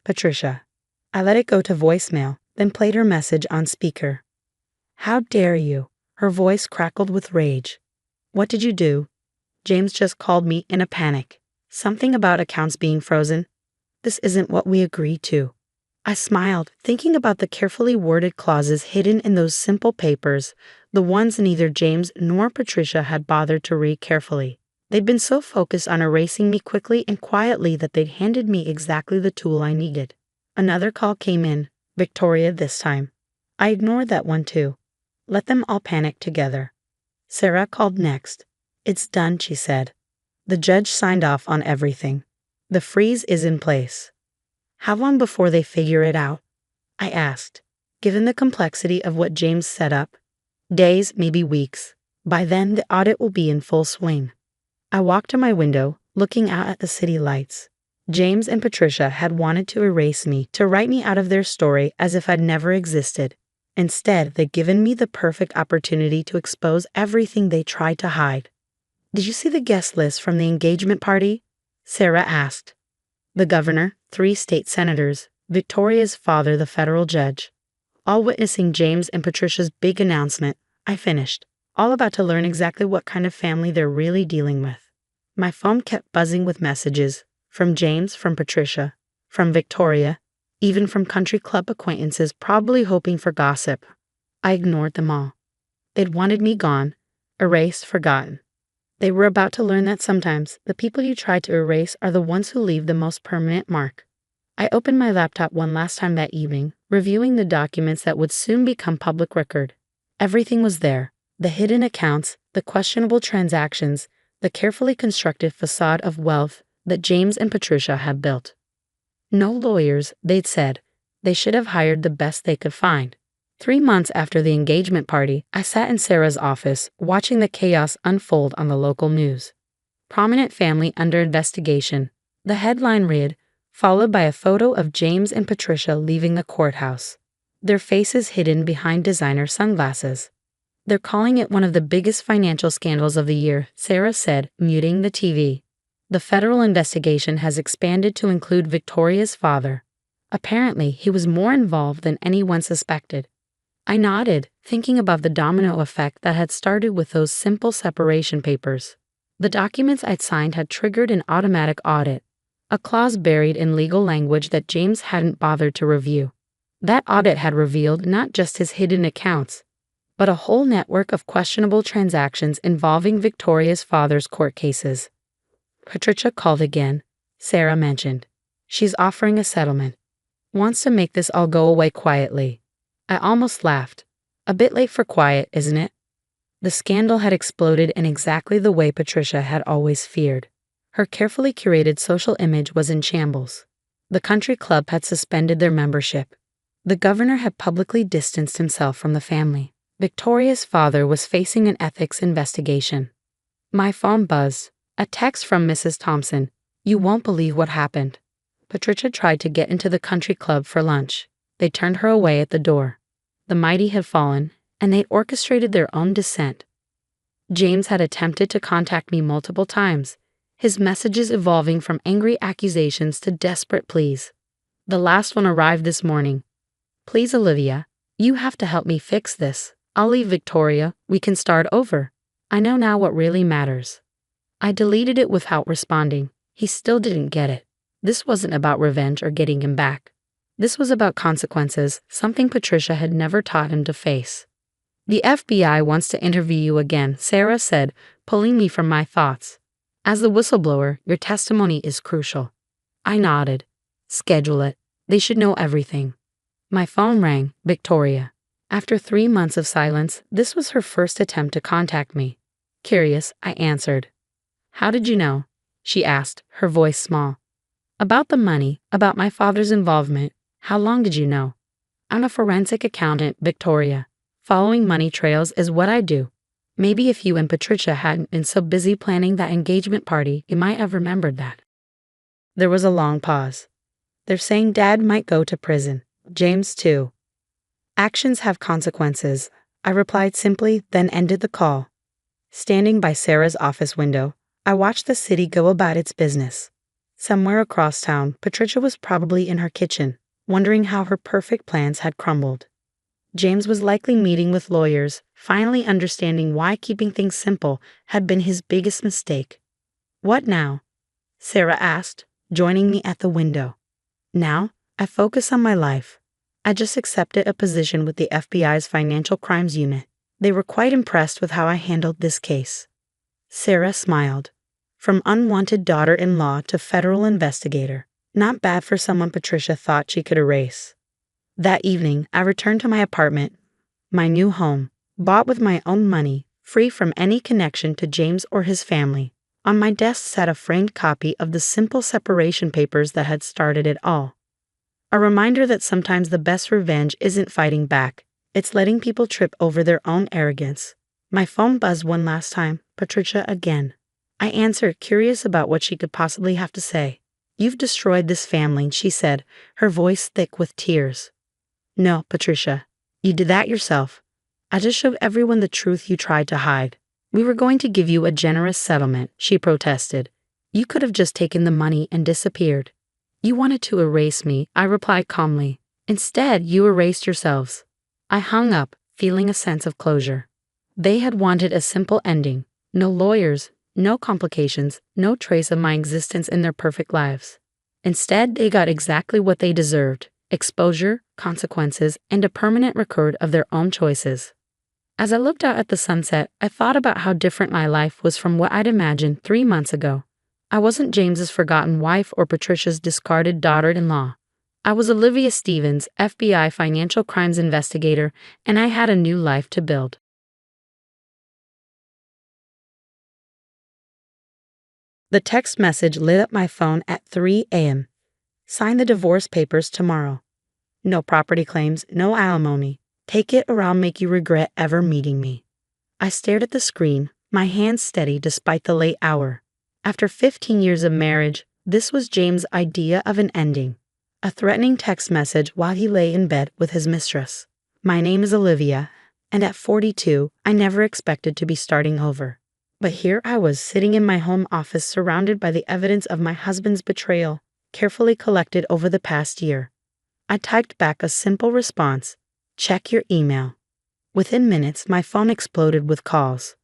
Patricia. I let it go to voicemail, then played her message on speaker. How dare you? Her voice crackled with rage. What did you do? James just called me in a panic. Something about accounts being frozen. This isn't what we agreed to. I smiled, thinking about the carefully worded clauses hidden in those simple papers, the ones neither James nor Patricia had bothered to read carefully. They'd been so focused on erasing me quickly and quietly that they'd handed me exactly the tool I needed. Another call came in, Victoria this time. I ignored that one too. Let them all panic together. Sarah called next. It's done, she said. The judge signed off on everything. The freeze is in place. How long before they figure it out? I asked. Given the complexity of what James set up, days, maybe weeks. By then, the audit will be in full swing. I walked to my window, looking out at the city lights. James and Patricia had wanted to erase me, to write me out of their story as if I'd never existed. Instead, they'd given me the perfect opportunity to expose everything they tried to hide. Did you see the guest list from the engagement party? Sarah asked. The governor, 3 state senators, Victoria's father, the federal judge. All witnessing James and Patricia's big announcement, I finished, all about to learn exactly what kind of family they're really dealing with. My phone kept buzzing with messages, from James, from Patricia, from Victoria, even from country club acquaintances probably hoping for gossip. I ignored them all. They'd wanted me gone, erased, forgotten. They were about to learn that sometimes the people you try to erase are the ones who leave the most permanent mark. I opened my laptop one last time that evening, reviewing the documents that would soon become public record. Everything was there: the hidden accounts, the questionable transactions, the carefully constructed facade of wealth that James and Patricia had built. No lawyers, they'd said. They should have hired the best they could find. 3 months after the engagement party, I sat in Sarah's office, watching the chaos unfold on the local news. Prominent family under investigation. The headline read, followed by a photo of James and Patricia leaving the courthouse, their faces hidden behind designer sunglasses. They're calling it one of the biggest financial scandals of the year, Sarah said, muting the TV. The federal investigation has expanded to include Victoria's father. Apparently, he was more involved than anyone suspected. I nodded, thinking about the domino effect that had started with those simple separation papers. The documents I'd signed had triggered an automatic audit, a clause buried in legal language that James hadn't bothered to review. That audit had revealed not just his hidden accounts, but a whole network of questionable transactions involving Victoria's father's court cases. Patricia called again, Sarah mentioned. She's offering a settlement. Wants to make this all go away quietly. I almost laughed. A bit late for quiet, isn't it? The scandal had exploded in exactly the way Patricia had always feared. Her carefully curated social image was in shambles. The country club had suspended their membership. The governor had publicly distanced himself from the family. Victoria's father was facing an ethics investigation. My phone buzzed. A text from Mrs. Thompson. You won't believe what happened. Patricia tried to get into the country club for lunch. They turned her away at the door. The mighty had fallen, and they'd orchestrated their own descent. James had attempted to contact me multiple times, his messages evolving from angry accusations to desperate pleas. The last one arrived this morning. Please, Olivia, you have to help me fix this. I'll leave Victoria. We can start over. I know now what really matters. I deleted it without responding. He still didn't get it. This wasn't about revenge or getting him back. This was about consequences, something Patricia had never taught him to face. The FBI wants to interview you again, Sarah said, pulling me from my thoughts. As the whistleblower, your testimony is crucial. I nodded. Schedule it. They should know everything. My phone rang. Victoria. After 3 months of silence, this was her first attempt to contact me. Curious, I answered. How did you know? She asked, her voice small. About the money, about my father's involvement. How long did you know? I'm a forensic accountant, Victoria. Following money trails is what I do. Maybe if you and Patricia hadn't been so busy planning that engagement party, you might have remembered that. There was a long pause. They're saying Dad might go to prison. James too. Actions have consequences, I replied simply, then ended the call. Standing by Sarah's office window, I watched the city go about its business. Somewhere across town, Patricia was probably in her kitchen, wondering how her perfect plans had crumbled. James was likely meeting with lawyers, finally understanding why keeping things simple had been his biggest mistake. What now? Sarah asked, joining me at the window. Now, I focus on my life. I just accepted a position with the FBI's Financial Crimes Unit. They were quite impressed with how I handled this case. Sarah smiled. From unwanted daughter-in-law to federal investigator. Not bad for someone Patricia thought she could erase. That evening, I returned to my apartment, my new home, bought with my own money, free from any connection to James or his family. On my desk sat a framed copy of the simple separation papers that had started it all. A reminder that sometimes the best revenge isn't fighting back, it's letting people trip over their own arrogance. My phone buzzed one last time, Patricia again. I answered, curious about what she could possibly have to say. You've destroyed this family, she said, her voice thick with tears. No, Patricia, you did that yourself. I just showed everyone the truth you tried to hide. We were going to give you a generous settlement, she protested. You could have just taken the money and disappeared. You wanted to erase me, I replied calmly. Instead, you erased yourselves. I hung up, feeling a sense of closure. They had wanted a simple ending. No lawyers, no complications, no trace of my existence in their perfect lives. Instead, they got exactly what they deserved: exposure, consequences, and a permanent record of their own choices. As I looked out at the sunset, I thought about how different my life was from what I'd imagined 3 months ago. I wasn't James's forgotten wife or Patricia's discarded daughter-in-law. I was Olivia Stevens, FBI financial crimes investigator, and I had a new life to build. The text message lit up my phone at 3 a.m. Sign the divorce papers tomorrow. No property claims, no alimony. Take it or I'll make you regret ever meeting me. I stared at the screen, my hands steady despite the late hour. After 15 years of marriage, this was James' idea of an ending. A threatening text message while he lay in bed with his mistress. My name is Olivia, and at 42, I never expected to be starting over. But here I was sitting in my home office surrounded by the evidence of my husband's betrayal, carefully collected over the past year. I typed back a simple response: check your email. Within minutes, my phone exploded with calls.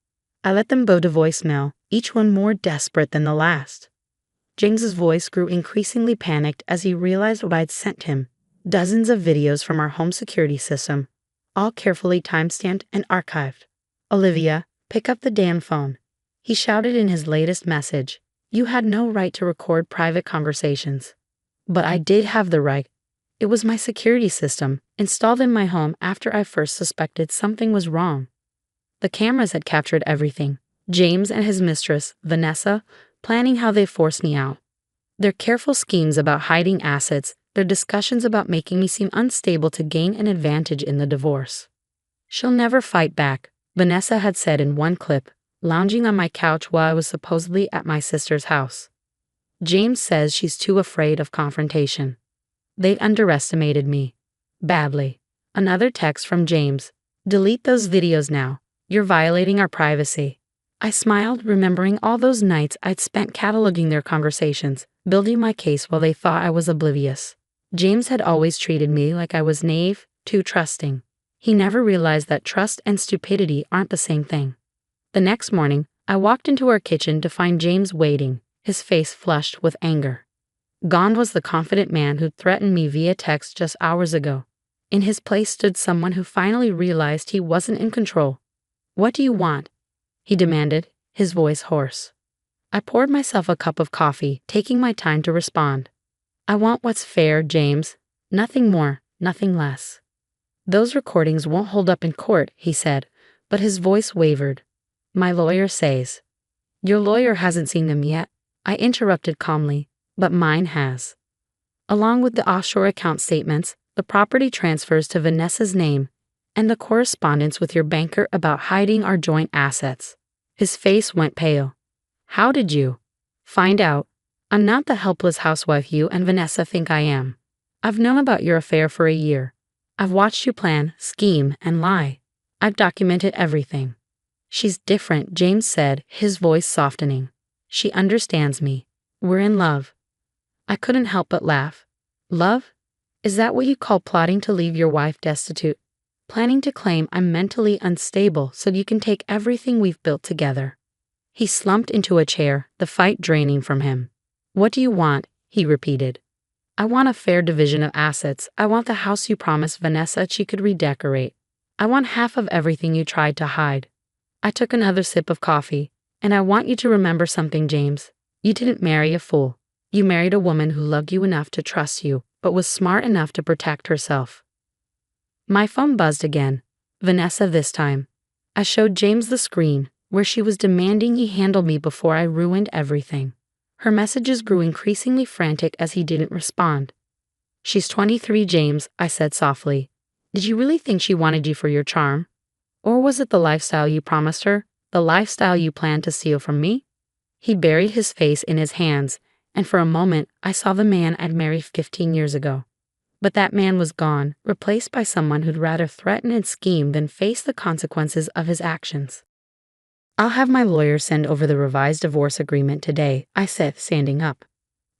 I let them go to voicemail, each one more desperate than the last. James's voice grew increasingly panicked as he realized what I'd sent him. Dozens of videos from our home security system, all carefully timestamped and archived. Olivia, pick up the damn phone. He shouted in his latest message. You had no right to record private conversations. But I did have the right. It was my security system, installed in my home after I first suspected something was wrong. The cameras had captured everything. James and his mistress, Vanessa, planning how they forced me out. Their careful schemes about hiding assets, their discussions about making me seem unstable to gain an advantage in the divorce. She'll never fight back, Vanessa had said in one clip, lounging on my couch while I was supposedly at my sister's house. James says she's too afraid of confrontation. They underestimated me. Badly. Another text from James. Delete those videos now. You're violating our privacy. I smiled, remembering all those nights I'd spent cataloging their conversations, building my case while they thought I was oblivious. James had always treated me like I was naive, too trusting. He never realized that trust and stupidity aren't the same thing. The next morning, I walked into our kitchen to find James waiting, his face flushed with anger. Gone was the confident man who'd threatened me via text just hours ago. In his place stood someone who finally realized he wasn't in control. What do you want? He demanded, his voice hoarse. I poured myself a cup of coffee, taking my time to respond. I want what's fair, James. Nothing more, nothing less. Those recordings won't hold up in court, he said, but his voice wavered. My lawyer says. Your lawyer hasn't seen them yet, I interrupted calmly, but mine has. Along with the offshore account statements, the property transfers to Vanessa's name, and the correspondence with your banker about hiding our joint assets. His face went pale. How did you find out? I'm not the helpless housewife you and Vanessa think I am. I've known about your affair for a year. I've watched you plan, scheme, and lie. I've documented everything. She's different, James said, his voice softening. She understands me. We're in love. I couldn't help but laugh. Love? Is that what you call plotting to leave your wife destitute? Planning to claim I'm mentally unstable so you can take everything we've built together? He slumped into a chair, the fight draining from him. What do you want? He repeated. I want a fair division of assets. I want the house you promised Vanessa she could redecorate. I want half of everything you tried to hide. I took another sip of coffee, and I want you to remember something, James. You didn't marry a fool. You married a woman who loved you enough to trust you, but was smart enough to protect herself. My phone buzzed again. Vanessa this time. I showed James the screen, where she was demanding he handle me before I ruined everything. Her messages grew increasingly frantic as he didn't respond. She's 23, James, I said softly. Did you really think she wanted you for your charm? Or was it the lifestyle you promised her, the lifestyle you planned to steal from me? He buried his face in his hands, and for a moment I saw the man I'd married 15 years ago. But that man was gone, replaced by someone who'd rather threaten and scheme than face the consequences of his actions. I'll have my lawyer send over the revised divorce agreement today, I said, standing up.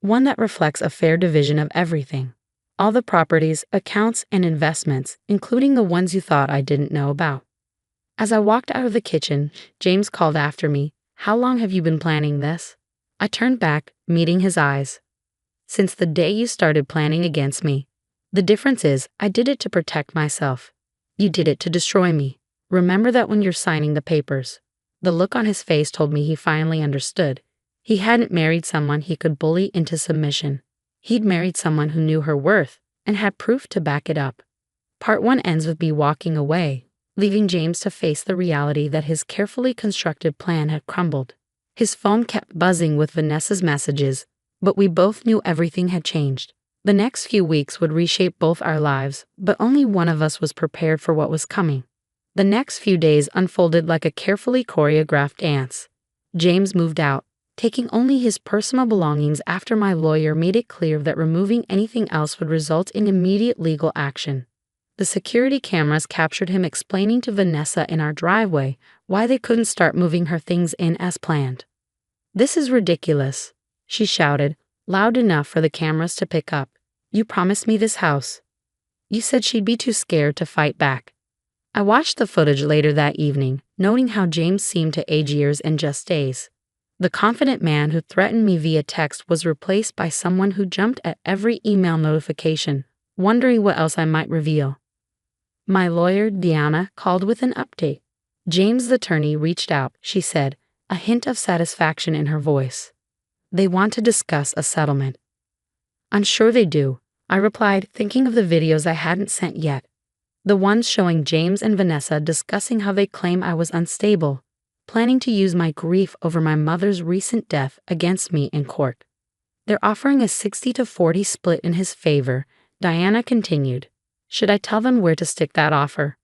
One that reflects a fair division of everything. All the properties, accounts, and investments, including the ones you thought I didn't know about. As I walked out of the kitchen, James called after me, How long have you been planning this? I turned back, meeting his eyes. Since the day you started planning against me. The difference is, I did it to protect myself. You did it to destroy me. Remember that when you're signing the papers. The look on his face told me he finally understood. He hadn't married someone he could bully into submission. He'd married someone who knew her worth, and had proof to back it up. Part 1 ends with me walking away, leaving James to face the reality that his carefully constructed plan had crumbled. His phone kept buzzing with Vanessa's messages, but we both knew everything had changed. The next few weeks would reshape both our lives, but only one of us was prepared for what was coming. The next few days unfolded like a carefully choreographed dance. James moved out, taking only his personal belongings after my lawyer made it clear that removing anything else would result in immediate legal action. The security cameras captured him explaining to Vanessa in our driveway why they couldn't start moving her things in as planned. "This is ridiculous," she shouted, loud enough for the cameras to pick up. "You promised me this house. You said she'd be too scared to fight back." I watched the footage later that evening, noting how James seemed to age years in just days. The confident man who threatened me via text was replaced by someone who jumped at every email notification, wondering what else I might reveal. My lawyer, Diana, called with an update. James' attorney reached out, she said, a hint of satisfaction in her voice. "They want to discuss a settlement." "I'm sure they do," I replied, thinking of the videos I hadn't sent yet. The ones showing James and Vanessa discussing how they claim I was unstable, planning to use my grief over my mother's recent death against me in court. "They're offering a 60-40 split in his favor," Diana continued. "Should I tell them where to stick that offer?"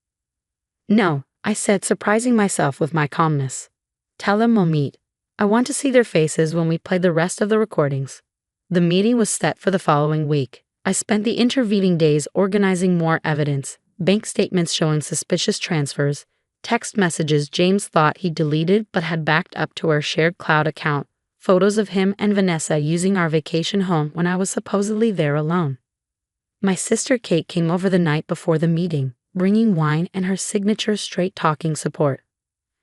"No," I said, surprising myself with my calmness. "Tell them we'll meet. I want to see their faces when we play the rest of the recordings." The meeting was set for the following week. I spent the intervening days organizing more evidence, bank statements showing suspicious transfers, text messages James thought he deleted but had backed up to our shared cloud account, photos of him and Vanessa using our vacation home when I was supposedly there alone. My sister Kate came over the night before the meeting, bringing wine and her signature straight-talking support.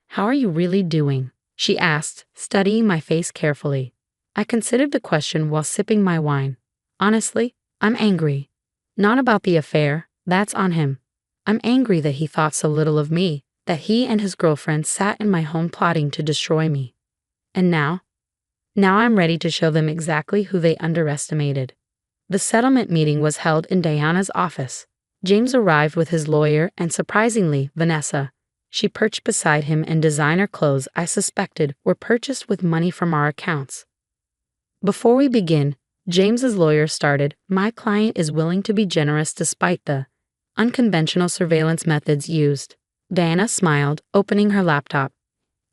"How are you really doing?" she asked, studying my face carefully. I considered the question while sipping my wine. "Honestly, I'm angry. Not about the affair, that's on him. I'm angry that he thought so little of me, that he and his girlfriend sat in my home plotting to destroy me. And now I'm ready to show them exactly who they underestimated." The settlement meeting was held in Diana's office. James arrived with his lawyer and, surprisingly, Vanessa. She perched beside him in designer clothes I suspected were purchased with money from our accounts. "Before we begin," James's lawyer started, "my client is willing to be generous despite the unconventional surveillance methods used." Diana smiled, opening her laptop.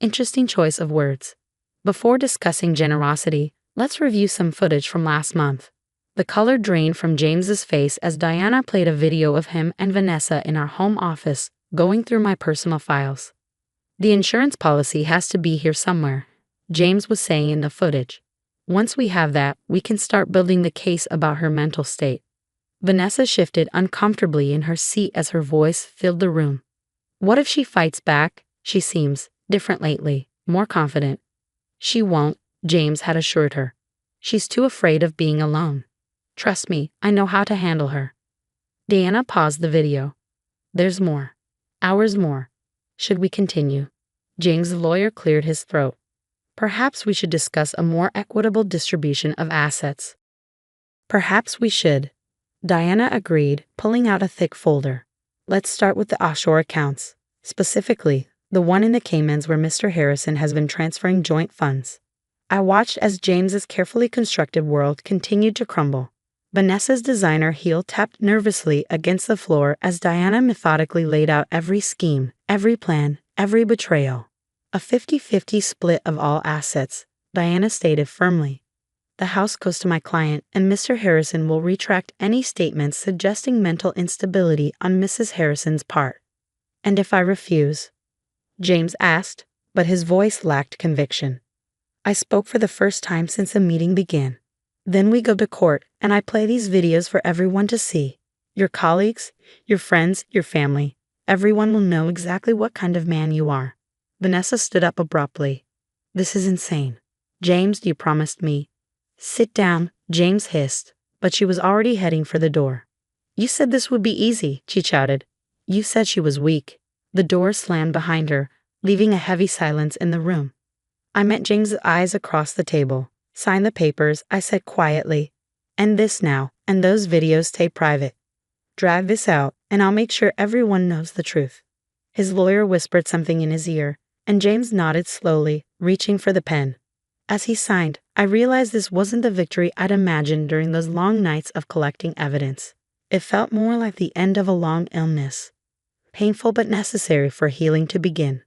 Interesting choice of words. "Before discussing generosity, let's review some footage from last month." The color drained from James's face as Diana played a video of him and Vanessa in our home office, going through my personal files. "The insurance policy has to be here somewhere," James was saying in the footage. "Once we have that, we can start building the case about her mental state." Vanessa shifted uncomfortably in her seat as her voice filled the room. "What if she fights back? She seems different lately, more confident." "She won't," James had assured her. "She's too afraid of being alone. Trust me, I know how to handle her." Diana paused the video. "There's more. Hours more. Should we continue?" James' lawyer cleared his throat. "Perhaps we should discuss a more equitable distribution of assets." "Perhaps we should," Diana agreed, pulling out a thick folder. "Let's start with the offshore accounts, specifically the one in the Caymans where Mr. Harrison has been transferring joint funds." I watched as James's carefully constructed world continued to crumble. Vanessa's designer heel tapped nervously against the floor as Diana methodically laid out every scheme, every plan, every betrayal. "A 50-50 split of all assets," Diana stated firmly. "The house goes to my client, and Mr. Harrison will retract any statements suggesting mental instability on Mrs. Harrison's part." "And if I refuse?" James asked, but his voice lacked conviction. I spoke for the first time since the meeting began. "Then we go to court, and I play these videos for everyone to see. Your colleagues, your friends, your family. Everyone will know exactly what kind of man you are." Vanessa stood up abruptly. "This is insane. James, you promised me." "Sit down," James hissed, but she was already heading for the door. "You said this would be easy," she shouted. "You said she was weak." The door slammed behind her, leaving a heavy silence in the room. I met James's eyes across the table. "Sign the papers," I said quietly. "And this now, and those videos stay private." Drag this out, and I'll make sure everyone knows the truth." His lawyer whispered something in his ear, and James nodded slowly, reaching for the pen. As he signed, I realized this wasn't the victory I'd imagined during those long nights of collecting evidence. It felt more like the end of a long illness. Painful but necessary for healing to begin.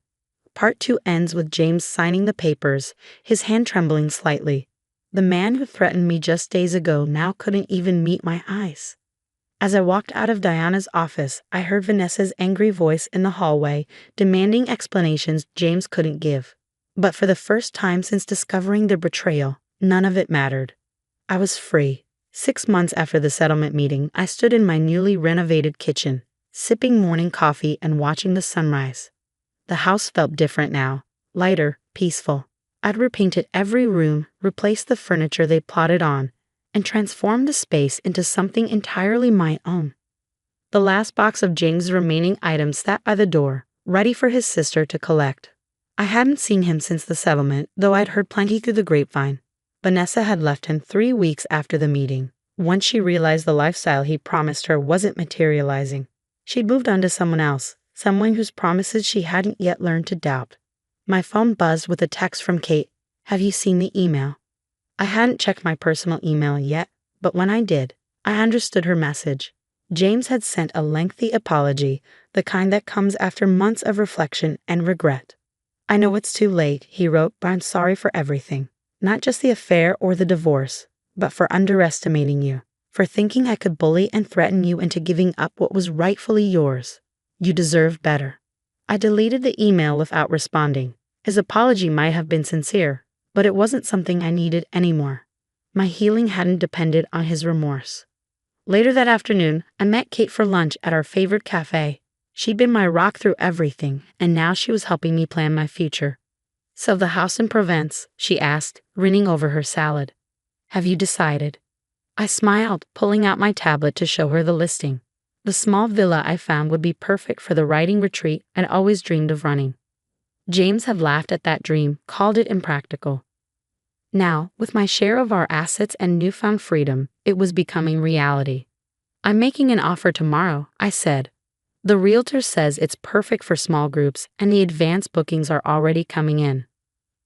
Part 2 ends with James signing the papers, his hand trembling slightly. The man who threatened me just days ago now couldn't even meet my eyes. As I walked out of Diana's office, I heard Vanessa's angry voice in the hallway, demanding explanations James couldn't give. But for the first time since discovering the betrayal, none of it mattered. I was free. 6 months after the settlement meeting, I stood in my newly renovated kitchen, sipping morning coffee and watching the sunrise. The house felt different now, lighter, peaceful. I'd repainted every room, replaced the furniture they plotted on, and transformed the space into something entirely my own. The last box of James' remaining items sat by the door, ready for his sister to collect. I hadn't seen him since the settlement, though I'd heard plenty through the grapevine. Vanessa had left him 3 weeks after the meeting, once she realized the lifestyle he promised her wasn't materializing. She'd moved on to someone else, someone whose promises she hadn't yet learned to doubt. My phone buzzed with a text from Kate. "Have you seen the email?" I hadn't checked my personal email yet, but when I did, I understood her message. James had sent a lengthy apology, the kind that comes after months of reflection and regret. "I know it's too late," he wrote, "but I'm sorry for everything. Not just the affair or the divorce, but for underestimating you, for thinking I could bully and threaten you into giving up what was rightfully yours. You deserve better." I deleted the email without responding. His apology might have been sincere, but it wasn't something I needed anymore. My healing hadn't depended on his remorse. Later that afternoon, I met Kate for lunch at our favorite cafe. She'd been my rock through everything, and now she was helping me plan my future. "So the house in Provence?" she asked, grinning over her salad. "Have you decided?" I smiled, pulling out my tablet to show her the listing. The small villa I found would be perfect for the writing retreat I'd always dreamed of running. James had laughed at that dream, called it impractical. Now, with my share of our assets and newfound freedom, it was becoming reality. "I'm making an offer tomorrow," I said. "The realtor says it's perfect for small groups, and the advance bookings are already coming in."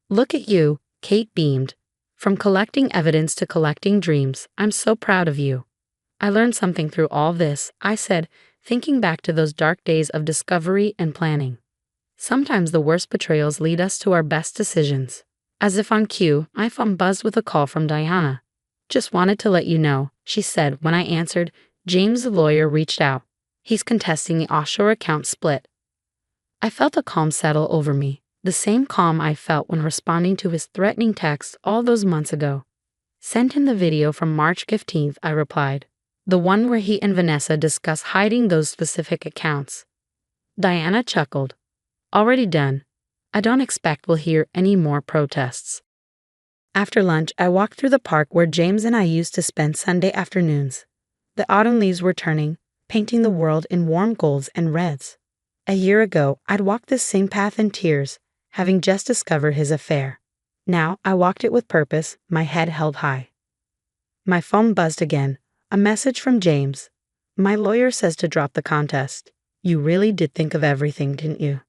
"Look at you," Kate beamed. "From collecting evidence to collecting dreams, I'm so proud of you." "I learned something through all this," I said, thinking back to those dark days of discovery and planning. Sometimes the worst betrayals lead us to our best decisions. As if on cue, my phone buzzed with a call from Diana. "Just wanted to let you know," she said when I answered. "James, the lawyer, reached out. He's contesting the offshore account split." I felt a calm settle over me, the same calm I felt when responding to his threatening text all those months ago. "Send him the video from March 15th, I replied. "The one where he and Vanessa discuss hiding those specific accounts." Diana chuckled. "Already done. I don't expect we'll hear any more protests." After lunch, I walked through the park where James and I used to spend Sunday afternoons. The autumn leaves were turning, painting the world in warm golds and reds. A year ago, I'd walked this same path in tears, having just discovered his affair. Now, I walked it with purpose, my head held high. My phone buzzed again, a message from James. "My lawyer says to drop the contest. You really did think of everything, didn't you?"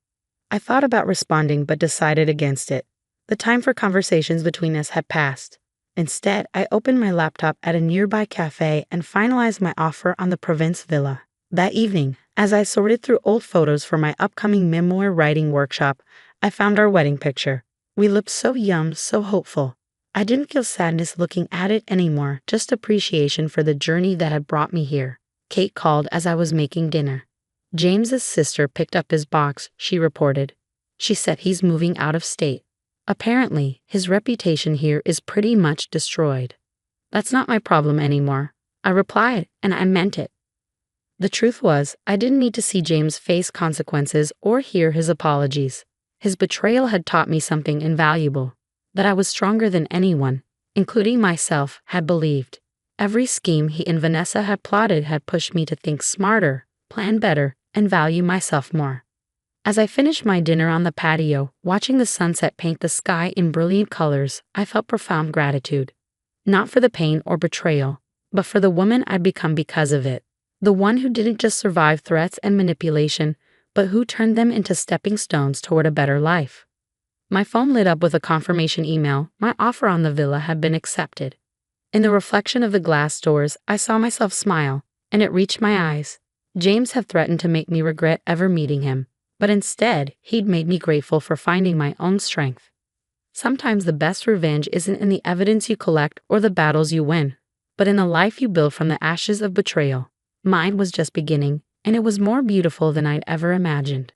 I thought about responding but decided against it. The time for conversations between us had passed. Instead, I opened my laptop at a nearby cafe and finalized my offer on the Provence villa. That evening, as I sorted through old photos for my upcoming memoir writing workshop, I found our wedding picture. We looked so young, so hopeful. I didn't feel sadness looking at it anymore, just appreciation for the journey that had brought me here. Kate called as I was making dinner. "James's sister picked up his box," she reported. "She said he's moving out of state. Apparently, his reputation here is pretty much destroyed." "That's not my problem anymore," I replied, and I meant it. The truth was, I didn't need to see James face consequences or hear his apologies. His betrayal had taught me something invaluable, that I was stronger than anyone, including myself, had believed. Every scheme he and Vanessa had plotted had pushed me to think smarter, plan better, and value myself more. As I finished my dinner on the patio, watching the sunset paint the sky in brilliant colors, I felt profound gratitude. Not for the pain or betrayal, but for the woman I'd become because of it. The one who didn't just survive threats and manipulation, but who turned them into stepping stones toward a better life. My phone lit up with a confirmation email. My offer on the villa had been accepted. In the reflection of the glass doors, I saw myself smile, and it reached my eyes. James had threatened to make me regret ever meeting him, but instead, he'd made me grateful for finding my own strength. Sometimes the best revenge isn't in the evidence you collect or the battles you win, but in the life you build from the ashes of betrayal. Mine was just beginning, and it was more beautiful than I'd ever imagined.